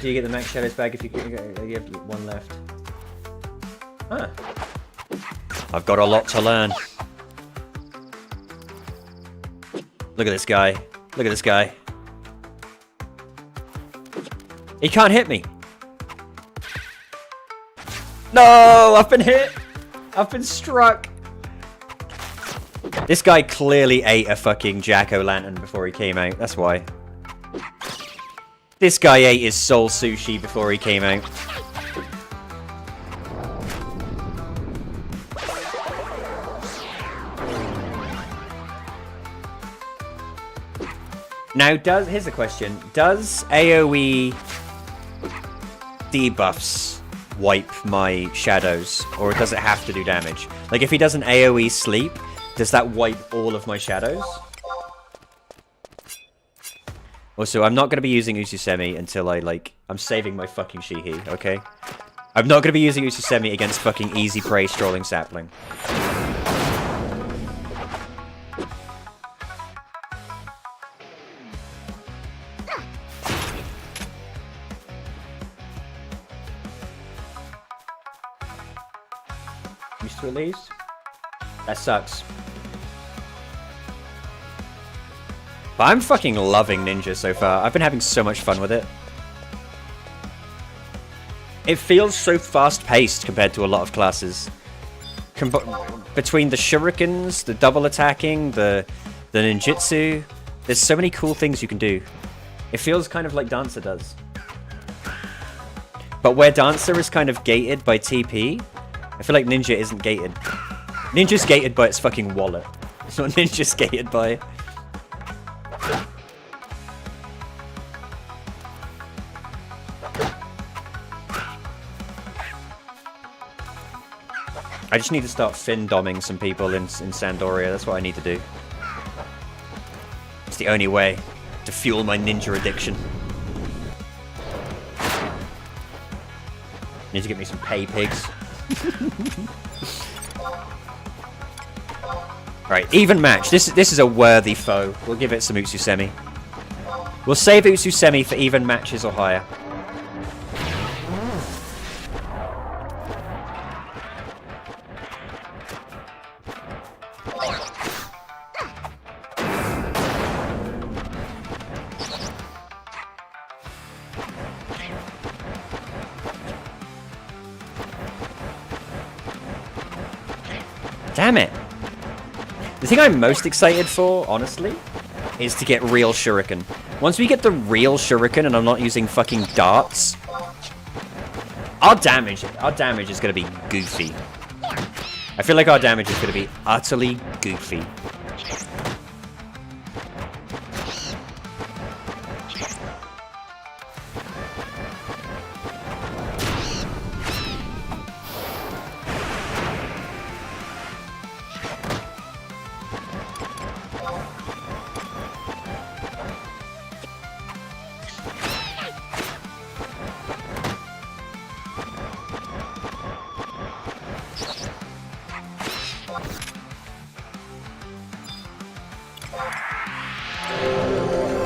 Do you get the Max Shadows bag if you have one left? Huh. I've got a lot to learn. Look at this guy. Look at this guy. He can't hit me. No, I've been hit. I've been struck. This guy clearly ate a fucking jack-o'-lantern before he came out. That's why. This guy ate his soul sushi before he came out. Now, here's a question. Does AoE debuffs wipe my shadows, or does it have to do damage? Like, if he does an AoE sleep, does that wipe all of my shadows? Also, I'm not going to be using Utsusemi until I'm saving my fucking Shihi, okay? I'm not going to be using Utsusemi against fucking easy prey strolling sapling. Used to at least? That sucks. But I'm fucking loving Ninja so far. I've been having so much fun with it. It feels so fast-paced compared to a lot of classes. Between the shurikens, the double attacking, the ninjutsu, there's so many cool things you can do. It feels kind of like Dancer does. But where Dancer is kind of gated by TP, I feel like Ninja isn't gated. Ninja's gated by its fucking wallet. It's not Ninja's gated by... I just need to start fin-domming some people in Sandoria. That's what I need to do. It's the only way to fuel my ninja addiction. Need to get me some pay pigs. Right, even match. This is a worthy foe. We'll give it some Utsusemi. We'll save Utsusemi for even matches or higher. Damn it. The thing I'm most excited for, honestly, is to get real shuriken. Once we get the real shuriken and I'm not using fucking darts, our damage is going to be goofy. I feel like our damage is going to be utterly goofy.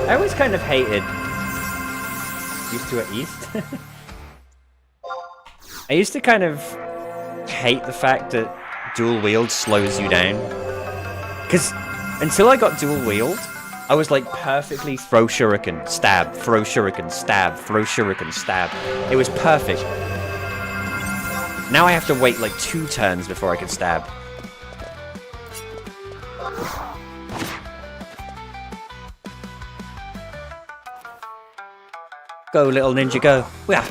I always kind of hated... Used to at East? I used to kind of hate the fact that dual wield slows you down. Because until I got dual wield, I was like perfectly throw shuriken, stab, throw shuriken, stab, throw shuriken, stab. It was perfect. Now I have to wait like 2 turns before I can stab. Go, little ninja, go. Yeah.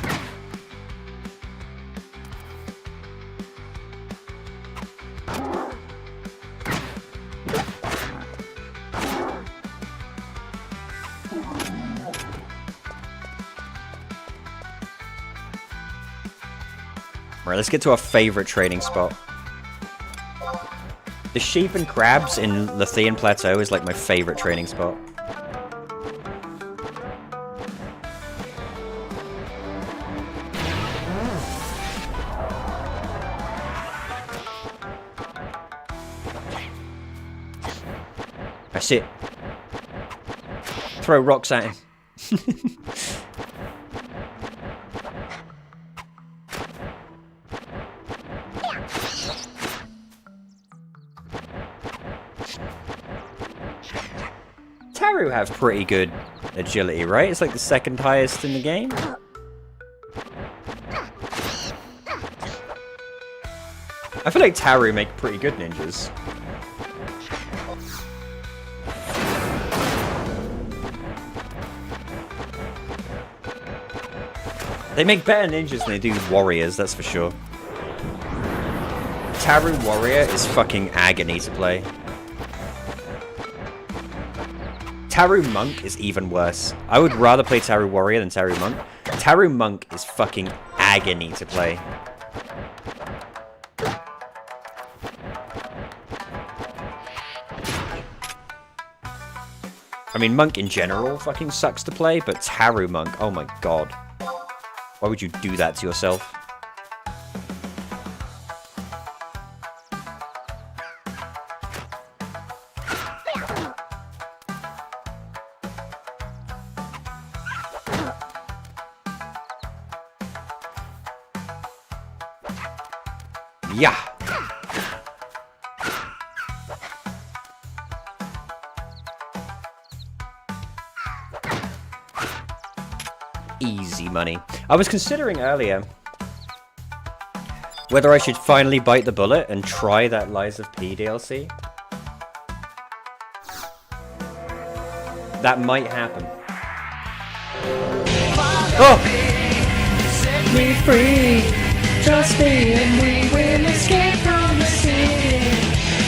Right, let's get to our favorite training spot. The sheep and crabs in Lethean Plateau is like my favorite training spot. That's it. Throw rocks at him. Taru have pretty good agility, right? It's like the second highest in the game. I feel like Taru make pretty good ninjas. They make better ninjas than they do warriors, that's for sure. Taru Warrior is fucking agony to play. Taru Monk is even worse. I would rather play Taru Warrior than Taru Monk. Taru Monk is fucking agony to play. I mean, Monk in general fucking sucks to play, but Taru Monk, oh my god. Why would you do that to yourself? Yeah. Easy money. I was considering earlier whether I should finally bite the bullet and try that Lies of P DLC. That might happen. Oh! Set me free. Trust me and we will escape from the city.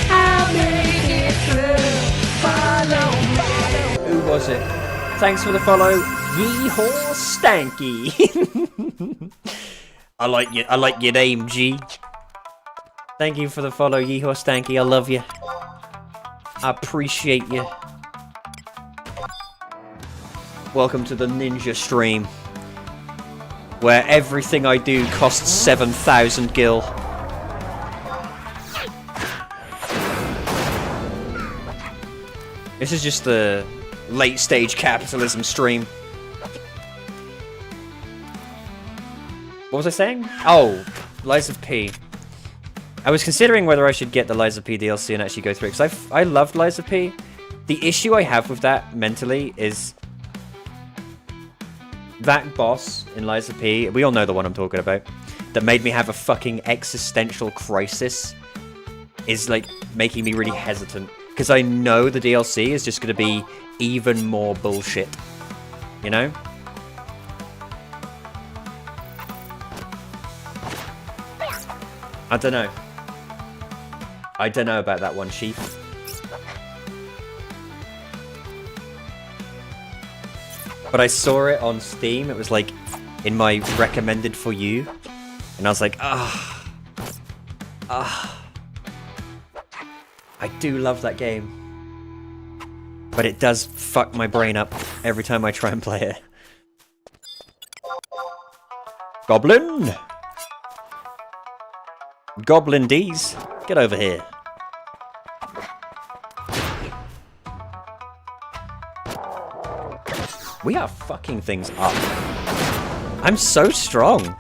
I'll make it through. Follow. Who was it? Thanks for the follow, Yeehaw Stanky. I like your name, G. Thank you for the follow, Yeehaw Stanky. I love you. I appreciate you. Welcome to the Ninja stream, where everything I do costs 7,000 gil. This is just the late stage capitalism stream. What was I saying? Oh, Lies of P. I was considering whether I should get the Lies of P DLC and actually go through it, because I loved Lies of P. The issue I have with that mentally is that boss in Lies of P, we all know the one I'm talking about, that made me have a fucking existential crisis, is like making me really hesitant. Because I know the DLC is just going to be even more bullshit. You know? I don't know. I don't know about that one, Chief. But I saw it on Steam. It was like in my recommended for you. And I was like, I do love that game. But it does fuck my brain up every time I try and play it. Goblin! Goblin D's, get over here. We are fucking things up. I'm so strong.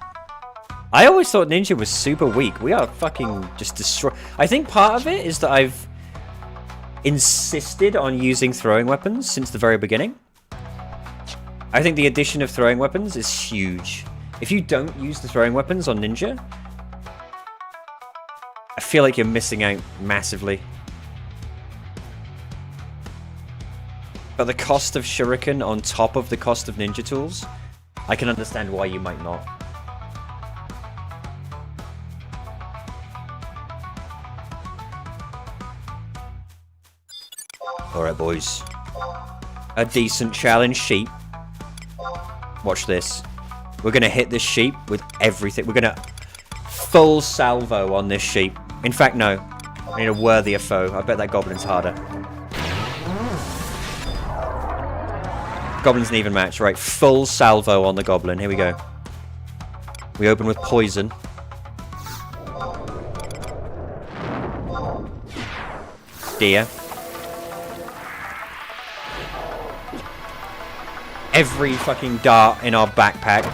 I always thought Ninja was super weak. We are fucking just destroy. I think part of it is that I've insisted on using throwing weapons since the very beginning. I think the addition of throwing weapons is huge. If you don't use the throwing weapons on Ninja, I feel like you're missing out massively. But the cost of Shuriken on top of the cost of Ninja tools, I can understand why you might not. Alright, boys. A decent challenge sheep. Watch this. We're gonna hit this sheep with everything. We're gonna full salvo on this sheep. In fact, no. I need a worthier foe. I bet that goblin's harder. Goblin's an even match. Right, full salvo on the goblin. Here we go. We open with poison. Deer. Every fucking dart in our backpack.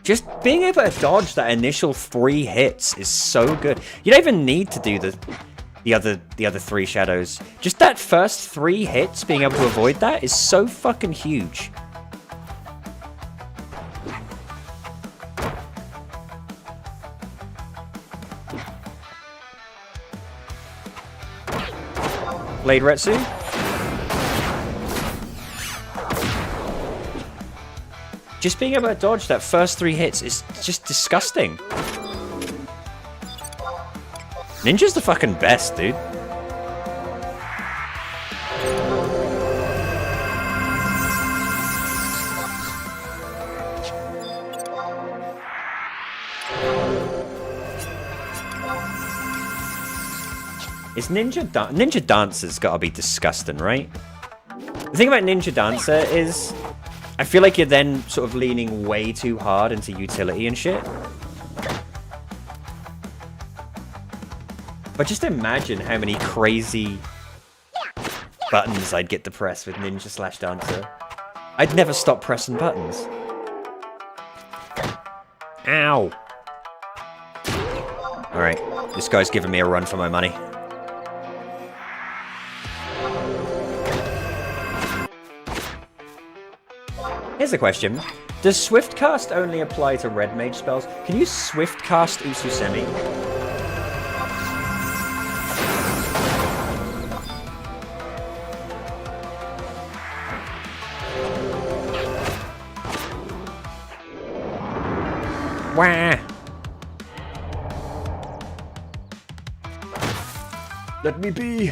Just being able to dodge that initial 3 hits is so good. You don't even need to do the other 3 shadows. Just that first 3 hits, being able to avoid that is so fucking huge. Blade Retsu. Just being able to dodge that first 3 hits is just disgusting. Ninja's the fucking best, dude. Is Ninja Dancer's gotta be disgusting, right? The thing about Ninja Dancer is I feel like you're then sort of leaning way too hard into utility and shit. But just imagine how many crazy buttons I'd get to press with Ninja / Dancer. I'd never stop pressing buttons. Ow! Alright, this guy's giving me a run for my money. Here's a question. Does Swift Cast only apply to Red Mage spells? Can you Swift Cast Ususemi? Wah! Let me be!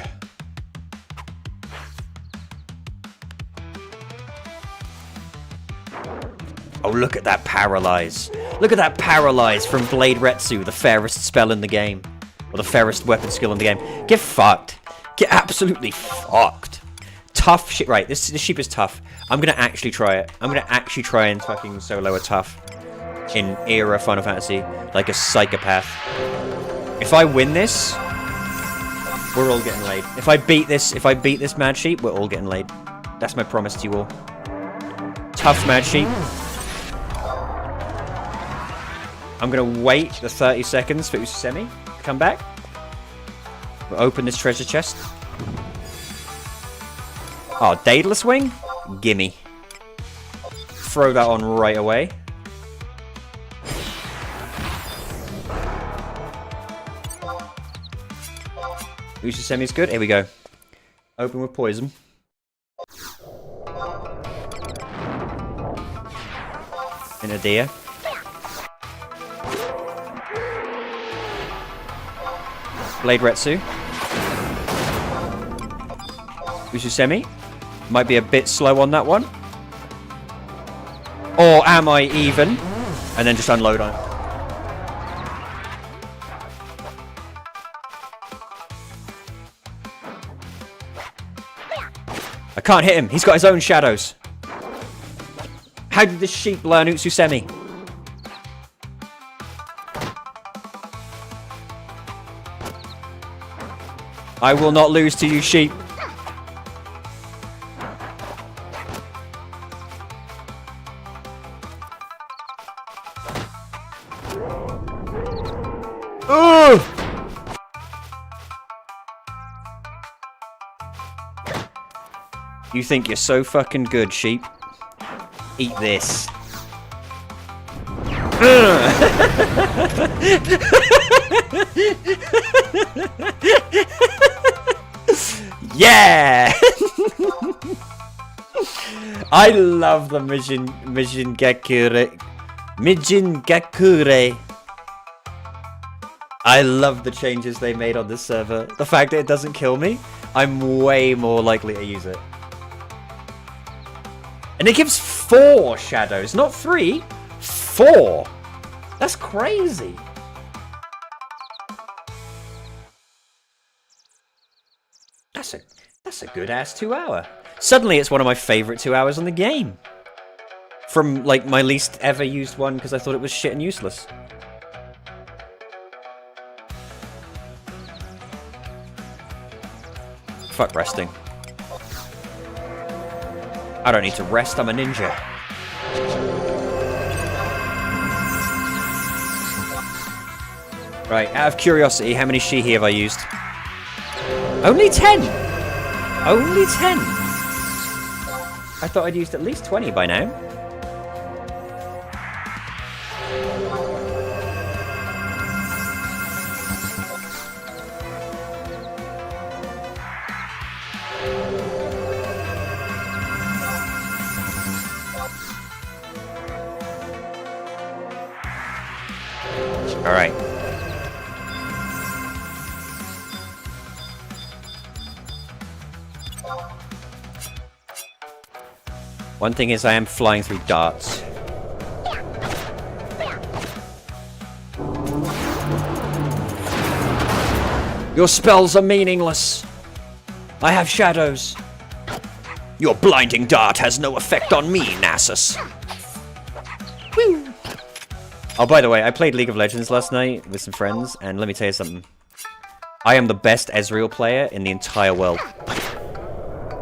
Oh, look at that Paralyze. Look at that Paralyze from Blade Retsu, the fairest spell in the game. Or the fairest weapon skill in the game. Get fucked. Get absolutely fucked. Tough shit. Right, this sheep is tough. I'm gonna actually try it. I'm gonna actually try and fucking solo a tough in era Final Fantasy like a psychopath. If I win this, we're all getting laid. If I beat this Mad Sheep, we're all getting laid. That's my promise to you all. Tough Mad Sheep. I'm gonna wait the 30 seconds for Ususemi to come back. We'll open this treasure chest. Oh, Daedalus Wing? Gimme. Throw that on right away. Ususemi's good. Here we go. Open with poison. And a deer. Blade Retsu. Ususemi. Might be a bit slow on that one. Or am I even? And then just unload on. I can't hit him. He's got his own shadows. How did this sheep learn Ususemi? I will not lose to you, sheep. Ugh! You think you're so fucking good, sheep? Eat this. Yeah! I love the Mijin Gakure. Mijin Gakure. I love the changes they made on this server. The fact that it doesn't kill me, I'm way more likely to use it. And it gives 4 shadows, not 3. 4. That's crazy. That's a good ass 2 hour. Suddenly it's one of my favorite 2 hours on the game. From like my least ever used one because I thought it was shit and useless. Fuck resting. I don't need to rest, I'm a ninja. Right, out of curiosity, how many Shihi have I used? Only 10! Only 10! I thought I'd used at least 20 by now. Alright. One thing is I am flying through darts. Your spells are meaningless. I have shadows. Your blinding dart has no effect on me, Nasus. Woo! Oh, by the way, I played League of Legends last night with some friends, and let me tell you something. I am the best Ezreal player in the entire world.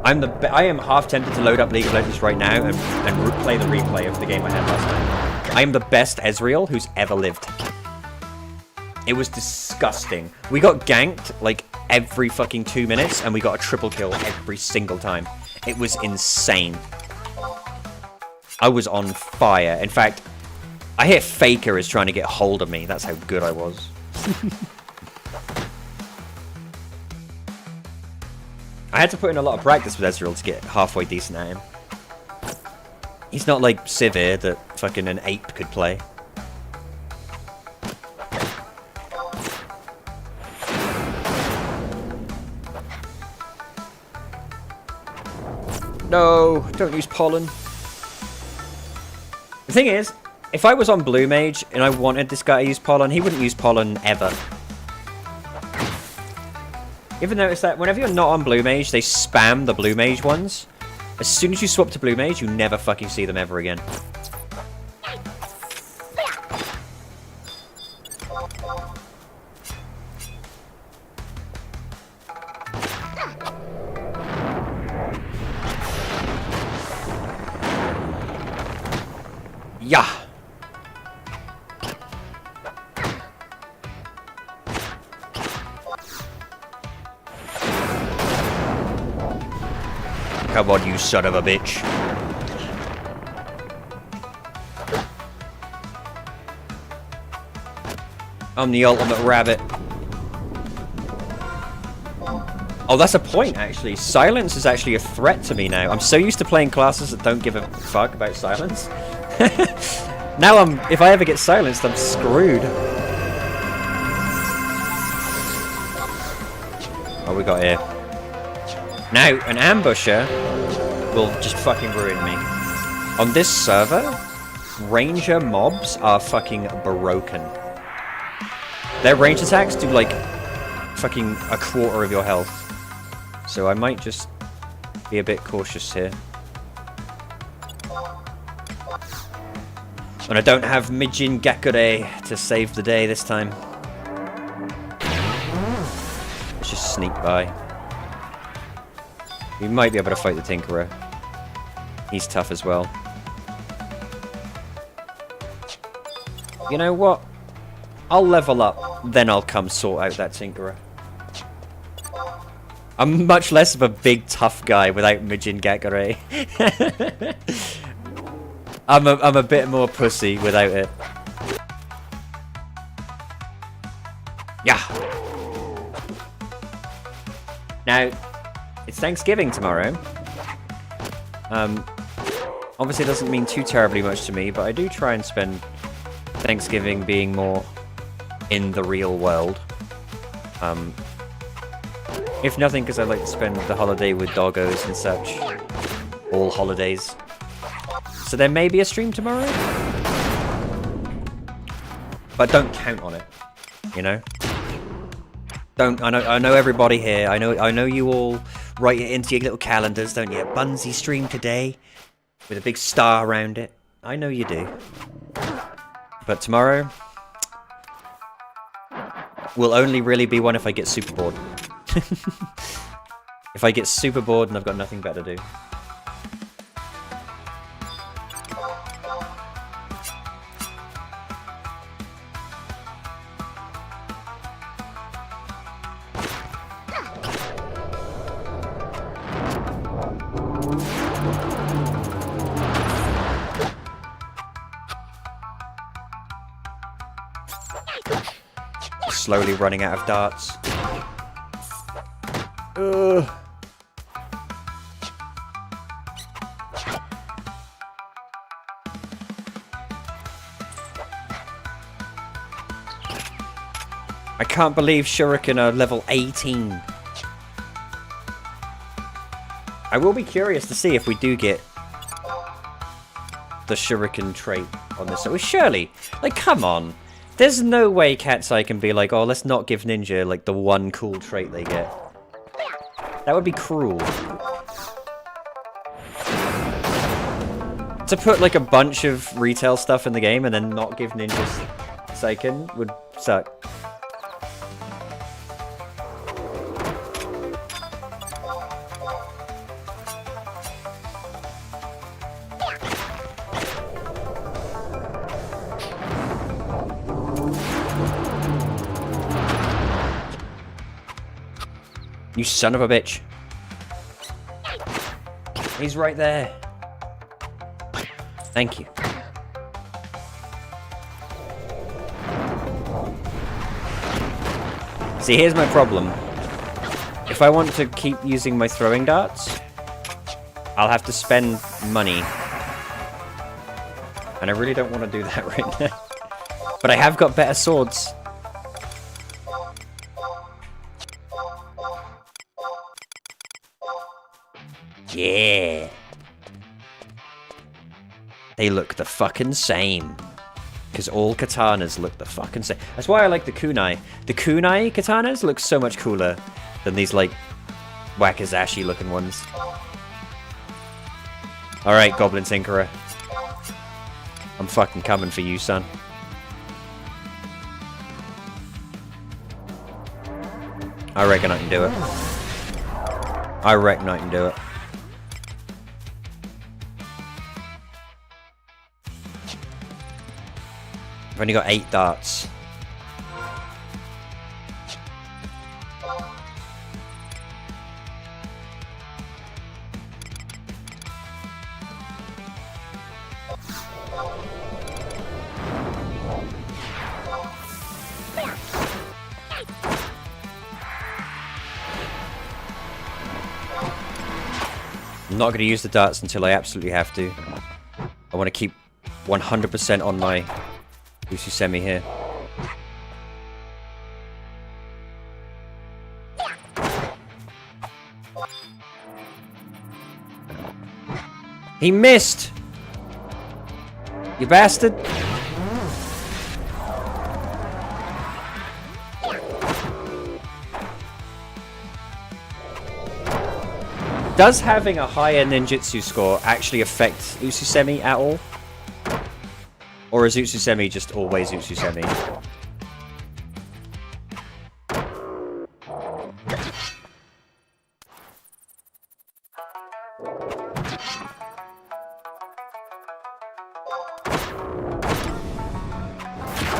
I am half tempted to load up League of Legends right now and play the replay of the game I had last night. I am the best Ezreal who's ever lived. It was disgusting. We got ganked like every fucking 2 minutes, and we got a triple kill every single time. It was insane. I was on fire. In fact, I hear Faker is trying to get hold of me. That's how good I was. I had to put in a lot of practice with Ezreal to get halfway decent at him. He's not like Sivir that fucking an ape could play. No, don't use pollen. The thing is, if I was on Blue Mage and I wanted this guy to use pollen, he wouldn't use pollen ever. You ever notice that whenever you're not on Blue Mage, they spam the Blue Mage ones? As soon as you swap to Blue Mage, you never fucking see them ever again. Yeah. Come on, you son of a bitch. I'm the ultimate rabbit. Oh, that's a point, actually. Silence is actually a threat to me now. I'm so used to playing classes that don't give a fuck about silence. Now if I ever get silenced, I'm screwed. What we got here? Now, an ambusher will just fucking ruin me. On this server, ranger mobs are fucking broken. Their range attacks do like fucking a quarter of your health. So I might just be a bit cautious here. And I don't have Mijin Gakure to save the day this time. Let's just sneak by. We might be able to fight the Tinkerer. He's tough as well. You know what? I'll level up, then I'll come sort out that Tinkerer. I'm much less of a big tough guy without Mijin Gakure. I'm a bit more pussy without it. Yeah. Now, it's Thanksgiving tomorrow. Obviously it doesn't mean too terribly much to me, but I do try and spend Thanksgiving being more in the real world. If nothing, because I like to spend the holiday with doggos and such. All holidays. So there may be a stream tomorrow. But don't count on it. You know? Don't. I know everybody here. I know you all write it into your little calendars, don't you? Bunsey stream today with a big star around it. I know you do. But tomorrow will only really be one if I get super bored. If I get super bored and I've got nothing better to do. Slowly running out of darts. Ugh. I can't believe Shuriken are level 18. I will be curious to see if we do get the Shuriken trait on this. So surely, like, come on. There's no way Cat's Eye can be like, oh, let's not give Ninja, like, the one cool trait they get. That would be cruel. To put, like, a bunch of retail stuff in the game and then not give Ninja Seiken would suck. You son of a bitch. He's right there. Thank you. See, here's my problem. If I want to keep using my throwing darts, I'll have to spend money. And I really don't want to do that right now. But I have got better swords. Yeah. They look the fucking same. Because all katanas look the fucking same. That's why I like the kunai. The kunai katanas look so much cooler than these, like, wakizashi looking ones. Alright, Goblin Tinkerer. I'm fucking coming for you, son. I reckon I can do it. I reckon I can do it. I've only got 8 darts. I'm not going to use the darts until I absolutely have to. I want to keep 100% on my Ususemi here. He missed! You bastard! Does having a higher ninjutsu score actually affect Ususemi at all? Or is Utsusemi just always Utsusemi?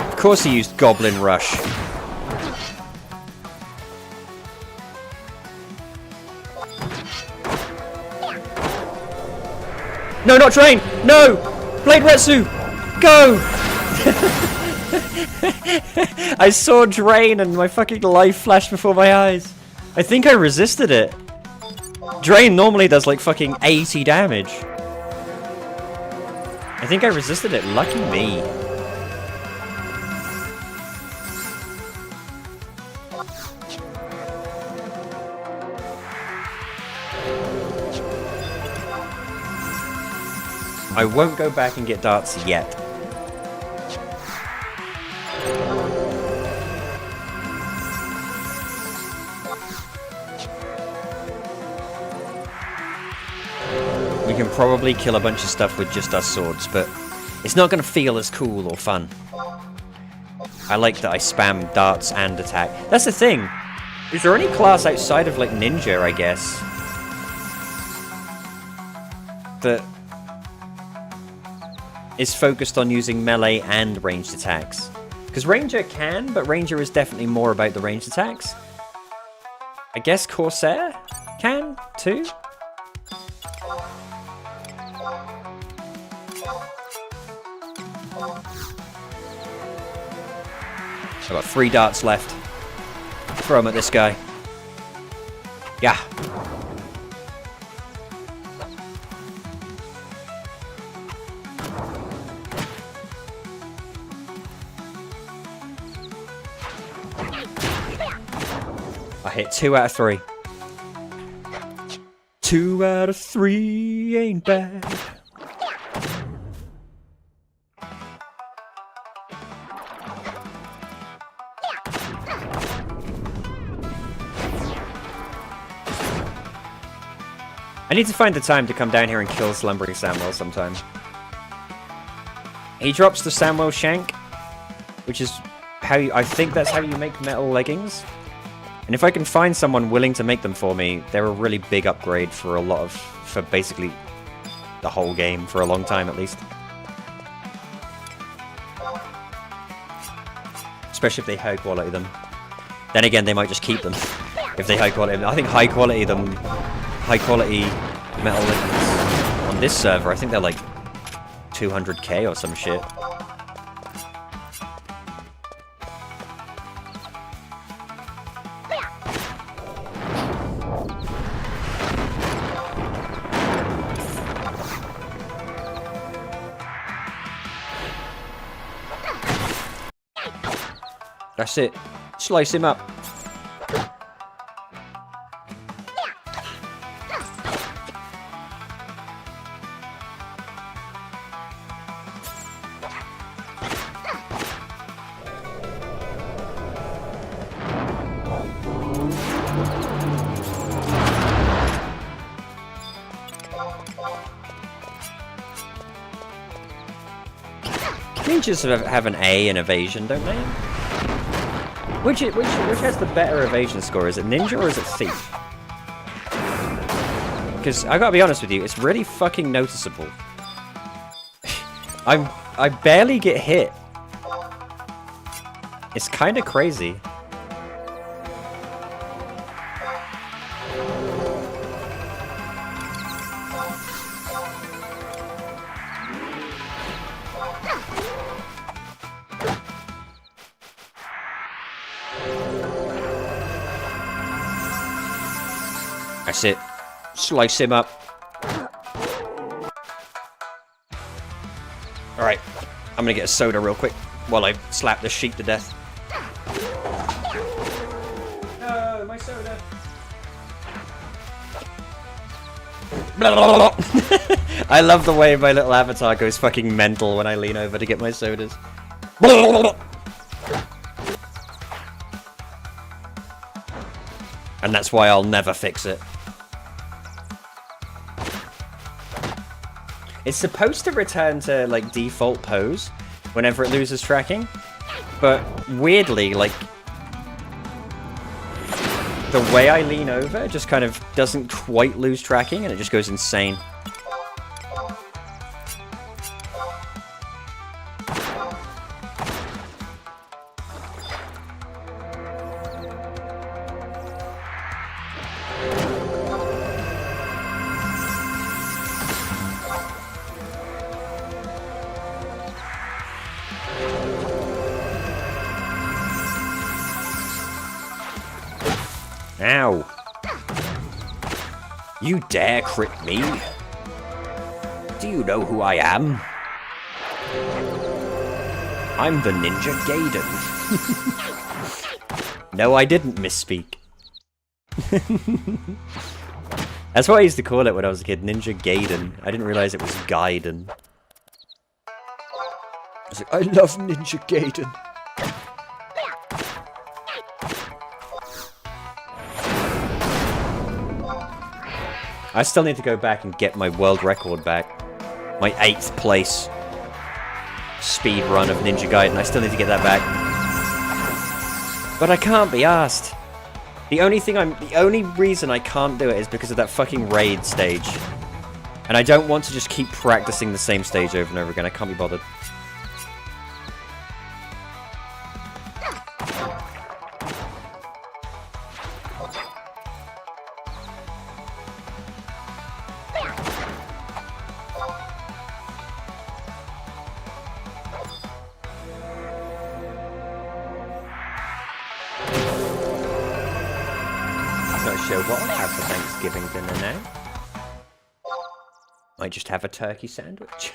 Of course he used Goblin Rush. No, not Drain! No! Blade Retsu! Go! I saw Drain and my fucking life flashed before my eyes. I think I resisted it. Drain normally does like fucking 80 damage. I think I resisted it. Lucky me. I won't go back and get darts yet. We can probably kill a bunch of stuff with just our swords, but it's not going to feel as cool or fun. I like that I spam darts and attack. That's the thing. Is there any class outside of, like, ninja, I guess, that is focused on using melee and ranged attacks? Because Ranger can, but Ranger is definitely more about the ranged attacks. I guess Corsair can, too? I've got 3 darts left. Throw them at this guy. Yeah. I hit 2 out of 3. 2 out of 3 ain't bad. I need to find the time to come down here and kill Slumbering Samwell sometime. He drops the Samwell Shank, which is how I think that's how you make metal leggings. And if I can find someone willing to make them for me, they're a really big upgrade for for basically the whole game, for a long time at least. Especially if they high quality them. Then again, they might just keep them if they high quality them. I think high quality metal leggings on this server, I think they're like 200k or some shit. That's it. Slice him up. Ninjas have an A in evasion, don't they? Which has the better evasion score? Is it Ninja or is it Thief? Because I gotta be honest with you, it's really fucking noticeable. I barely get hit. It's kind of crazy. That's it. Slice him up. Alright. I'm gonna get a soda real quick while I slap this sheep to death. No, my soda. I love the way my little avatar goes fucking mental when I lean over to get my sodas. And that's why I'll never fix it. It's supposed to return to, like, default pose whenever it loses tracking. But, weirdly, like, the way I lean over just kind of doesn't quite lose tracking and it just goes insane. Ow. You dare crit me? Do you know who I am? I'm the Ninja Gaiden. No, I didn't misspeak. That's what I used to call it when I was a kid, Ninja Gaiden. I didn't realize it was Gaiden. I was like, I love Ninja Gaiden. I still need to go back and get my world record back. My 8th place speed run of Ninja Gaiden. I still need to get that back. But I can't be asked. The only reason I can't do it is because of that fucking raid stage. And I don't want to just keep practicing the same stage over and over again. I can't be bothered. What I'll have for Thanksgiving dinner now. I just have a turkey sandwich.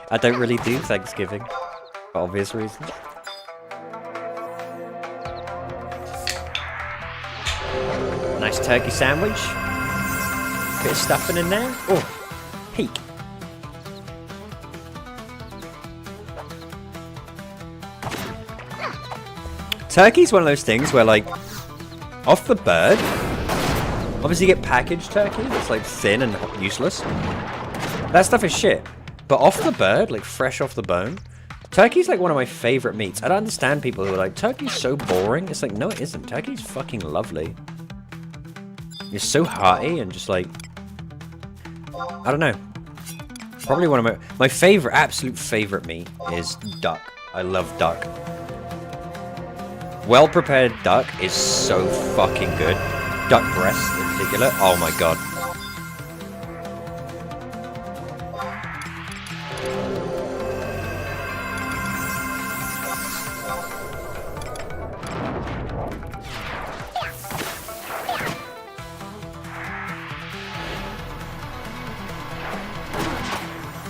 I don't really do Thanksgiving, for obvious reasons. Nice turkey sandwich. Bit of stuffing in there. Oh, peek. Turkey's one of those things where, like, off the bird, obviously you get packaged turkey that's like thin and useless. That stuff is shit. But off the bird, like fresh off the bone, turkey's like one of my favorite meats. I don't understand people who are like, turkey's so boring. It's like, no it isn't. Turkey's fucking lovely. It's so hearty and just like, I don't know. Probably one of my favorite, absolute favorite meat is duck. I love duck. Well-prepared duck is so fucking good. Duck breast in particular. Oh my god.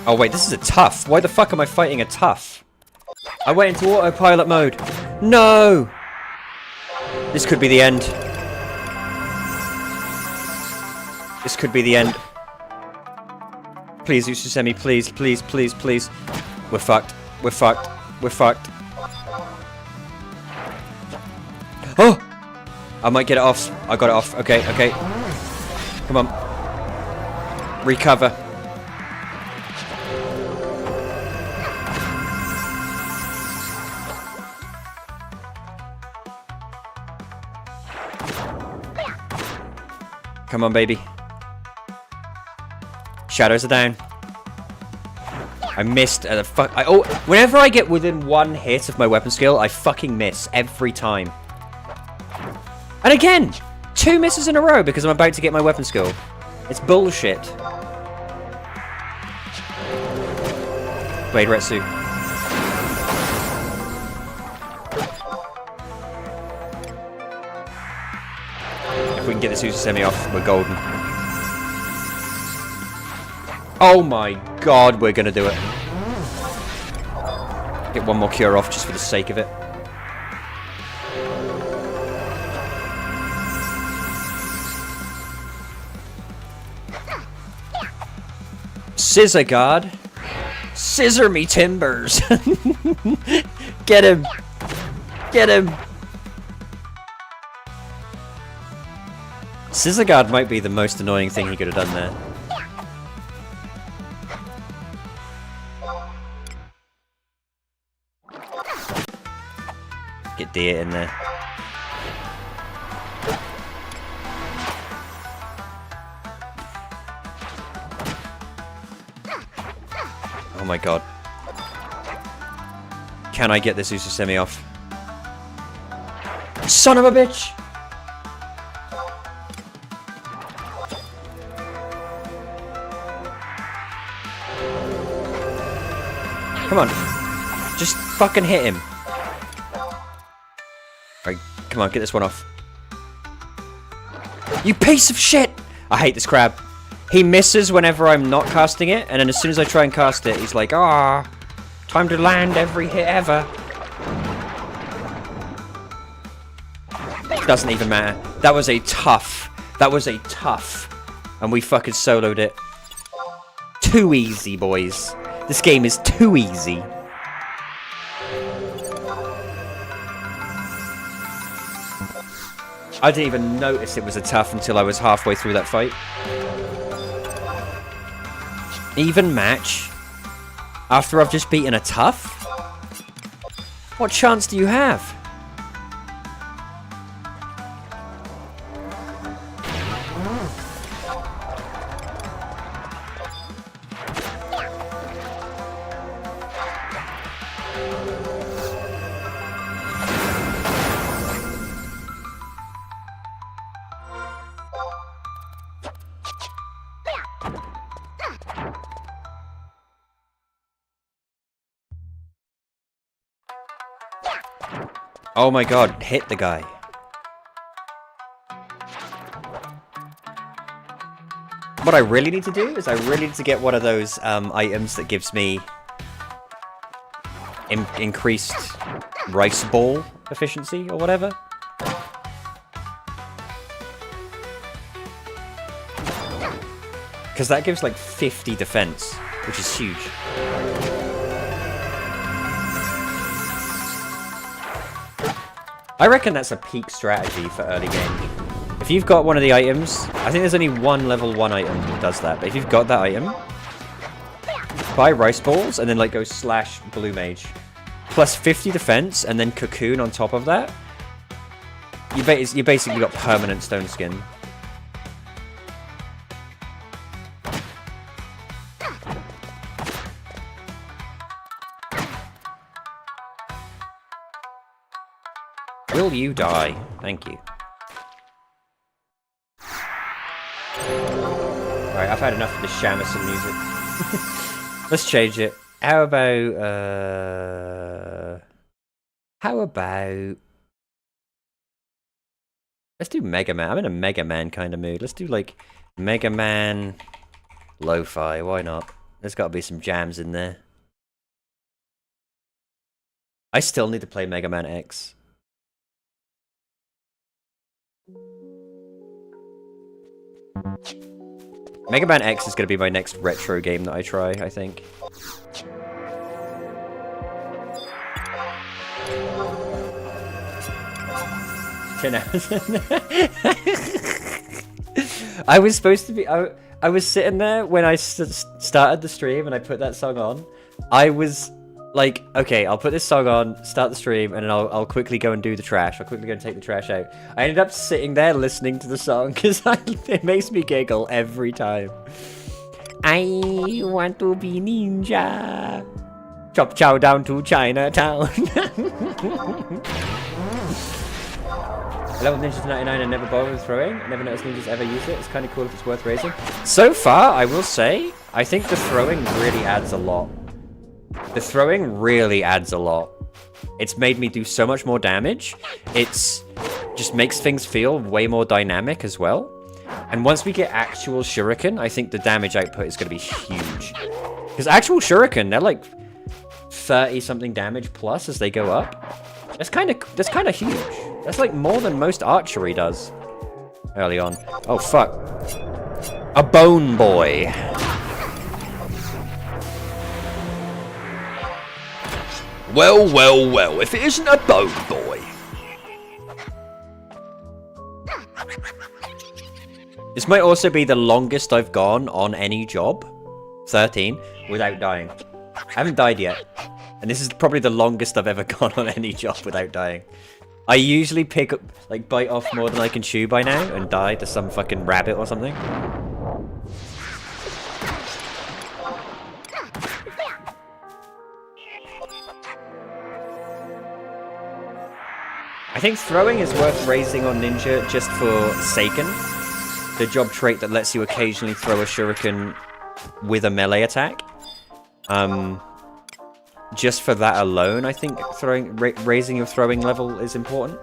Oh wait, this is a tough. Why the fuck am I fighting a tough? I went into autopilot mode. No! This could be the end. This could be the end. Please, Ususemi, please, please, please, please. We're fucked. We're fucked. We're fucked. Oh! I might get it off. I got it off. Okay, okay. Come on. Recover. Come on, baby. Shadows are down. I missed. Whenever I get within one hit of my weapon skill, I fucking miss every time. And again, 2 misses in a row because I'm about to get my weapon skill. It's bullshit. Blade Retsu. If we can get this Ususemi off, we're golden. Oh my god, we're gonna do it. Get one more cure off just for the sake of it. Scissor God. Scissor me timbers. Get him. Get him. Scissor God might be the most annoying thing he could have done there. Get Dia in there. Oh my god. Can I get this Ususemi off? Son of a bitch! Come on. Just fucking hit him. Alright, come on, get this one off. You piece of shit! I hate this crab. He misses whenever I'm not casting it, and then as soon as I try and cast it, he's like, ah, time to land every hit ever. Doesn't even matter. That was a tough That was a tough, and we fucking soloed it. Too easy, boys. This game is too easy. I didn't even notice it was a tough until I was halfway through that fight. Even match? After I've just beaten a tough? What chance do you have? Oh my god, hit the guy. What I really need to do is I really need to get one of those items that gives me increased rice ball efficiency or whatever. Because that gives like 50 defense, which is huge. I reckon that's a peak strategy for early game. If you've got one of the items, I think there's only one level 1 item that does that, but if you've got that item, buy rice balls and then like go slash blue mage. Plus 50 defense and then cocoon on top of that. You basically got permanent stone skin. Will you die? Thank you. Right, I've had enough of the shamisen music. Let's change it. How about... Let's do Mega Man. I'm in a Mega Man kind of mood. Let's do, like, Mega Man Lo-Fi. Why not? There's got to be some jams in there. I still need to play Mega Man X. Mega Man X is going to be my next retro game that I try, I think. I was supposed to be... I was sitting there when I started the stream and I put that song on. I was like, okay, I'll put this song on, start the stream, and then I'll quickly go and do the trash. I'll quickly go and take the trash out. I ended up sitting there listening to the song because it makes me giggle every time. I want to be ninja. Chop chow down to Chinatown. I leveled ninja to 99 and never bothered with throwing. I never noticed ninjas ever use it. It's kind of cool if it's worth raising. So far, I will say, I think the throwing really adds a lot. The throwing really adds a lot. It's made me do so much more damage. It's just makes things feel way more dynamic as well. And once we get actual shuriken, I think the damage output is going to be huge. Because actual shuriken, they're like 30-something damage plus as they go up. That's kind of huge. That's like more than most archery does early on. Oh, fuck. A bone boy. Well, well, well, if it isn't a bone boy. This might also be the longest I've gone on any job, 13, without dying. I haven't died yet. And this is probably the longest I've ever gone on any job without dying. I usually pick up, like, bite off more than I can chew by now and die to some fucking rabbit or something. I think throwing is worth raising on Ninja just for Seiken, the job trait that lets you occasionally throw a shuriken with a melee attack. Just for that alone, I think raising your throwing level is important.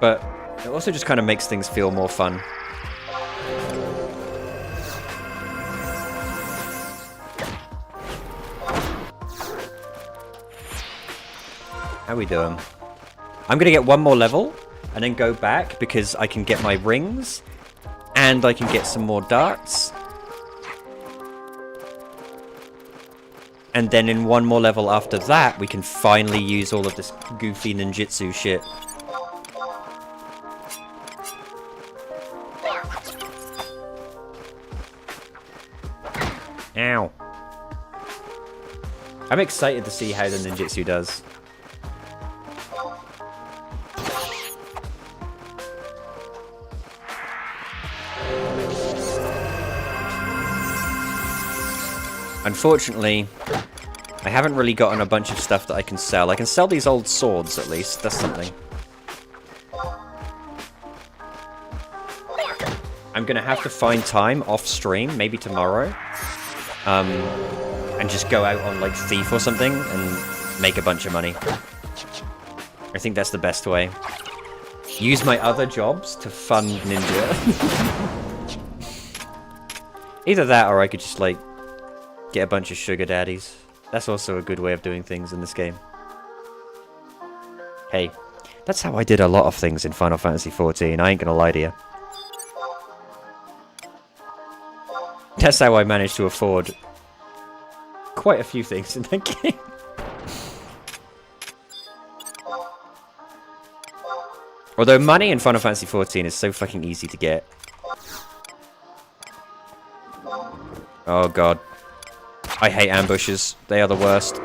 But it also just kind of makes things feel more fun. How we doing? I'm gonna get one more level, and and then go back because I can get my rings and I can get some more darts. And then in one more level after that, we can finally use all of this goofy ninjutsu shit. Ow. I'm excited to see how the ninjutsu does. Unfortunately, I haven't really gotten a bunch of stuff that I can sell. I can sell these old swords, at least. That's something. I'm gonna have to find time off stream, maybe tomorrow, and just go out on like Thief or something and make a bunch of money. I think that's the best way. Use my other jobs to fund Ninja. Either that, or I could just like get a bunch of sugar daddies. That's also a good way of doing things in this game. Hey, that's how I did a lot of things in Final Fantasy XIV, I ain't gonna lie to you. That's how I managed to afford quite a few things in that game. Although money in Final Fantasy XIV is so fucking easy to get. Oh god. I hate ambushes. They are the worst.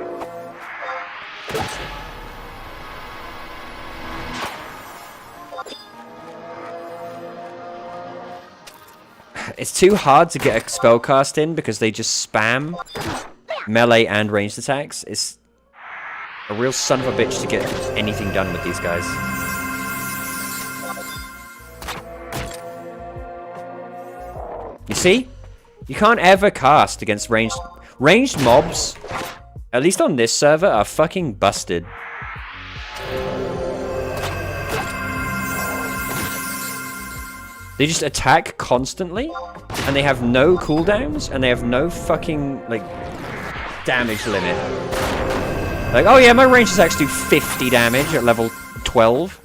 It's too hard to get a spellcast in because they just spam melee and ranged attacks. It's a real son of a bitch to get anything done with these guys. You see? You can't ever cast against ranged mobs, at least on this server, are fucking busted. They just attack constantly, and they have no cooldowns, and they have no fucking, like, damage limit. Like, oh yeah, my ranged attacks do 50 damage at level 12.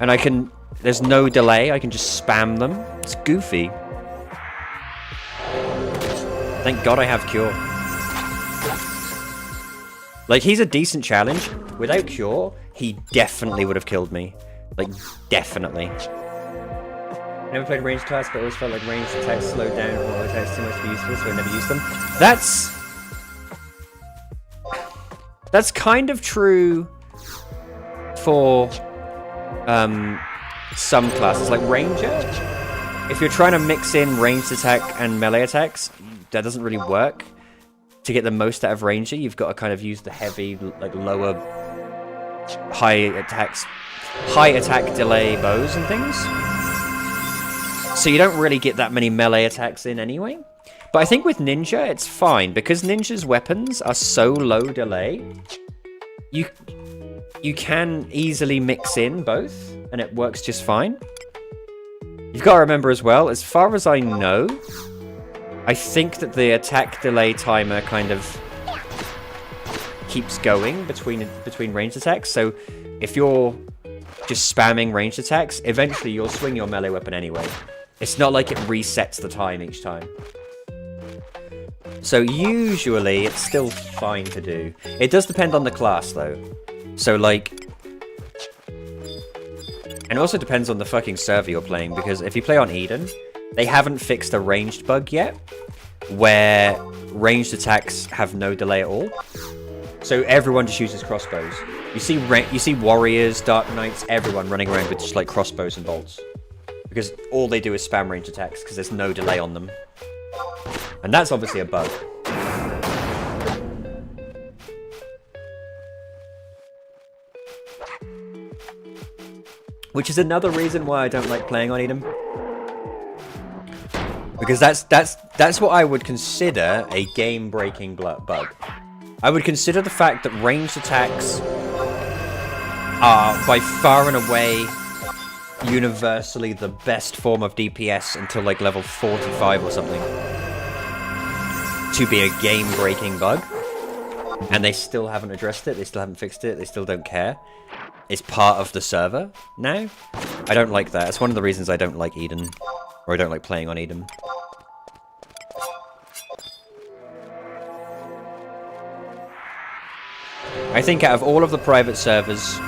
And I can, there's no delay, I can just spam them. It's goofy. Thank God I have Cure. Like, he's a decent challenge. Without Cure, he definitely would have killed me. Like, definitely. Never played ranged class, but always felt like ranged attacks slowed down or attacks too much to be useful, so I never used them. That's kind of true for some classes, like Ranger. If you're trying to mix in ranged attack and melee attacks, that doesn't really work. To get the most out of Ranger, you've got to kind of use the heavy, like lower, high attack delay bows and things. So you don't really get that many melee attacks in anyway. But I think with Ninja, it's fine. Because Ninja's weapons are so low delay, you can easily mix in both, and it works just fine. You've got to remember as well, as far as I know, I think that the attack delay timer kind of keeps going between ranged attacks. So if you're just spamming ranged attacks, eventually you'll swing your melee weapon anyway. It's not like it resets the time each time. So usually it's still fine to do. It does depend on the class though. So like... And it also depends on the fucking server you're playing, because if you play on Eden, they haven't fixed a ranged bug yet, where ranged attacks have no delay at all. So everyone just uses crossbows. You see warriors, dark knights, everyone running around with just like crossbows and bolts. Because all they do is spam ranged attacks, because there's no delay on them. And that's obviously a bug. Which is another reason why I don't like playing on Eden. Because that's what I would consider a game-breaking bug. I would consider the fact that ranged attacks are by far and away universally the best form of DPS until like level 45 or something to be a game-breaking bug. And they still haven't addressed it, they still haven't fixed it, they still don't care. is part of the server now. I don't like that. It's one of the reasons I don't like Eden. Or I don't like playing on Eden. I think out of all of the private servers,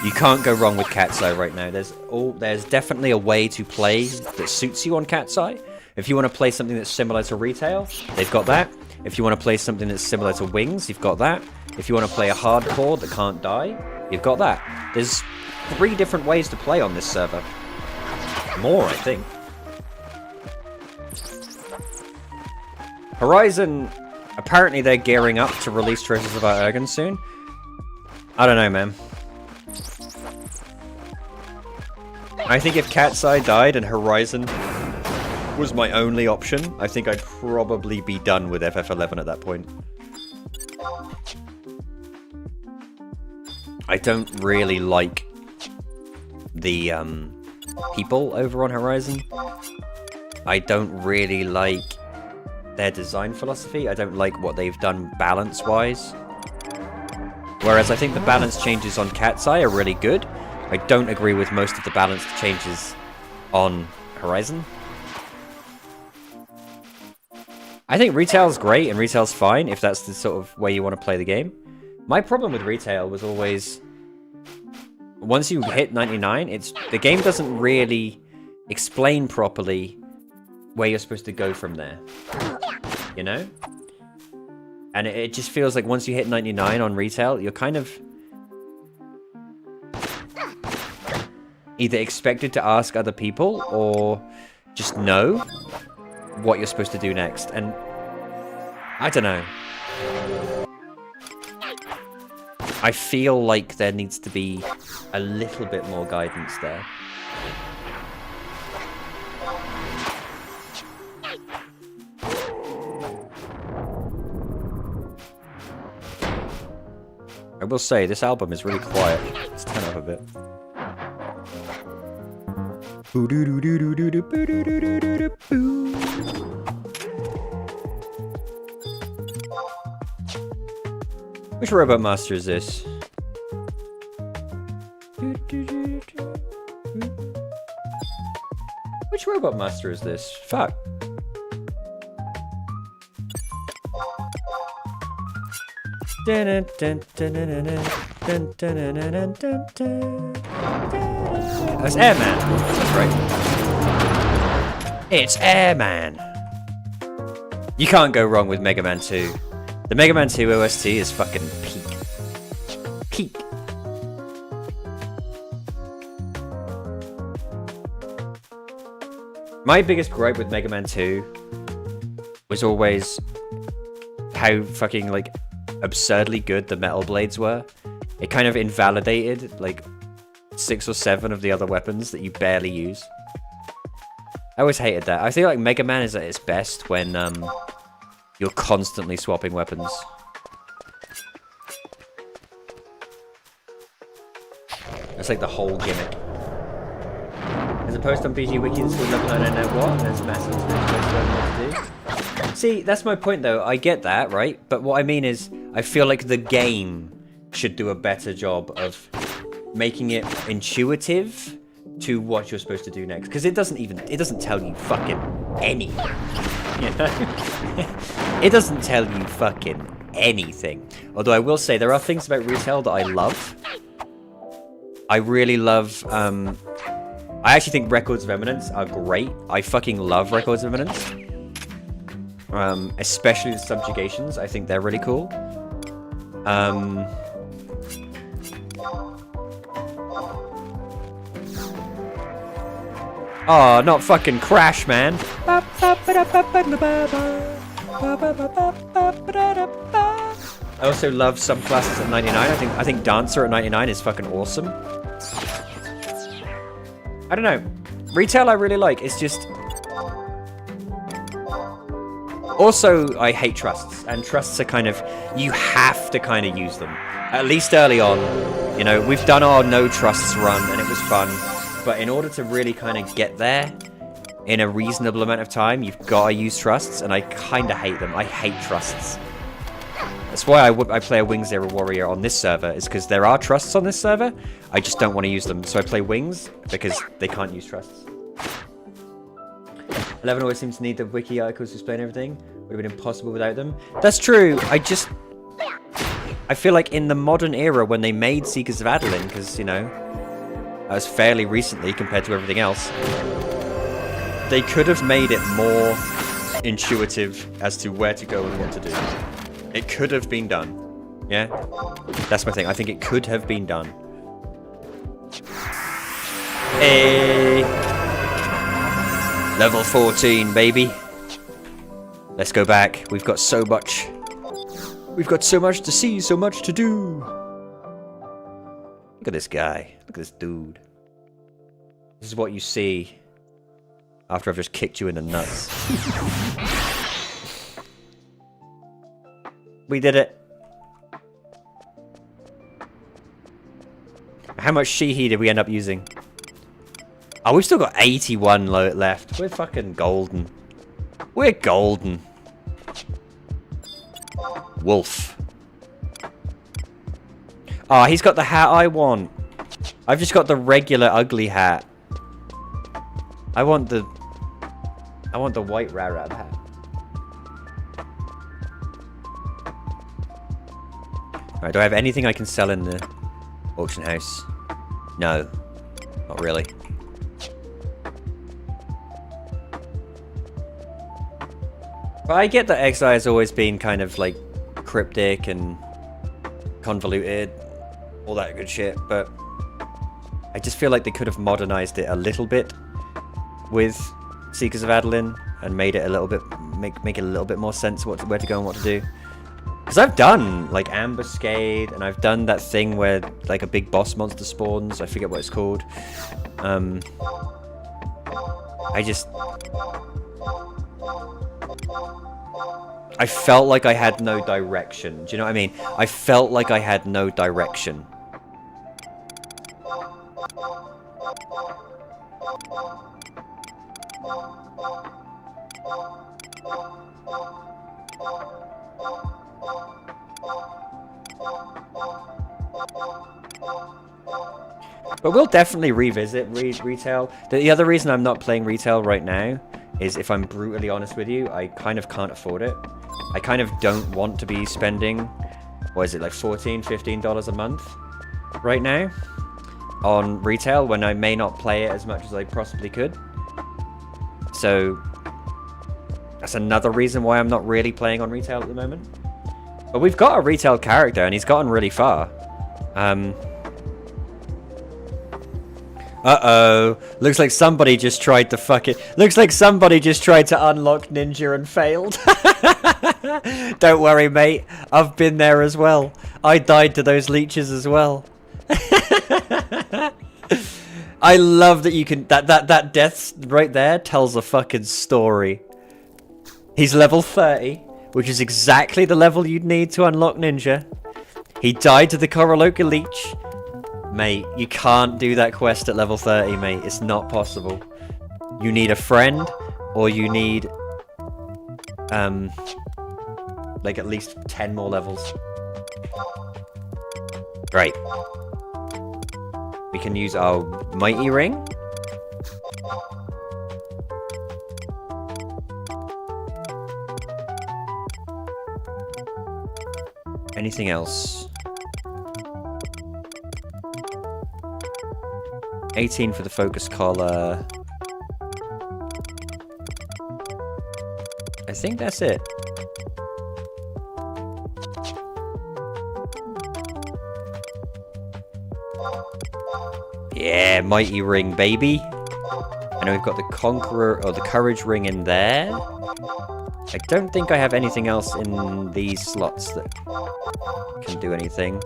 you can't go wrong with Cat's Eye right now. There's definitely a way to play that suits you on Cat's Eye. If you want to play something that's similar to Retail, they've got that. If you want to play something that's similar to Wings, you've got that. If you want to play a hardcore that can't die, you've got that. There's 3 different ways to play on this server. More, I think. Horizon, apparently they're gearing up to release Treasures of Art Ergen soon. I don't know, man. I think if Cat's Eye died and Horizon was my only option, I think I'd probably be done with FF11 at that point. I don't really like the people over on Horizon. I don't really like their design philosophy. I don't like what they've done balance-wise. Whereas I think the balance changes on Cat's Eye are really good. I don't agree with most of the balance changes on Horizon. I think Retail's great and Retail's fine if that's the sort of way you want to play the game. My problem with Retail was always, once you hit 99, the game doesn't really explain properly where you're supposed to go from there. You know? And it just feels like once you hit 99 on Retail, you're kind of either expected to ask other people or just know what you're supposed to do next. And I don't know. I feel like there needs to be a little bit more guidance there. I will say, this album is really quiet. Let's turn it up a bit. Which Robot Master is this? Which Robot Master is this? Fuck. That's Airman. That's right. It's Airman. You can't go wrong with Mega Man 2. The Mega Man 2 OST is fucking peak. Peak. My biggest gripe with Mega Man 2 was always how fucking, like, absurdly good the Metal Blades were. It kind of invalidated, like, 6 or 7 of the other weapons that you barely use. I always hated that. I feel like Mega Man is at its best when, you're constantly swapping weapons. That's like the whole gimmick. As opposed to on PG Wiki, it's level 999 what? There's massive to do. See, that's my point though. I get that, right? But what I mean is, I feel like the game should do a better job of making it intuitive to what you're supposed to do next. Because it doesn't tell you fucking anything. You know? It doesn't tell you fucking anything. Although I will say, there are things about Retail that I love. I really love, I actually think Records of Eminence are great. I fucking love Records of Eminence. Especially the subjugations. I think they're really cool. Oh, not fucking Crash, man. I also love some classes at 99. I think Dancer at 99 is fucking awesome. I don't know. Retail I really like. It's just... Also, I hate trusts. And trusts are kind of... You have to kind of use them. At least early on. You know, we've done our no trusts run and it was fun. But in order to really kind of get there in a reasonable amount of time, you've got to use trusts, and I kind of hate them. I hate trusts. That's why I play a Wings Era Warrior on this server, is because there are trusts on this server. I just don't want to use them, so I play Wings because they can't use trusts. 11 always seems to need the wiki articles to explain everything. Would have been impossible without them. That's true. I feel like in the modern era when they made Seekers of Adeline, because, you know, that was fairly recently compared to everything else, they could have made it more intuitive as to where to go and what to do. It could have been done. Yeah? That's my thing. I think it could have been done. Hey! Level 14, baby. Let's go back. We've got so much. We've got so much to see, so much to do. Look at this guy. Look at this dude. This is what you see after I've just kicked you in the nuts. We did it. How much Sheehy did we end up using? Oh, we've still got 81 left. We're fucking golden. We're golden. Wolf. Oh, he's got the hat I want. I've just got the regular ugly hat. I want the white Rarab hat. Alright, do I have anything I can sell in the auction house? No. Not really. But I get that XI has always been kind of like cryptic and convoluted, all that good shit, but I just feel like they could have modernized it a little bit with Seekers of Adeline and made it a little bit, make it a little bit more sense where to go and what to do. Because I've done like Ambuscade, and I've done that thing where like a big boss monster spawns. I forget what it's called. I felt like I had no direction. Do you know what I mean? I felt like I had no direction. But we'll definitely revisit retail. The other reason I'm not playing retail right now is, if I'm brutally honest with you, I kind of can't afford it. I kind of don't want to be spending, what is it, like $14, $15 a month right now on retail when I may not play it as much as I possibly could. So that's another reason why I'm not really playing on retail at the moment. But we've got a retail character and he's gotten really far. Uh-oh. Looks like somebody just tried to fuck it. Looks like somebody just tried to unlock Ninja and failed. Don't worry, mate. I've been there as well. I died to those leeches as well. I love that you can... That death right there tells a fucking story. He's level 30, which is exactly the level you'd need to unlock Ninja. He died to the Koroloka Leech. Mate, you can't do that quest at level 30, mate. It's not possible. You need a friend, or you need, like at least 10 more levels. Right. We can use our Mighty Ring. Anything else? 18 for the focus collar. I think that's it. Yeah, Mighty Ring, baby. And we've got the Conqueror, or the Courage Ring in there. I don't think I have anything else in these slots that can do anything.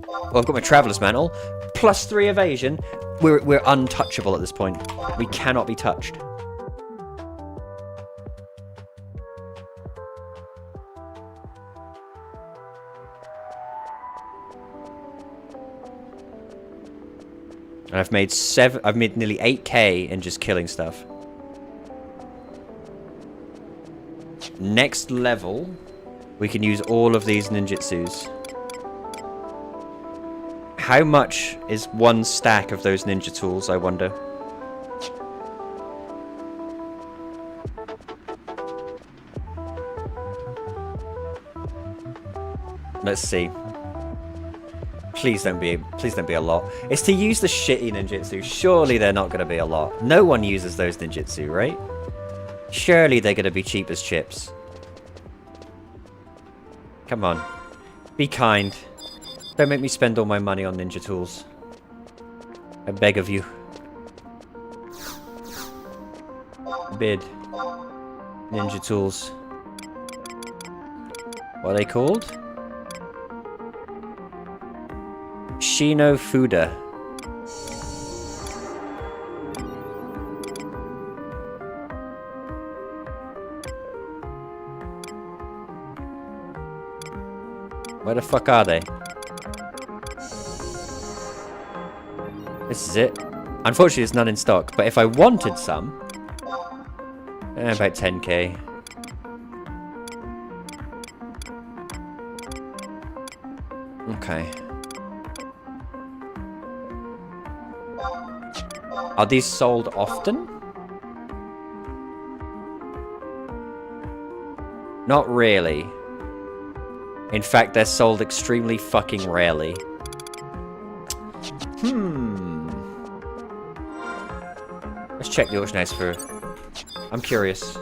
Well, I've got my Traveler's Mantle. +3 evasion. We're untouchable at this point. We cannot be touched. And I've made nearly 8k in just killing stuff. next level, we can use all of these ninjutsus. How much is one stack of those ninja tools, I wonder? Let's see. Please don't be a lot. It's to use the shitty ninjutsu. Surely they're not going to be a lot. No one uses those ninjutsu, right? Surely they're going to be cheap as chips. Come on. Be kind. Don't make me spend all my money on ninja tools. I beg of you. Bid. Ninja tools. What are they called? Shino Fuda. Where the fuck are they? This is it. Unfortunately, it's none in stock, but if I wanted some... about 10k. Okay. Are these sold often? Not really. In fact, they're sold extremely fucking rarely. Let's check the auction house for... I'm curious.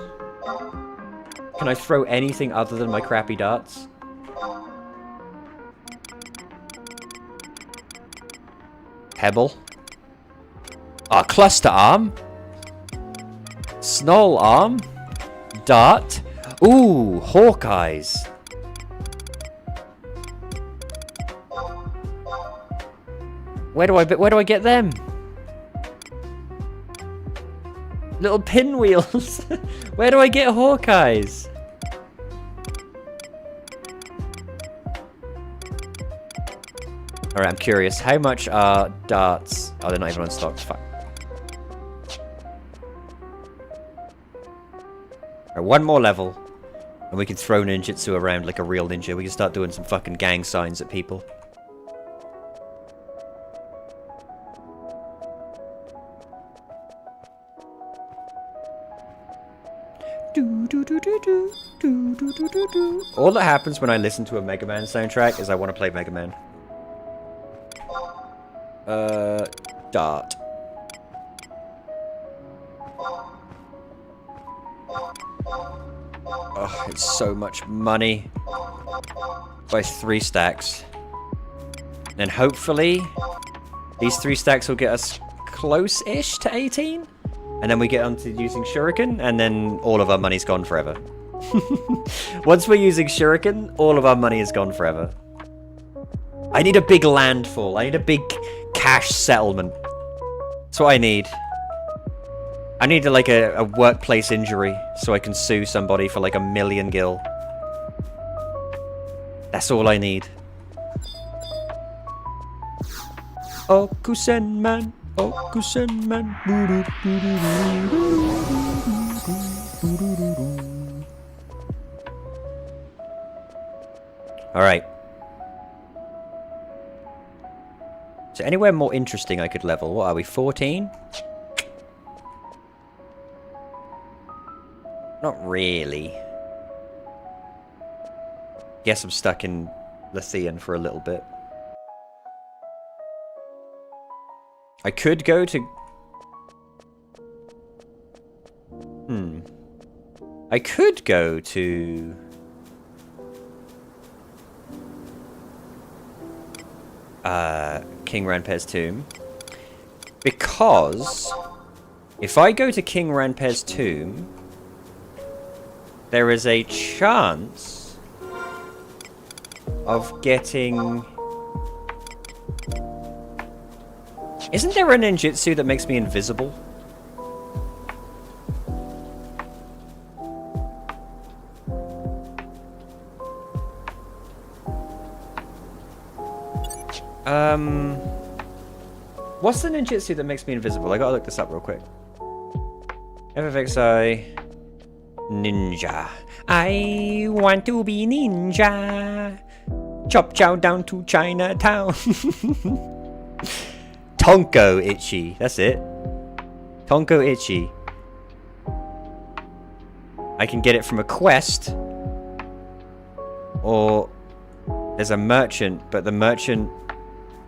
Can I throw anything other than my crappy darts? Pebble. Ah, cluster arm. Snoll arm. Dart. Ooh, Hawkeyes. Where do I get them? Little pinwheels. Where do I get Hawkeyes? Alright, I'm curious. How much are darts? Oh, they're not even on stock. Fuck. Alright, one more level. And we can throw ninjutsu around like a real ninja. We can start doing some fucking gang signs at people. All that happens when I listen to a Mega Man soundtrack is I want to play Mega Man. Dart. Oh, it's so much money. Buy 3 stacks. And hopefully, these 3 stacks will get us close-ish to 18. And then we get onto using Shuriken, and then all of our money's gone forever. Once we're using Shuriken, all of our money is gone forever. I need a big landfall. I need a big cash settlement. That's what I need. I need like a workplace injury so I can sue somebody for like 1 million gil. That's all I need. Oh, Kusenman. Oh, Kusenman. Alright. So anywhere more interesting I could level? What are we, 14? Not really. Guess I'm stuck in Lethean for a little bit. I could go to... I could go to... King Ranpes tomb. Because... if I go to King Ranpes tomb... there is a chance... of getting... Isn't there a ninjutsu that makes me invisible? What's the ninjutsu that makes me invisible? I gotta look this up real quick. FFXI... Ninja. I want to be ninja. Chop chow down to Chinatown. Tonko Itchy. That's it. Tonko Itchy. I can get it from a quest. Or there's a merchant, but the merchant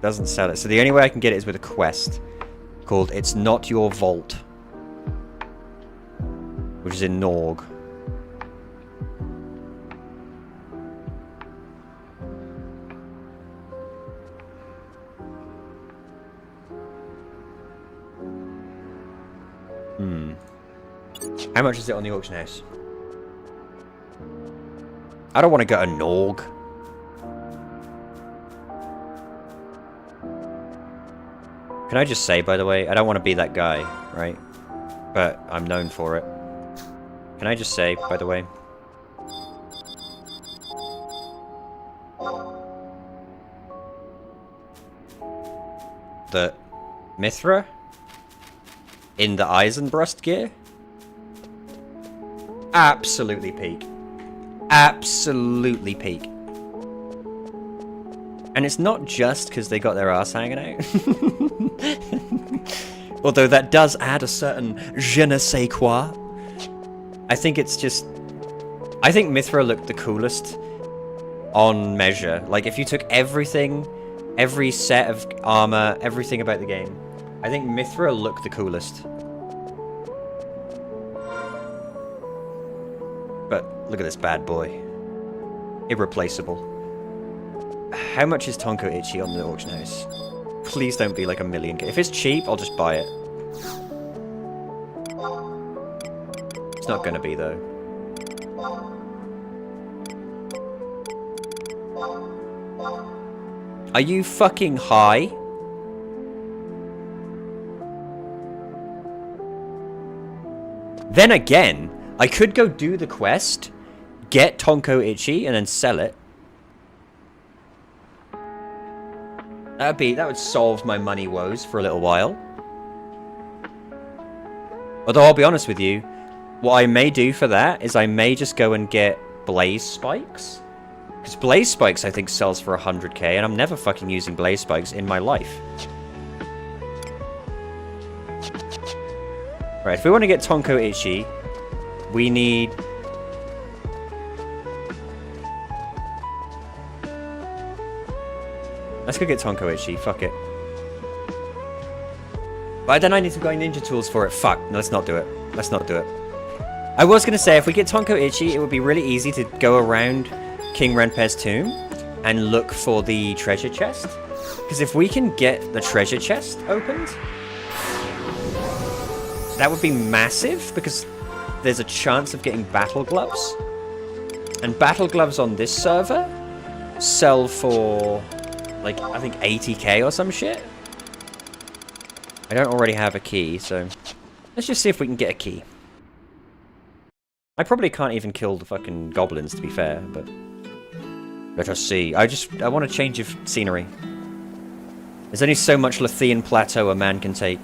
doesn't sell it. So the only way I can get it is with a quest called It's Not Your Vault, which is in Norg. How much is it on the auction house? I don't want to go to Norg. Can I just say, by the way, I don't want to be that guy, right? But I'm known for it. Can I just say, by the way? That Mithra in the Eisenbrust gear? Absolutely peak. Absolutely peak. And it's not just because they got their ass hanging out. Although that does add a certain je ne sais quoi. I think it's just... I think Mithra looked the coolest on measure. Like, if you took everything, every set of armor, everything about the game, I think Mithra looked the coolest. But look at this bad boy. Irreplaceable. How much is Tonko Itchy on the auction house? Please don't be like a million. If it's cheap, I'll just buy it. It's not gonna be, though. Are you fucking high? Then again, I could go do the quest, get Tonko Itchy, and then sell it. That would solve my money woes for a little while. Although I'll be honest with you, what I may do for that is I may just go and get Blaze Spikes. Because Blaze Spikes I think sells for 100k, and I'm never fucking using Blaze Spikes in my life. Right, if we want to get Tonko Itchy, we need... Let's go get Tonko Itchy, fuck it. But then I need to buy ninja tools for it. Fuck, no, let's not do it. Let's not do it. I was going to say, if we get Tonko Itchy, it would be really easy to go around King Renpe's tomb and look for the treasure chest. Because if we can get the treasure chest opened, that would be massive, because there's a chance of getting battle gloves. And battle gloves on this server sell for, like, I think 80k or some shit. I don't already have a key, so let's just see if we can get a key. I probably can't even kill the fucking goblins, to be fair, but let us see. I want a change of scenery. There's only so much Lethean Plateau a man can take.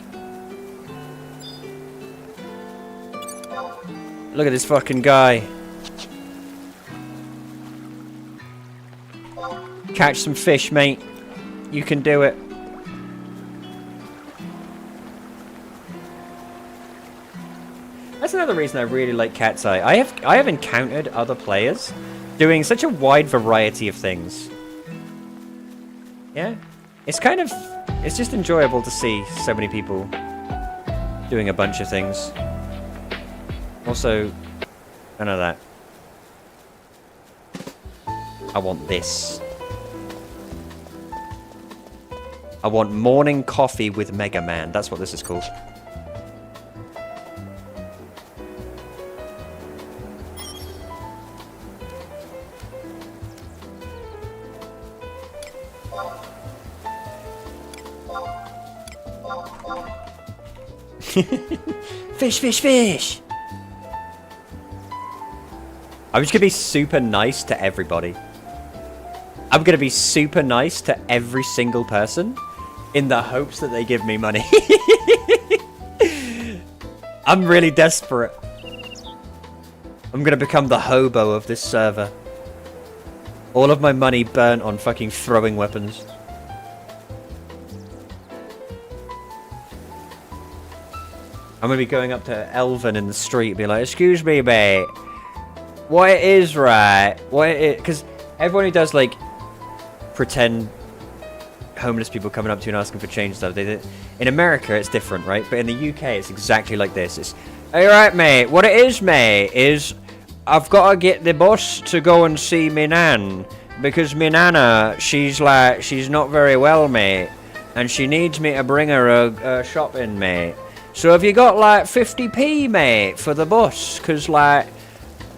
Look at this fucking guy. Catch some fish, mate. You can do it. That's another reason I really like Cat's Eye. I have encountered other players doing such a wide variety of things. Yeah? It's kind of... It's just enjoyable to see so many people doing a bunch of things. Also, none of that. I want this. I want morning coffee with Mega Man. That's what this is called. Fish, fish, fish! I'm just gonna be super nice to everybody. I'm gonna be super nice to every single person in the hopes that they give me money. I'm really desperate. I'm gonna become the hobo of this server. All of my money burnt on fucking throwing weapons. I'm gonna be going up to Elvin in the street and be like, excuse me, mate. What it is, right? What it is, because everyone who does, like, pretend homeless people coming up to you and asking for change and stuff, in America, it's different, right? But in the UK, it's exactly like this. It's, hey, right, mate. What it is, mate, is I've got to get the bus to go and see me nan. Because me nana, she's not very well, mate. And she needs me to bring her a shopping, mate. So have you got, like, 50p, mate, for the bus? Because, like,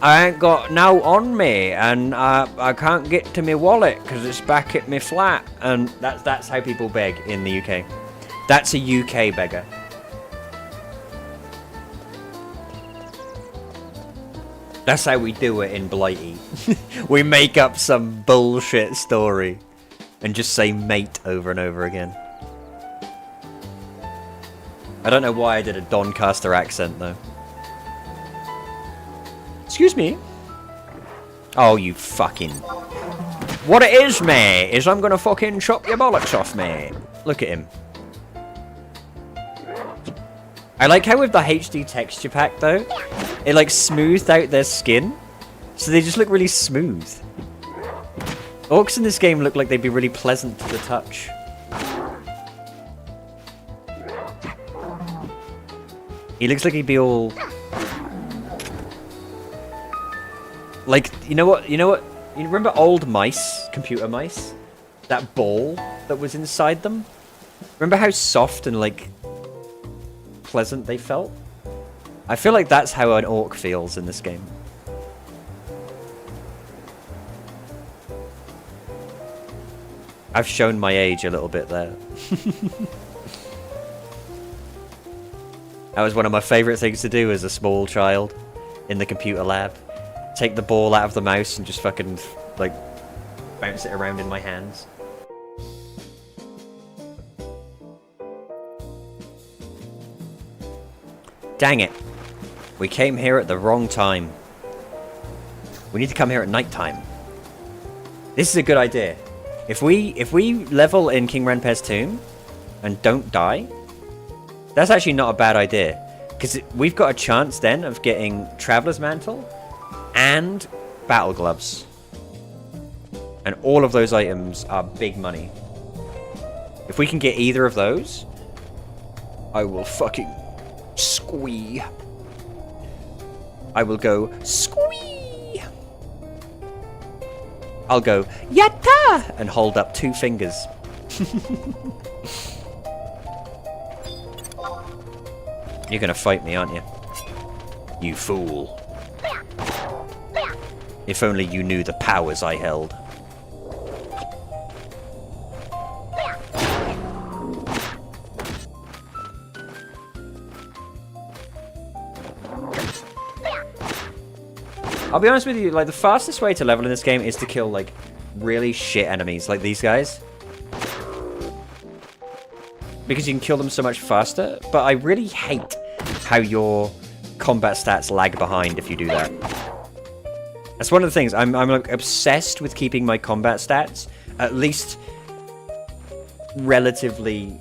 I ain't got now on me, and I can't get to my wallet because it's back at my flat. And that's how people beg in the UK. That's a UK beggar. That's how we do it in Blighty. We make up some bullshit story and just say mate over and over again. I don't know why I did a Doncaster accent, though. Excuse me? Oh, you fucking... What it is, mate, is I'm gonna fucking chop your bollocks off, mate. Look at him. I like how with the HD texture pack, though, it, like, smoothed out their skin. So they just look really smooth. Orcs in this game look like they'd be really pleasant to the touch. He looks like he'd be all... Like, you know what? You remember old mice? Computer mice? That ball that was inside them? Remember how soft and, like, pleasant they felt? I feel like that's how an orc feels in this game. I've shown my age a little bit there. That was one of my favourite things to do as a small child in the computer lab. Take the ball out of the mouse and just fucking, like, bounce it around in my hands. Dang it. We came here at the wrong time. We need to come here at night time. This is a good idea. If we level in King Renpere's tomb and don't die, that's actually not a bad idea. Because we've got a chance then of getting Traveler's Mantle and Battle Gloves. And all of those items are big money. If we can get either of those, I will fucking squee. I will go squee. I'll go yatta and hold up 2 fingers. You're gonna fight me, aren't you? You fool. If only you knew the powers I held. I'll be honest with you, like, the fastest way to level in this game is to kill, like, really shit enemies, like these guys. Because you can kill them so much faster, but I really hate how your combat stats lag behind if you do that. That's one of the things. I'm like, obsessed with keeping my combat stats at least relatively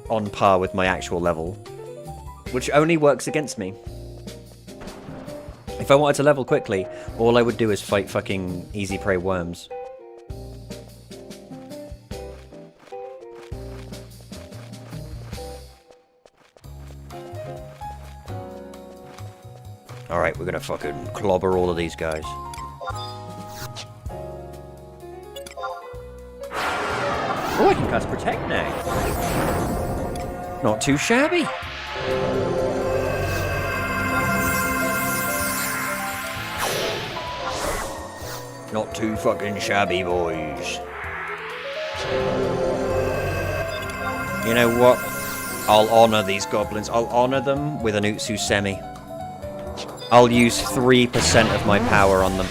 on par with my actual level, which only works against me. If I wanted to level quickly, all I would do is fight fucking easy prey worms. Alright, we're gonna fucking clobber all of these guys. Oh, I can cast Protect now. Not too shabby. Not too fucking shabby, boys. You know what? I'll honor these goblins. I'll honor them with an Utsu Semi. I'll use 3% of my power on them.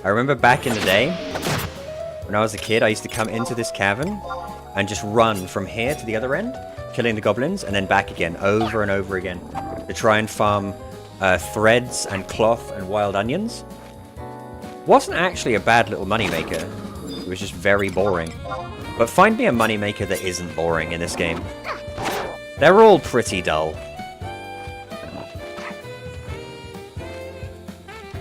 I remember back in the day, when I was a kid, I used to come into this cavern and just run from here to the other end, killing the goblins, and then back again, over and over again, to try and farm threads and cloth and wild onions. Wasn't actually a bad little moneymaker. It was just very boring. But find me a moneymaker that isn't boring in this game. They're all pretty dull.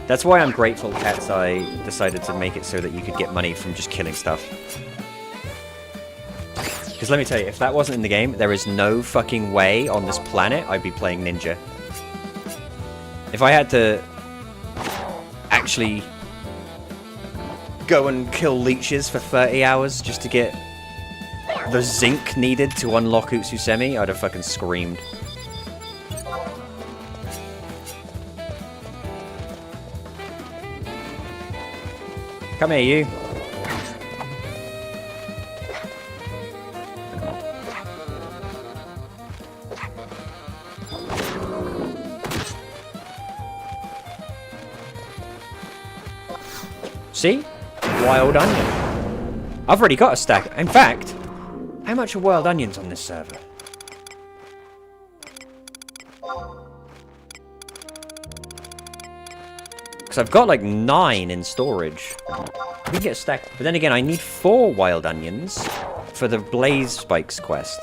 That's why I'm grateful, Cats, I decided to make it so that you could get money from just killing stuff. Because let me tell you, if that wasn't in the game, there is no fucking way on this planet I'd be playing Ninja. If I had to actually go and kill leeches for 30 hours just to get the zinc needed to unlock Utsusemi, I'd have fucking screamed. Come here, you. See? Wild onion. I've already got a stack. In fact, how much are wild onions on this server? Because I've got like 9 in storage. I can get a stack. But then again, I need 4 wild onions for the Blaze Spikes quest.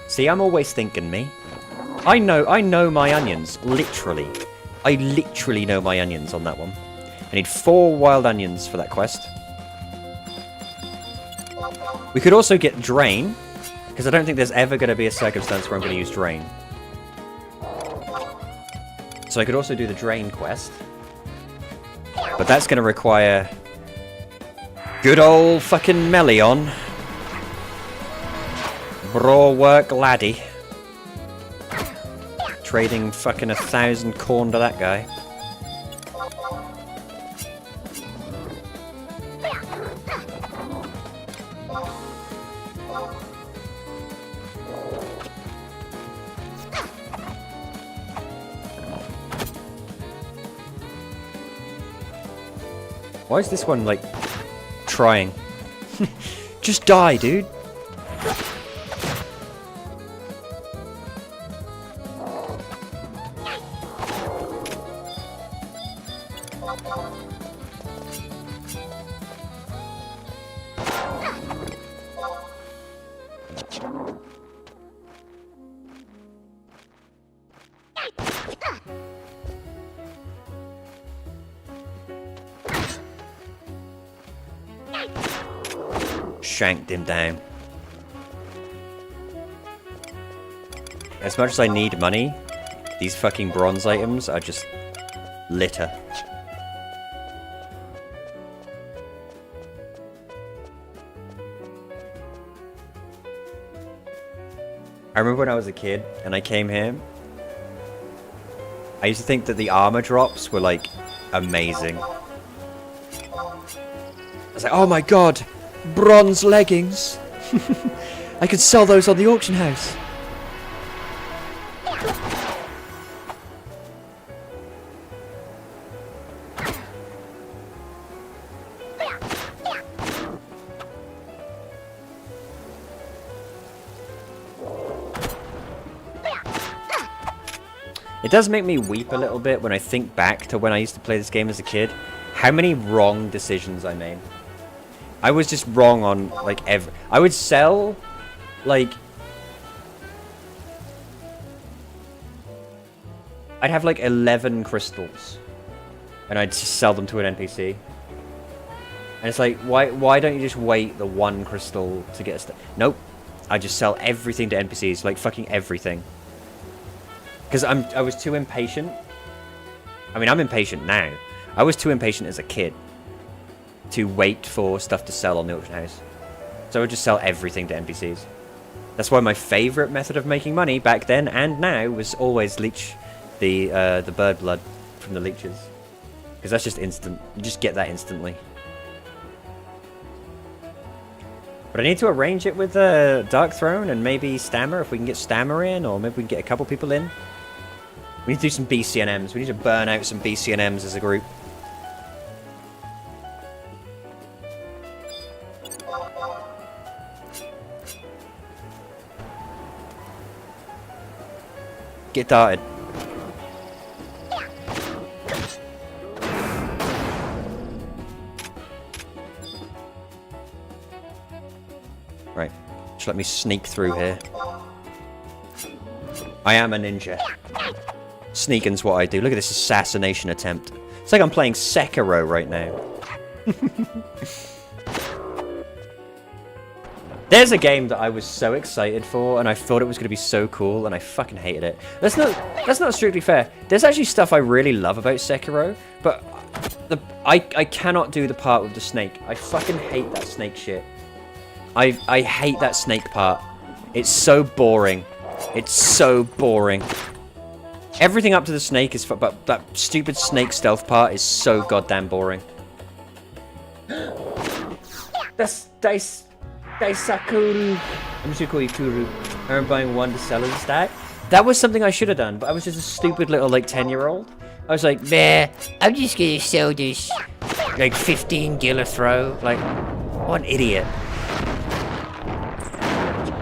See, I'm always thinking me. I know my onions, literally. I literally know my onions on that one. I need 4 wild onions for that quest. We could also get Drain, because I don't think there's ever going to be a circumstance where I'm going to use Drain. So I could also do the Drain quest. But that's going to require good old fucking Melion. Braw work laddie. Trading fucking 1,000 corn to that guy. Why is this one, like, trying? Just die, dude. Shanked him down. As much as I need money, these fucking bronze items are just litter. I remember when I was a kid and I came here, I used to think that the armor drops were like amazing. I was like, oh my god! Bronze leggings. I could sell those on the auction house. It does make me weep a little bit when I think back to when I used to play this game as a kid. How many wrong decisions I made. I was just wrong on, like, I would sell, like... I'd have, like, 11 crystals. And I'd just sell them to an NPC. And it's like, why don't you just wait the 1 crystal to get a Nope. I just sell everything to NPCs. Like, fucking everything. Because I was too impatient. I mean, I'm impatient now. I was too impatient as a kid to wait for stuff to sell on the auction house. So I would just sell everything to NPCs. That's why my favourite method of making money back then and now was always leech the bird blood from the leeches. Because that's just instant. You just get that instantly. But I need to arrange it with Dark Throne and maybe Stammer, if we can get Stammer in, or maybe we can get a couple people in. We need to do some BCNMs. We need to burn out some BCNMs as a group. Get darted. Right. Just let me sneak through here. I am a ninja. Sneaking's what I do. Look at this assassination attempt. It's like I'm playing Sekiro right now. There's a game that I was so excited for, and I thought it was going to be so cool, and I fucking hated it. That's not strictly fair. There's actually stuff I really love about Sekiro, but I cannot do the part with the snake. I fucking hate that snake shit. I hate that snake part. It's so boring. It's so boring. Everything up to the snake is but that stupid snake stealth part is so goddamn boring. That's Daisakuru. I'm just gonna call you Kuru. I remember buying one to sell as a stack. That was something I should have done, but I was just a stupid little like 10-year-old. I was like, nah, I'm just gonna sell this like 15 gil a throw. Like, what an idiot.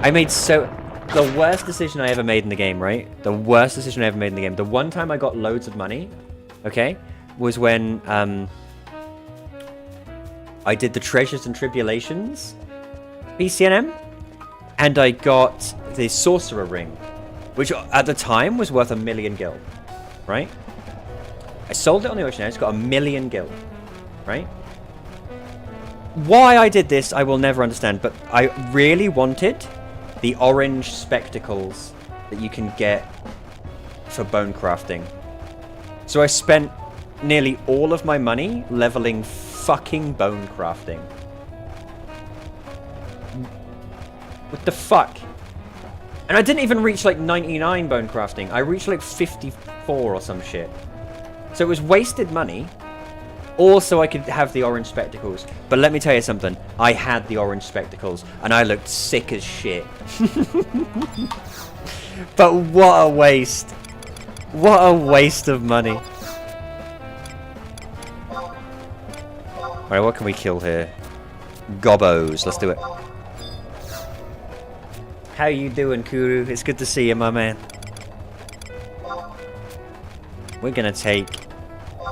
I made the worst decision I ever made in the game, right? The worst decision I ever made in the game. The one time I got loads of money, okay, was when I did the Treasures and Tribulations BCNM, and I got the Sorcerer Ring, which at the time was worth 1 million gil, right? I sold it on the Ocean House, got 1 million gil, right? Why I did this, I will never understand, but I really wanted the orange spectacles that you can get for bone crafting. So I spent nearly all of my money leveling fucking bone crafting. What the fuck? And I didn't even reach like 99 bone crafting. I reached like 54 or some shit. So it was wasted money. Also, I could have the orange spectacles. But let me tell you something. I had the orange spectacles, and I looked sick as shit. But what a waste. What a waste of money. Alright, what can we kill here? Gobbos. Let's do it. How you doing, Kuru? It's good to see you, my man. We're gonna take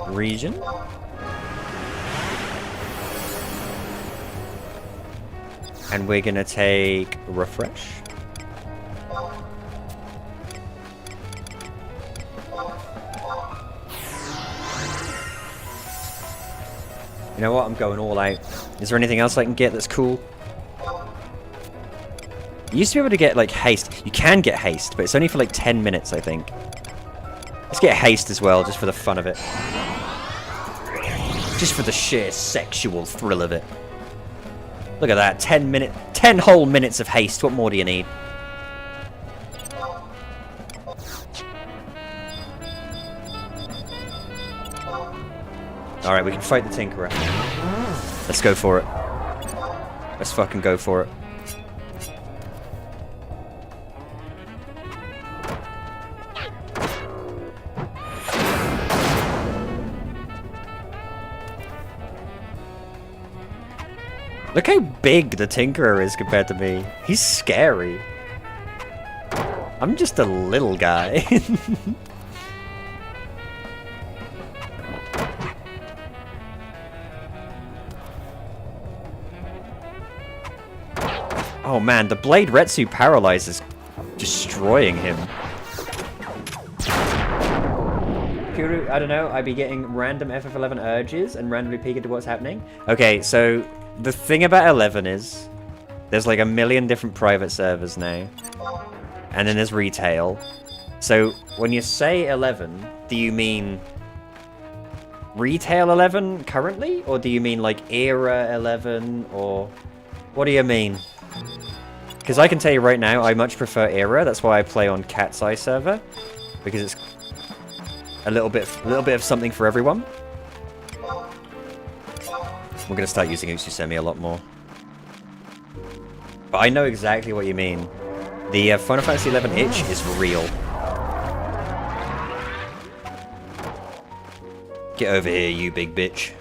region. And we're gonna take refresh. You know what? I'm going all out. Is there anything else I can get that's cool? You used to be able to get like haste. You can get haste, but it's only for like 10 minutes, I think. Let's get haste as well, just for the fun of it. Just for the sheer sexual thrill of it. Look at that, 10 whole minutes of haste. What more do you need? Alright, we can fight the Tinkerer. Let's go for it. Let's fucking go for it. Look how big the Tinkerer is compared to me. He's scary. I'm just a little guy. Oh man, the Blade Retsu Paralyze is destroying him. Kuru, I don't know, I'd be getting random FF11 urges and randomly peek into what's happening. Okay, so the thing about 11 is there's like 1 million different private servers now. And then there's retail. So when you say 11, do you mean retail 11 currently? Or do you mean like era 11? Or what do you mean? Because I can tell you right now, I much prefer era. That's why I play on Cat's Eye server. Because it's a little bit of something for everyone. We're going to start using Ususemi a lot more. But I know exactly what you mean. The Final Fantasy XI itch is real. Get over here, you big bitch.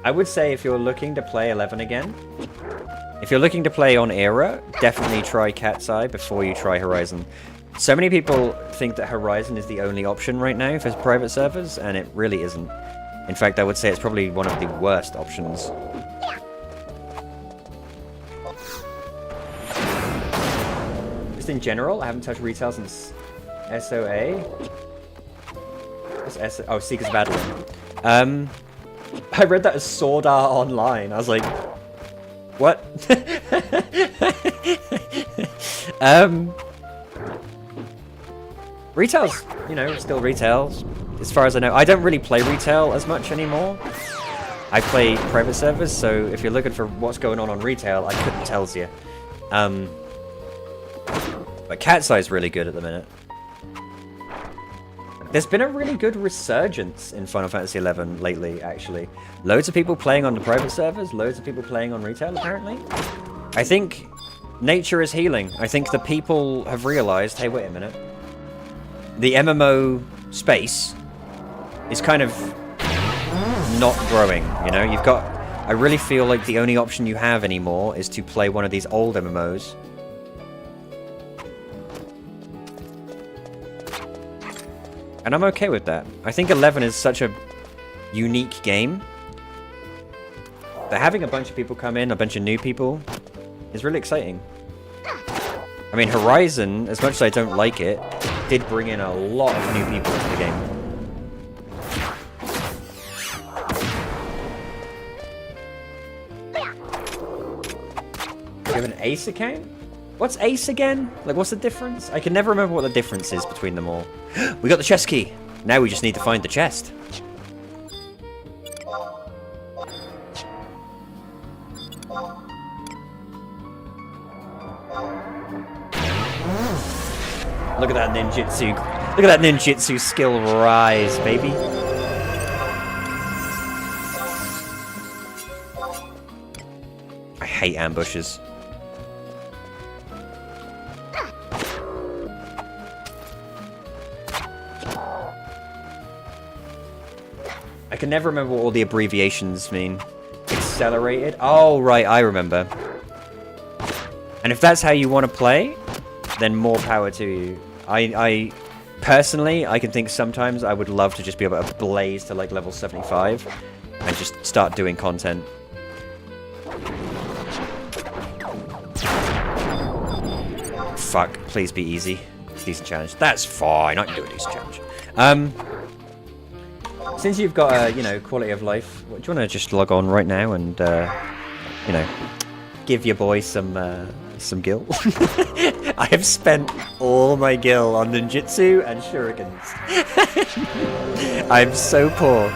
I would say if you're looking to play 11 again, If you're looking to play on Era, definitely try Cat's Eye before you try Horizon. So many people think that Horizon is the only option right now for private servers, and it really isn't. In fact, I would say it's probably one of the worst options. Just in general, I haven't touched retail since SOA. What's oh, Seekers Battling. I read that as Sword Art Online. I was like, what? Retail's, you know, still retails. As far as I know, I don't really play retail as much anymore. I play private servers, so if you're looking for what's going on retail, I couldn't tell you. But Cat's Eye is really good at the minute. There's been a really good resurgence in Final Fantasy XI lately, actually. Loads of people playing on the private servers, loads of people playing on retail, apparently. I think nature is healing. I think the people have realized, hey, wait a minute. The MMO space is kind of not growing, you know? You've got... I really feel like the only option you have anymore is to play one of these old MMOs. And I'm okay with that. I think 11 is such a unique game that having a bunch of people come in, a bunch of new people, is really exciting. I mean, Horizon, as much as I don't like it, did bring in a lot of new people into the game. You have an Ace account? What's Ace again? Like, what's the difference? I can never remember what the difference is between them all. We got the chest key. Now we just need to find the chest. Look at that ninjutsu. Look at that ninjutsu skill rise, baby. I hate ambushes. I can never remember what all the abbreviations mean. Accelerated? Oh, right, I remember. And if that's how you want to play, then more power to you. I personally, I can think sometimes I would love to just be able to blaze to like level 75 and just start doing content. Fuck, please be easy. Decent challenge. That's fine, I can do a decent challenge. Since you've got a, you know, quality of life, do you want to just log on right now and, you know, give your boy some gil? I have spent all my gil on ninjutsu and shurikens. I'm so poor.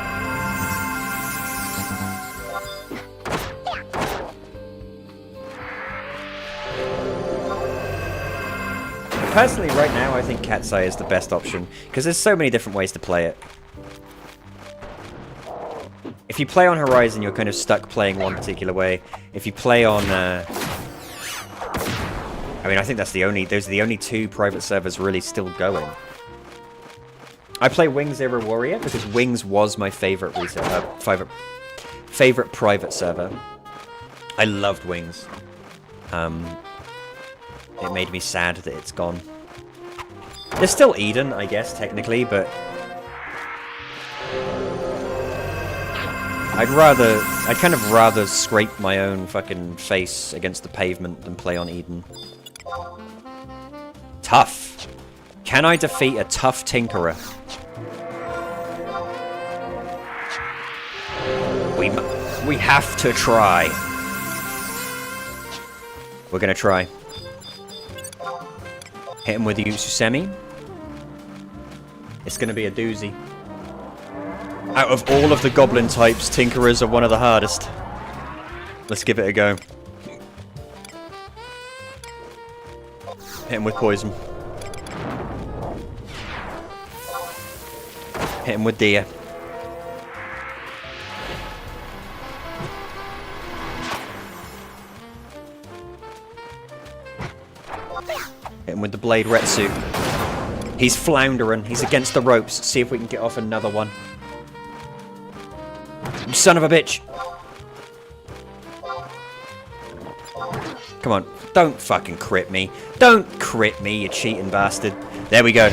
Personally, right now, I think Cat's Eye is the best option, because there's so many different ways to play it. If you play on Horizon, you're kind of stuck playing one particular way. If you play on... I mean, I think that's the only... Those are the only two private servers really still going. I play Wings Era Warrior because Wings was my favorite favorite private server. I loved Wings. It made me sad that it's gone. There's still Eden, I guess, technically, but... I'd kind of rather scrape my own fucking face against the pavement than play on Eden. Tough. Can I defeat a tough Tinkerer? We have to try. We're gonna try. Hit him with the Utsusemi. It's gonna be a doozy. Out of all of the goblin types, Tinkerers are one of the hardest. Let's give it a go. Hit him with poison. Hit him with deer. Hit him with the blade Retsu. He's floundering. He's against the ropes. See if we can get off another one. You son of a bitch. Come on, don't fucking crit me. Don't crit me, you cheating bastard. There we go.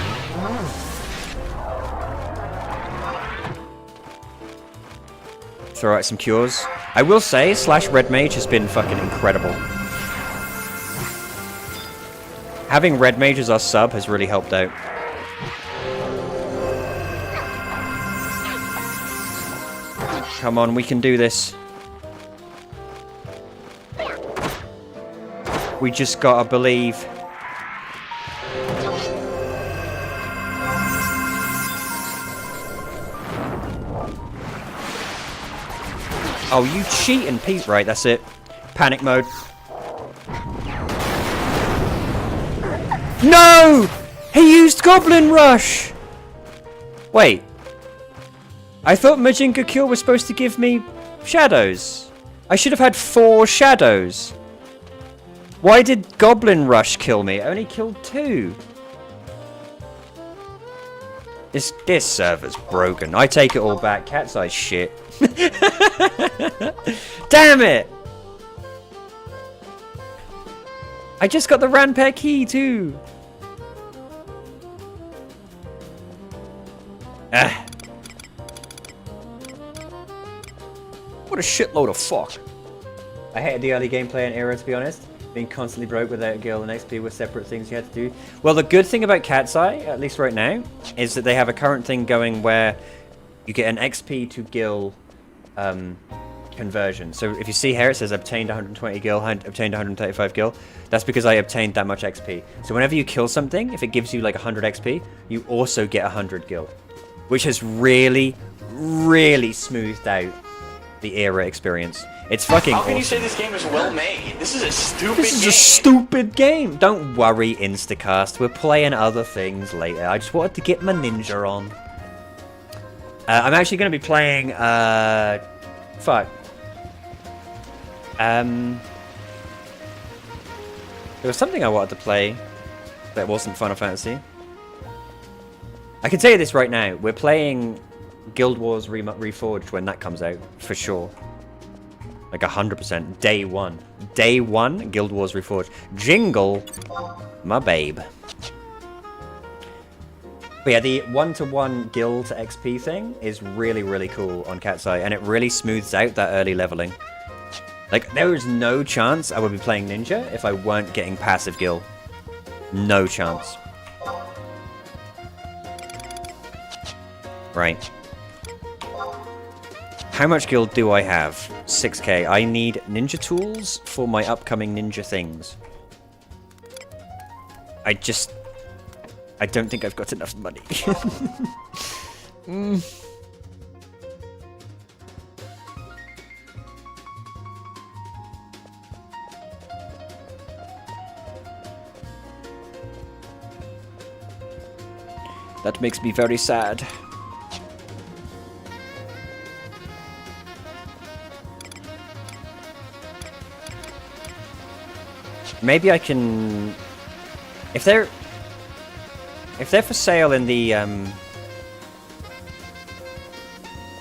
Throw out some cures. I will say, Slash Red Mage has been fucking incredible. Having Red Mage as our sub has really helped out. Come on, we can do this. We just gotta believe. Oh, you cheating, Pete. Right, that's it. Panic mode. No! He used Goblin Rush! Wait. I thought Majinka Cure was supposed to give me shadows. I should have had 4 shadows. Why did Goblin Rush kill me? It only killed 2. This server's broken. I take it all back. Cat's Eye shit. Damn it! I just got the Ranpet key too. Ah. What a shitload of fuck. I hated the early gameplay and era, to be honest. Being constantly broke without Gil and XP were separate things you had to do. Well, the good thing about Cat's Eye, at least right now, is that they have a current thing going where you get an XP to Gil conversion. So if you see here, it says obtained 120 Gil, obtained 135 Gil. That's because I obtained that much XP. So whenever you kill something, if it gives you like 100 XP, you also get 100 Gil. Which has really, really smoothed out the era experience. It's fucking How can awesome. you say this game is well made? This is a stupid This is game. a stupid game. Don't worry, Instacast. We're playing other things later. I just wanted to get my ninja on. I'm actually going to be playing, fuck. There was something I wanted to play that wasn't Final Fantasy. I can tell you this right now. We're playing Guild Wars Reforged when that comes out, for sure. Like 100%. Day one. Day one, Guild Wars Reforged. Jingle, my babe. But yeah, the one-to-one guild to XP thing is really, really cool on Cat's Eye, and it really smooths out that early leveling. Like, there is no chance I would be playing Ninja if I weren't getting passive Gil. No chance. Right. How much Gil do I have? 6k. I need ninja tools for my upcoming ninja things. I don't think I've got enough money. That makes me very sad. Maybe I can... If they're for sale in the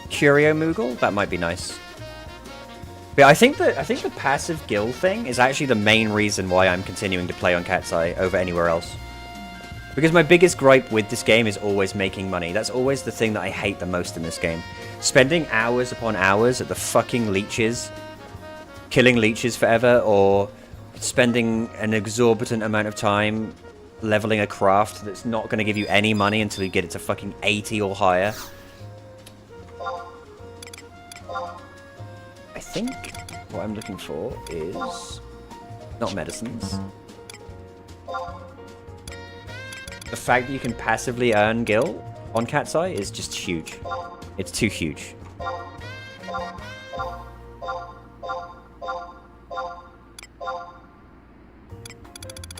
Curio Moogle, that might be nice. But I think the passive Gil thing is actually the main reason why I'm continuing to play on Cat's Eye over anywhere else. Because my biggest gripe with this game is always making money. That's always the thing that I hate the most in this game. Spending hours upon hours at the fucking leeches, killing leeches forever, or spending an exorbitant amount of time leveling a craft that's not going to give you any money until you get it to fucking 80 or higher. I think what I'm looking for is not medicines. The fact that you can passively earn Gil on Cat's Eye is just huge. It's too huge.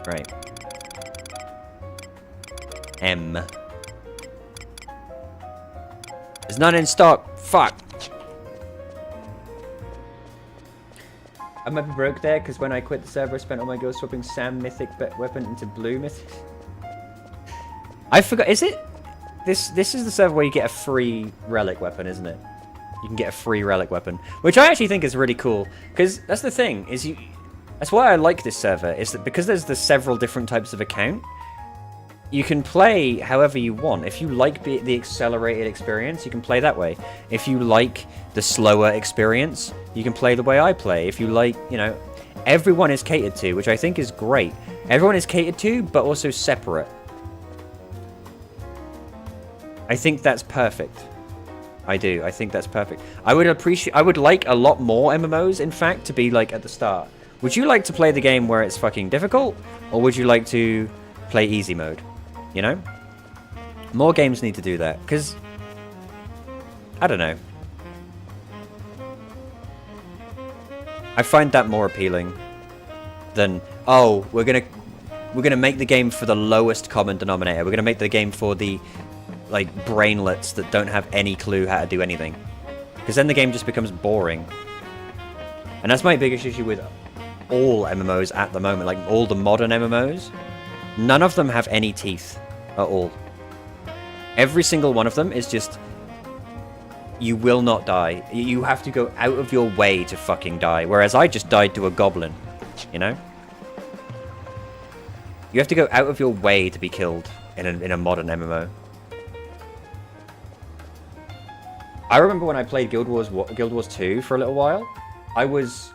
Right. M. It's not in stock. Fuck. I might be broke there because when I quit the server, I spent all my gil swapping Sam Mythic weapon into Blue Mythic. I forgot. Is it? This is the server where you get a free relic weapon, isn't it? You can get a free relic weapon, which I actually think is really cool because that's the thing. Is you That's why I like this server, is that because there's the several different types of account, you can play however you want. If you like the accelerated experience, you can play that way. If you like the slower experience, you can play the way I play. If you like, you know, everyone is catered to, which I think is great. Everyone is catered to, but also separate. I think that's perfect. I do. I think that's perfect. I would like a lot more MMOs, in fact, to be like at the start. Would you like to play the game where it's fucking difficult? Or would you like to play easy mode? You know? More games need to do that, because I don't know. I find that more appealing than, oh, we're gonna make the game for the lowest common denominator. We're gonna make the game for the like brainlets that don't have any clue how to do anything, because then the game just becomes boring. And that's my biggest issue with all MMOs at the moment, like all the modern MMOs. None of them have any teeth at all. Every single one of them is just, you will not die. You have to go out of your way to fucking die. Whereas I just died to a goblin, you know? You have to go out of your way to be killed in a modern MMO. I remember when I played Guild Wars 2 for a little while, I was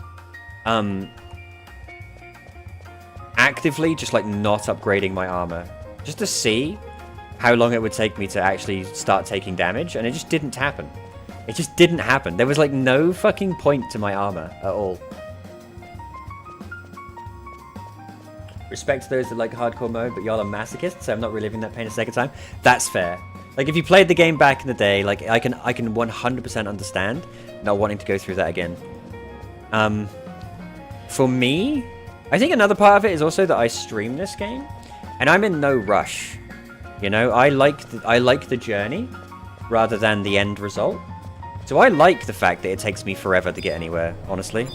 actively just like not upgrading my armor, just to see how long it would take me to actually start taking damage, and it just didn't happen. It just didn't happen. There was like no fucking point to my armor at all. Respect to those that like hardcore mode, but y'all are masochists, so I'm not reliving that pain a second time. That's fair. Like, if you played the game back in the day, like, I can 100% understand not wanting to go through that again. For me, I think another part of it is also that I stream this game, and I'm in no rush. You know, I like the journey rather than the end result. So I like the fact that it takes me forever to get anywhere, honestly.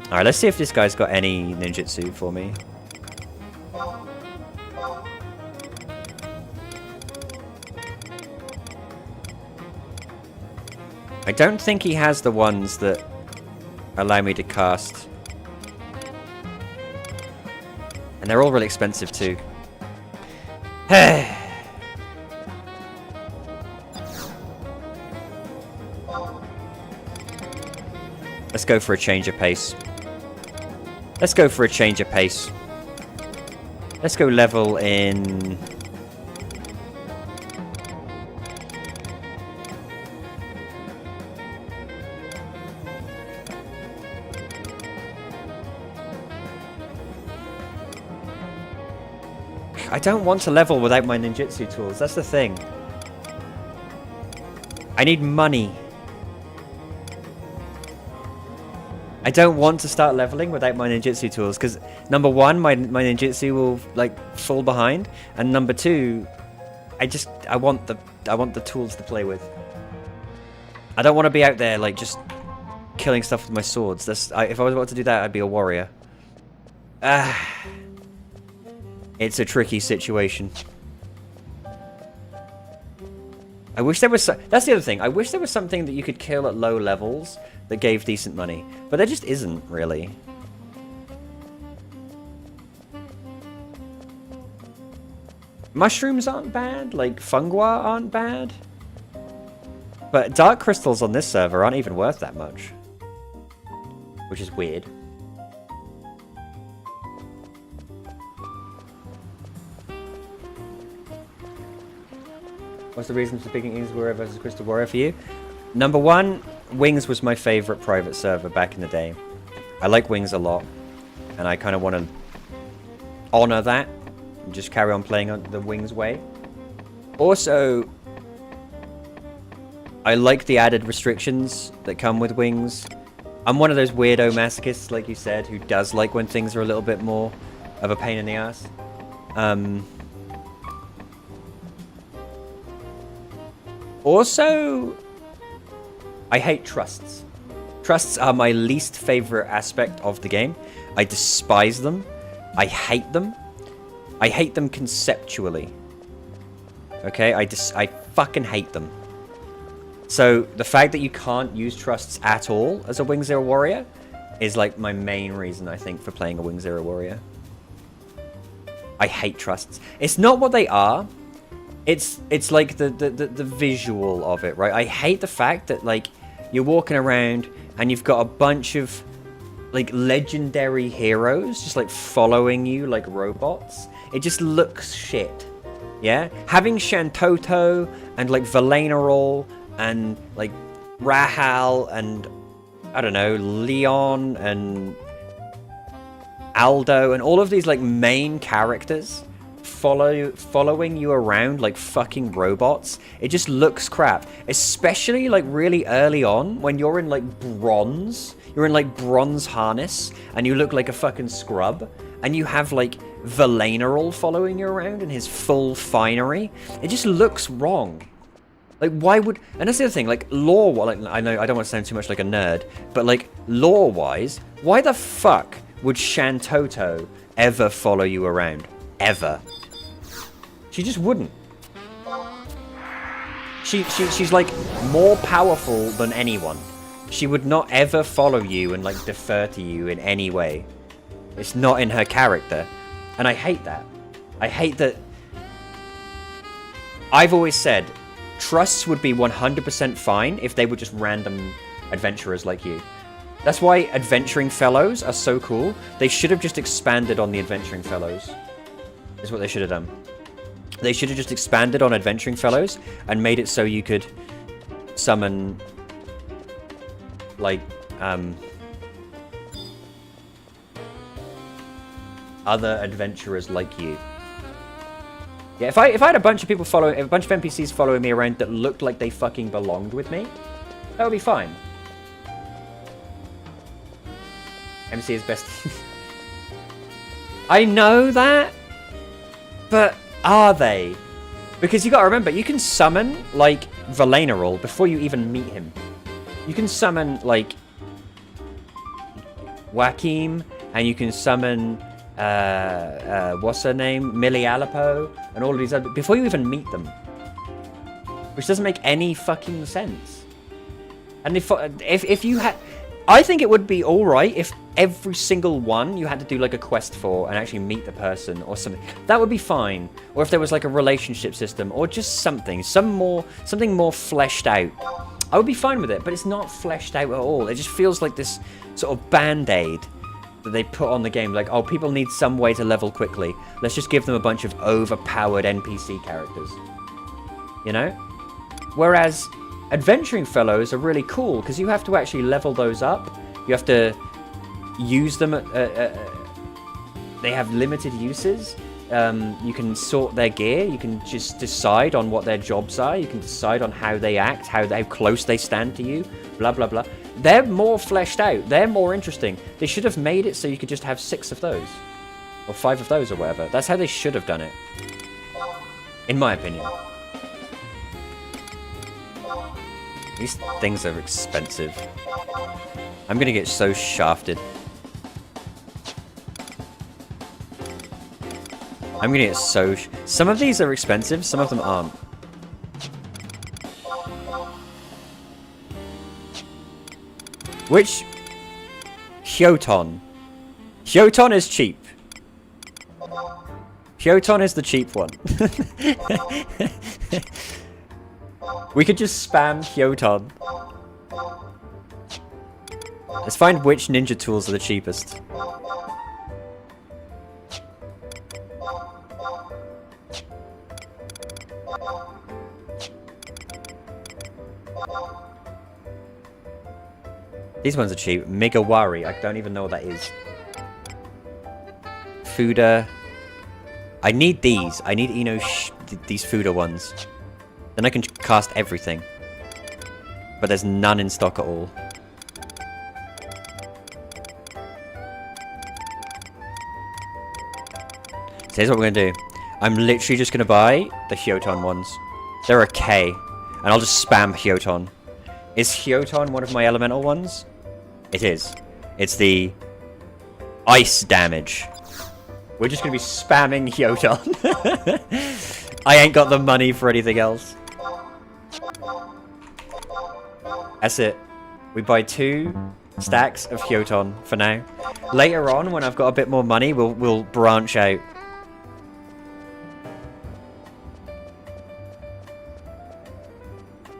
Alright, let's see if this guy's got any ninjutsu for me. I don't think he has the ones that allow me to cast. And they're all really expensive too. Let's go for a change of pace. Let's go for a change of pace. Let's go level in... I don't want to level without my ninjutsu tools. That's the thing. I need money. I don't want to start leveling without my ninjutsu tools, because number one, my ninjutsu will like fall behind, and number two, I want the tools to play with. I don't want to be out there like just killing stuff with my swords. If I was about to do that, I'd be a warrior. It's a tricky situation. I wish there was... That's the other thing. I wish there was something that you could kill at low levels that gave decent money. But there just isn't, really. Mushrooms aren't bad. Like, fungua aren't bad. But dark crystals on this server aren't even worth that much. Which is weird. What's the reason for picking Wings Warrior versus Crystal Warrior for you? Number one, Wings was my favorite private server back in the day. I like Wings a lot, and I kind of want to honor that and just carry on playing on the Wings way. Also, I like the added restrictions that come with Wings. I'm one of those weirdo masochists, like you said, who does like when things are a little bit more of a pain in the ass. Also, I hate trusts. Trusts are my least favorite aspect of the game. I despise them. I hate them. I hate them conceptually. Okay, I fucking hate them. So the fact that you can't use trusts at all as a Wing Zero warrior is like my main reason, I think, for playing a Wing Zero Warrior. I hate trusts. It's not what they are. It's like the visual of it, right? I hate the fact that like you're walking around and you've got a bunch of like legendary heroes just like following you like robots. It just looks shit. Yeah? Having Shantoto and like Valenerol and like Rahal and I don't know, Leon and Aldo and all of these like main characters following you around like fucking robots. It just looks crap. Especially like really early on when you're in like bronze. You're in like bronze harness and you look like a fucking scrub and you have like Valenerol following you around in his full finery. It just looks wrong. Like, why would... And that's the other thing, like, lore... Like, I know I don't want to sound too much like a nerd, but, like, lore-wise, why the fuck would Shantoto ever follow you around? Ever. She just wouldn't. She's, like, more powerful than anyone. She would not ever follow you and, like, defer to you in any way. It's not in her character. And I hate that. I hate that... I've always said... Trusts would be 100% fine if they were just random adventurers like you. That's why Adventuring Fellows are so cool. They should have just expanded on the Adventuring Fellows. Is what they should have done. They should have just expanded on Adventuring Fellows and made it so you could summon like other adventurers like you. Yeah, if I had a bunch of people following, a bunch of NPCs following me around that looked like they fucking belonged with me, that would be fine. MC is best. I know that, but are they? Because you gotta remember, you can summon like Valenerol before you even meet him. You can summon like Joachim, and you can summon what's her name, Millie Alipo, and all of these other before you even meet them, which doesn't make any fucking sense. And if you had, I think it would be all right if every single one you had to do like a quest for and actually meet the person or something. That would be fine. Or if there was like a relationship system or just something more fleshed out. I would be fine with it, but it's not fleshed out at all. It just feels like this sort of band-aid that they put on the game. Like, oh, people need some way to level quickly. Let's just give them a bunch of overpowered NPC characters. You know? Whereas Adventuring Fellows are really cool because you have to actually level those up. You have to use them. They have limited uses. You can sort their gear. You can just decide on what their jobs are. You can decide on how they act, how close they stand to you, blah, blah, blah. They're more fleshed out. They're more interesting. They should have made it so you could just have 6 of those. Or 5 of those or whatever. That's how they should have done it. In my opinion. These things are expensive. I'm gonna get so shafted. I'm gonna get so... Some of these are expensive, some of them aren't. Which... Hyoton. Hyoton is cheap. Hyoton is the cheap one. We could just spam Hyoton. Let's find which ninja tools are the cheapest. These ones are cheap. Megawari. I don't even know what that is. Fuda. I need these. I need these Fuda ones. Then I can cast everything. But there's none in stock at all. So here's what we're going to do. I'm literally just going to buy the Hyoton ones. They're a K. And I'll just spam Hyoton. Is Hyoton one of my elemental ones? It is. It's the ice damage. We're just going to be spamming Hyoton. I ain't got the money for anything else. That's it. We buy 2 stacks of Hyoton for now. Later on, when I've got a bit more money, we'll branch out.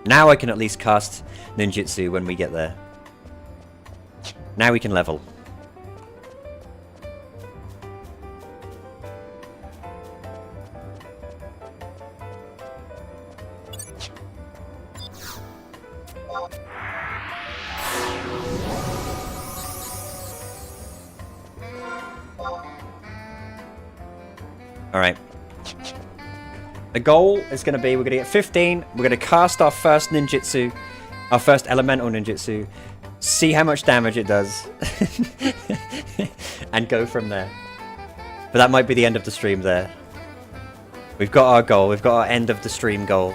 Now I can at least cast ninjutsu when we get there. Now we can level. Alright. The goal is going to be, we're going to get 15, we're going to cast our first ninjutsu, our first elemental ninjutsu, see how much damage it does, and go from there. But that might be the end of the stream there. We've got our goal, we've got our end of the stream goal.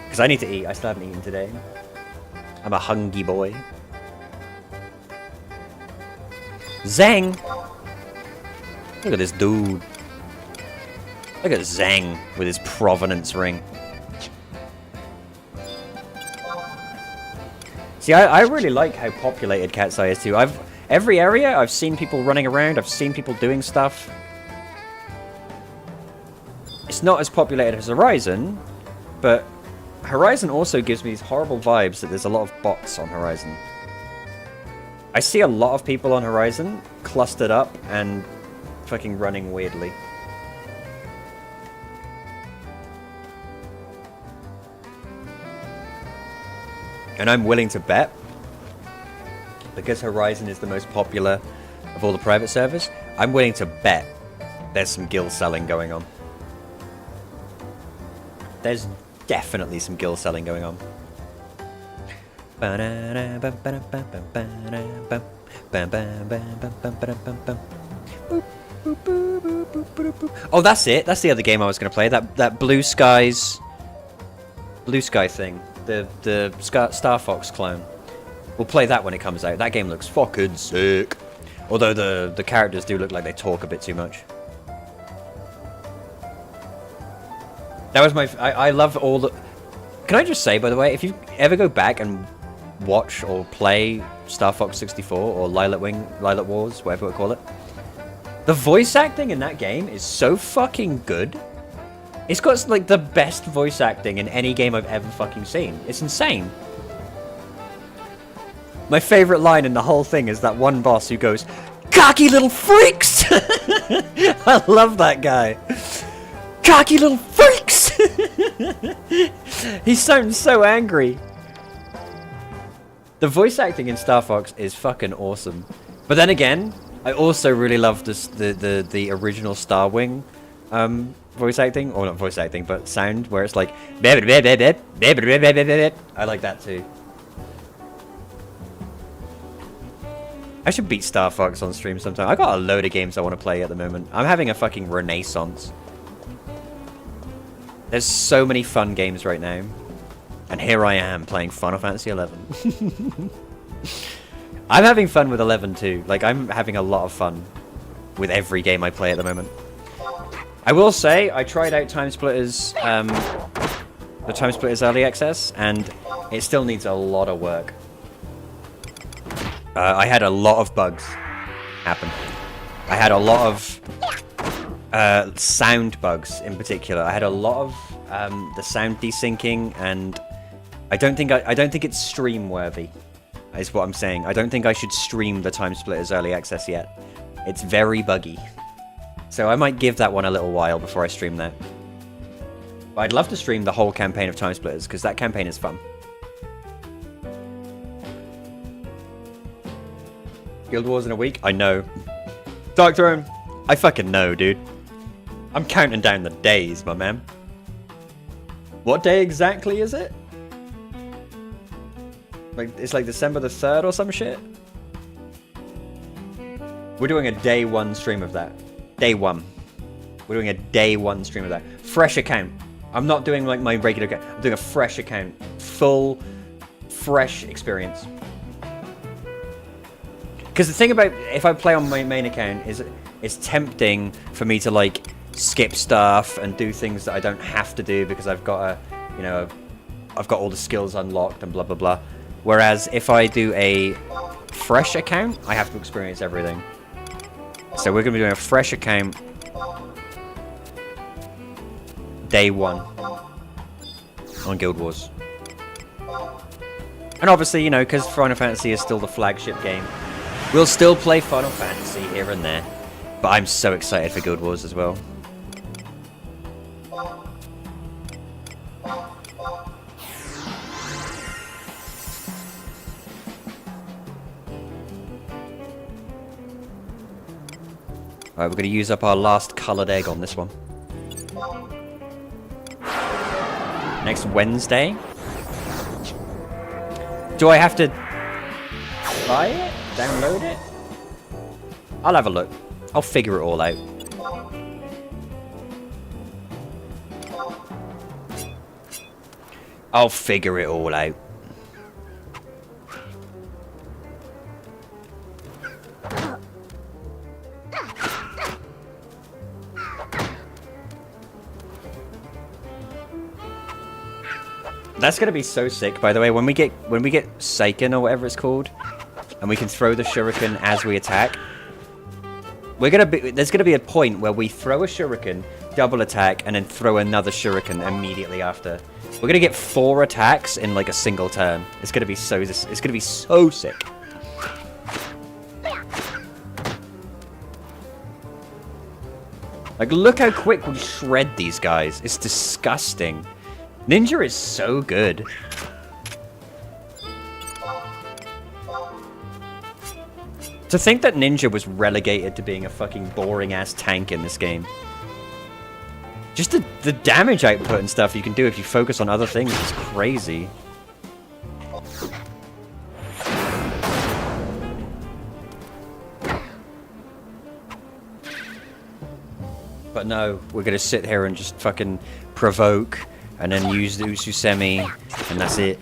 Because I need to eat, I still haven't eaten today. I'm a hungry boy. Zang! Look at this dude. Look at Zang with his provenance ring. See, I really like how populated Cat's Eye is too. Every area, I've seen people running around, I've seen people doing stuff. It's not as populated as Horizon, but Horizon also gives me these horrible vibes that there's a lot of bots on Horizon. I see a lot of people on Horizon clustered up and fucking running weirdly. And I'm willing to bet, because Horizon is the most popular of all the private servers, I'm willing to bet there's some guild selling going on. There's definitely some guild selling going on. Oh, that's it. That's the other game I was going to play. That Blue Sky thing. The Star Fox clone. We'll play that when it comes out. That game looks fucking sick. Although the characters do look like they talk a bit too much. That was my... I love all the... Can I just say, by the way, if you ever go back and watch or play Star Fox 64 or Lilac Wars, whatever we call it, the voice acting in that game is so fucking good. It's got like the best voice acting in any game I've ever fucking seen. It's insane. My favorite line in the whole thing is that one boss who goes, "Cocky little freaks!" I love that guy. Cocky little freaks! He sounds so angry. The voice acting in Star Fox is fucking awesome. But then again, I also really love this, the original Starwing voice acting, or not voice acting, but sound, where it's like I like that too. I should beat Star Fox on stream sometime. I got a load of games I want to play at the moment. I'm having a fucking renaissance. There's so many fun games right now. And here I am playing Final Fantasy XI. I'm having fun with 11 too. Like, I'm having a lot of fun with every game I play at the moment. I will say, I tried out Time Splitters, the Time Splitters Early Access, and it still needs a lot of work. I had a lot of bugs happen. I had a lot of sound bugs in particular. I had a lot of the sound desyncing, and I don't think it's stream worthy, is what I'm saying. I don't think I should stream the Time Splitters Early Access yet. It's very buggy. So I might give that one a little while before I stream that. But I'd love to stream the whole campaign of Time Splitters, because that campaign is fun. Guild Wars in a week? I know. Dark Throne? I fucking know, dude. I'm counting down the days, my man. What day exactly is it? Like, it's like December the 3rd or some shit? We're doing a day one stream of that. Day one. We're doing a day one stream of that. Fresh account. I'm not doing like my regular account. I'm doing a fresh account. Full, fresh experience. Because the thing about if I play on my main account is it's tempting for me to like skip stuff and do things that I don't have to do because I've got a, you know, I've got all the skills unlocked and blah blah blah. Whereas if I do a fresh account, I have to experience everything. So we're going to be doing a fresh account day 1 on Guild Wars. And obviously, you know, because Final Fantasy is still the flagship game, we'll still play Final Fantasy here and there. But I'm so excited for Guild Wars as well. Alright, we're going to use up our last coloured egg on this one. Next Wednesday. Do I have to buy it? Download it? I'll have a look. I'll figure it all out. I'll figure it all out. That's gonna be so sick, by the way, when we get Seiken or whatever it's called, and we can throw the shuriken as we attack. There's gonna be a point where we throw a shuriken, double attack, and then throw another shuriken immediately after. We're gonna get 4 attacks in like a single turn. It's gonna be so sick. Like, look how quick we shred these guys. It's disgusting. Ninja is so good. To think that Ninja was relegated to being a fucking boring-ass tank in this game. Just the damage output and stuff you can do if you focus on other things is crazy. But no, we're gonna sit here and just fucking provoke and then use the Ususemi, and that's it.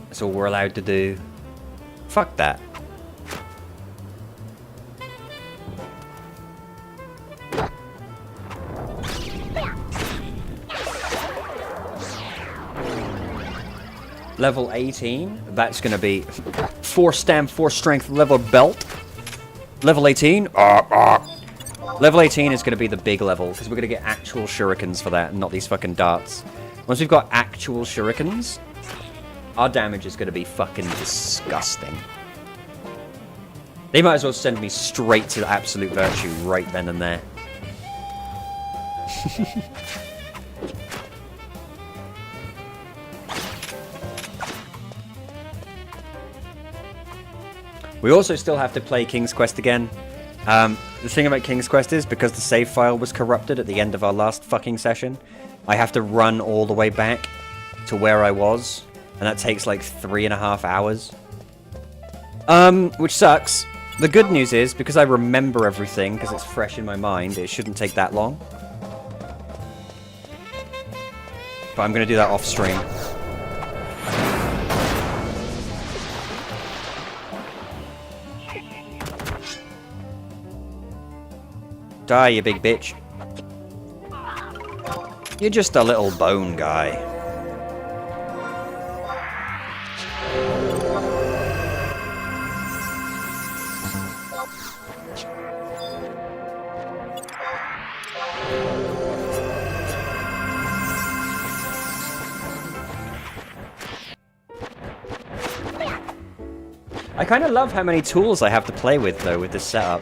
That's all we're allowed to do. Fuck that. Level 18, that's gonna be 4 stam, 4 strength, level belt. Level 18, Level 18 is gonna be the big level, because we're gonna get actual shurikens for that, and not these fucking darts. Once we've got actual shurikens, our damage is gonna be fucking disgusting. They might as well send me straight to absolute virtue right then and there. We also still have to play King's Quest again. The thing about King's Quest is, because the save file was corrupted at the end of our last fucking session, I have to run all the way back to where I was, and that takes like 3.5 hours. Which sucks. The good news is, because I remember everything, because it's fresh in my mind, it shouldn't take that long. But I'm gonna do that off stream. Die, you big bitch. You're just a little bone guy. I kind of love how many tools I have to play with, though, with this setup.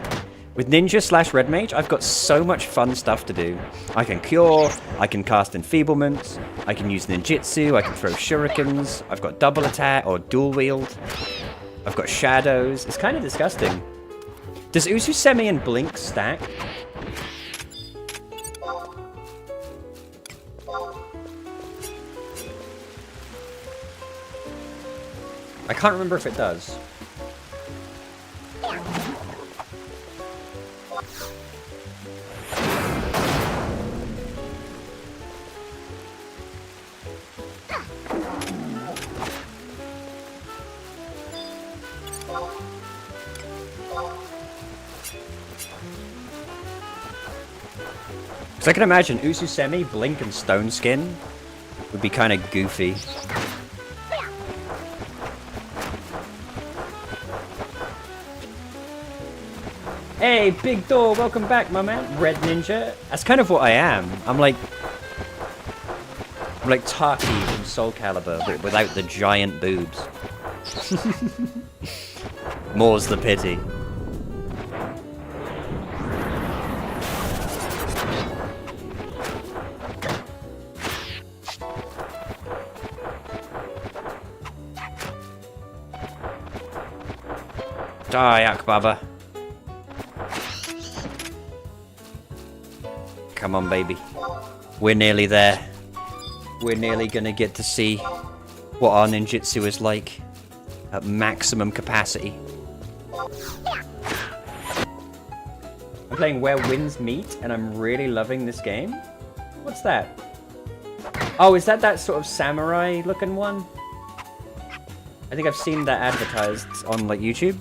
With Ninja / Red Mage, I've got so much fun stuff to do. I can cure, I can cast enfeeblements, I can use ninjutsu, I can throw shurikens, I've got double attack or dual wield, I've got shadows. It's kind of disgusting. Does Ususemi and Blink stack? I can't remember if it does. Because I can imagine Ususemi, Blink, and Stone Skin would be kind of goofy. Hey, Big Door, welcome back, my man. Red Ninja. That's kind of what I am. I'm like Taki from Soul Calibur, but without the giant boobs. More's the pity. Die, Akbaba. Come on, baby. We're nearly there. We're nearly gonna get to see what our ninjutsu is like at maximum capacity. I'm playing Where Winds Meet, and I'm really loving this game. What's that? Oh, is that sort of samurai-looking one? I think I've seen that advertised on, like, YouTube.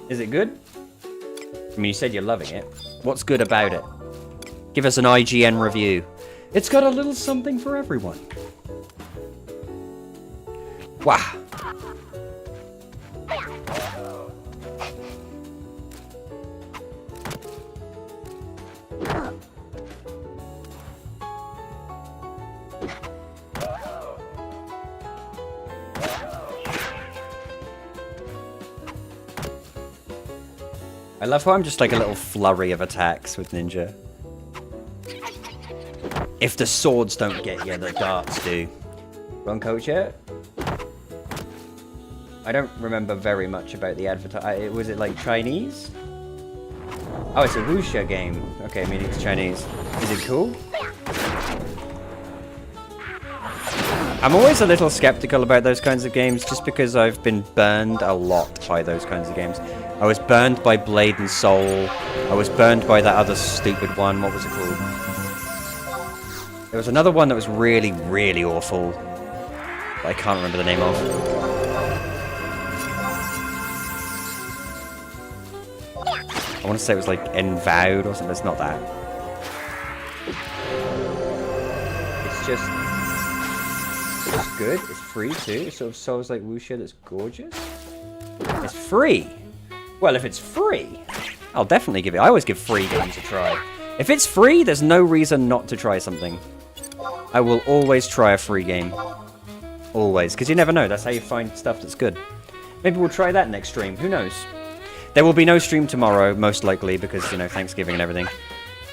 Is it good? I mean, you said you're loving it. What's good about it? Give us an IGN review. It's got a little something for everyone. Wow. I love how I'm just like a little flurry of attacks with Ninja. If the swords don't get you, the darts do. Wrong coach yet? I don't remember very much about the advertisement. Was it like Chinese? Oh, it's a wuxia game. Okay, meaning it's Chinese. Is it cool? I'm always a little skeptical about those kinds of games just because I've been burned a lot by those kinds of games. I was burned by Blade and Soul. I was burned by that other stupid one. What was it called? There was another one that was really, really awful. But I can't remember the name of. I want to say it was like Envowed or something. It's not that. It's just good. It's free too. It sort of Souls like wuxia that's gorgeous. It's free. Well, if it's free, I'll definitely give it. I always give free games a try. If it's free, there's no reason not to try something. I will always try a free game. Always. Because you never know. That's how you find stuff that's good. Maybe we'll try that next stream. Who knows? There will be no stream tomorrow, most likely, because, you know, Thanksgiving and everything.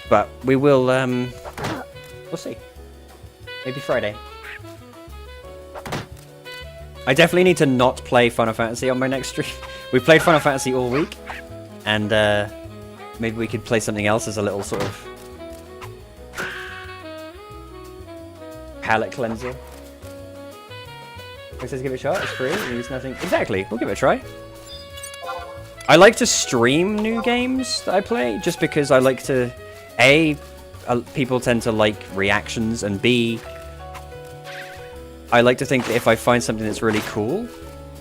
But we will, we'll see. Maybe Friday. I definitely need to not play Final Fantasy on my next stream. We played Final Fantasy all week, and maybe we could play something else as a little sort of palate cleanser. It says give it a shot, it's free, it means nothing. Exactly, we'll give it a try. I like to stream new games that I play, just because I like to, A, people tend to like reactions, and B, I like to think that if I find something that's really cool,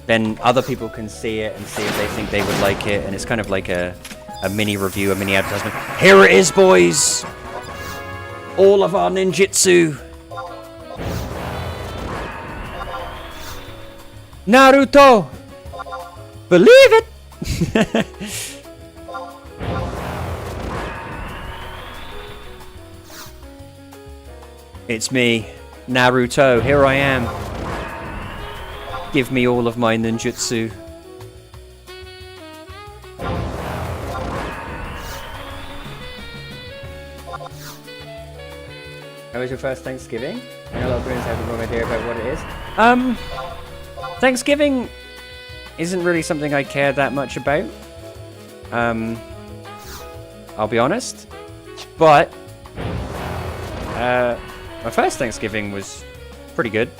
then other people can see it and see if they think they would like it, and it's kind of like a mini review, a mini advertisement. Here it is, boys! All of our ninjutsu! Naruto! Believe it! It's me, Naruto. Here I am. Give me all of my ninjutsu. How was your first Thanksgiving? I know a lot of Bruins have the wrong idea about what it is. Thanksgiving isn't really something I care that much about. I'll be honest. But my first Thanksgiving was pretty good.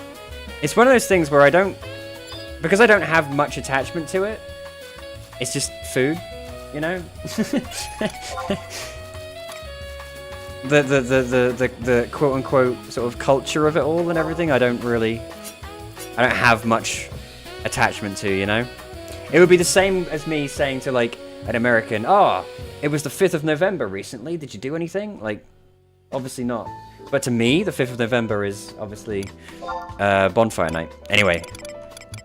It's one of those things where because I don't have much attachment to it, it's just food, you know? the quote unquote sort of culture of it all and everything, I don't have much attachment to, you know? It would be the same as me saying to like an American, oh, it was the 5th of November recently, did you do anything? Like, obviously not. But to me, the 5th of November is obviously bonfire night. Anyway,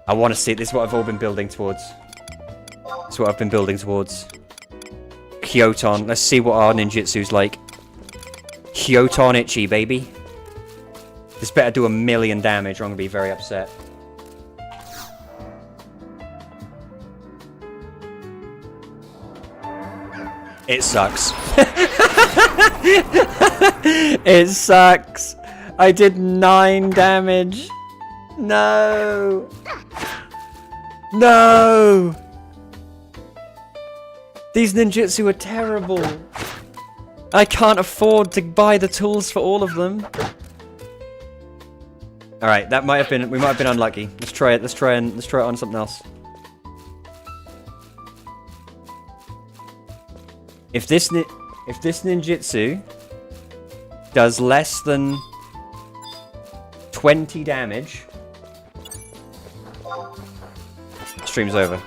I want to see it. This is what I've all been building towards. This is what I've been building towards. Kyoton. Let's see what our ninjutsu's like. Kyoton Ichi, baby. This better do 1,000,000 damage or I'm going to be very upset. It sucks. It sucks. I did 9 damage. No. No. These ninjutsu are terrible. I can't afford to buy the tools for all of them. All right, that might have been. We might have been unlucky. Let's try it. Let's try it on something else. If this ninjutsu does less than 20 damage, stream's over.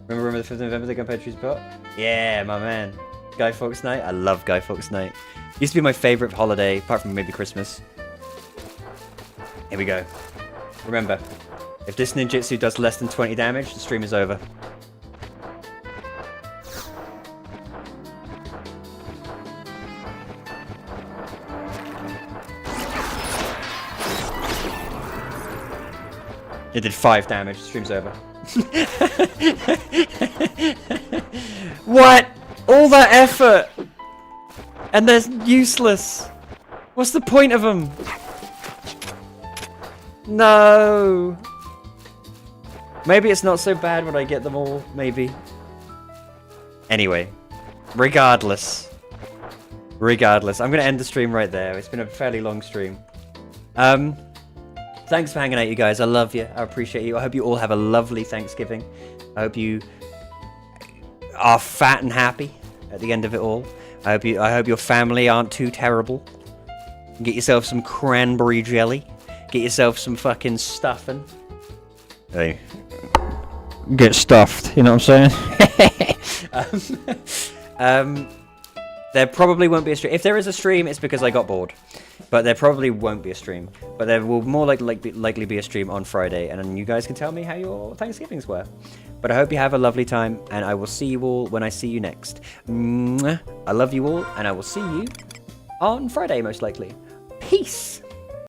Remember the 5th of November, the Gunpowder Trees bot? Yeah, my man. Guy Fawkes Night? I love Guy Fawkes Night. Used to be my favourite holiday, apart from maybe Christmas. Here we go. Remember, if this ninjutsu does less than 20 damage, the stream is over. It did 5 damage, the stream's over. What? All that effort! And they're useless! What's the point of them? No! Maybe it's not so bad when I get them all, maybe. Anyway, regardless, I'm gonna end the stream right there. It's been a fairly long stream. Thanks for hanging out, you guys. I love you. I appreciate you. I hope you all have a lovely Thanksgiving. I hope you are fat and happy at the end of it all. I hope your family aren't too terrible. Get yourself some cranberry jelly. Get yourself some fucking stuffing. Hey, get stuffed. You know what I'm saying? There probably won't be a stream. If there is a stream, it's because I got bored. But there probably won't be a stream. But there will more likely be a stream on Friday, and then you guys can tell me how your Thanksgivings were. But I hope you have a lovely time, and I will see you all when I see you next. Mwah. I love you all, and I will see you on Friday, most likely. Peace!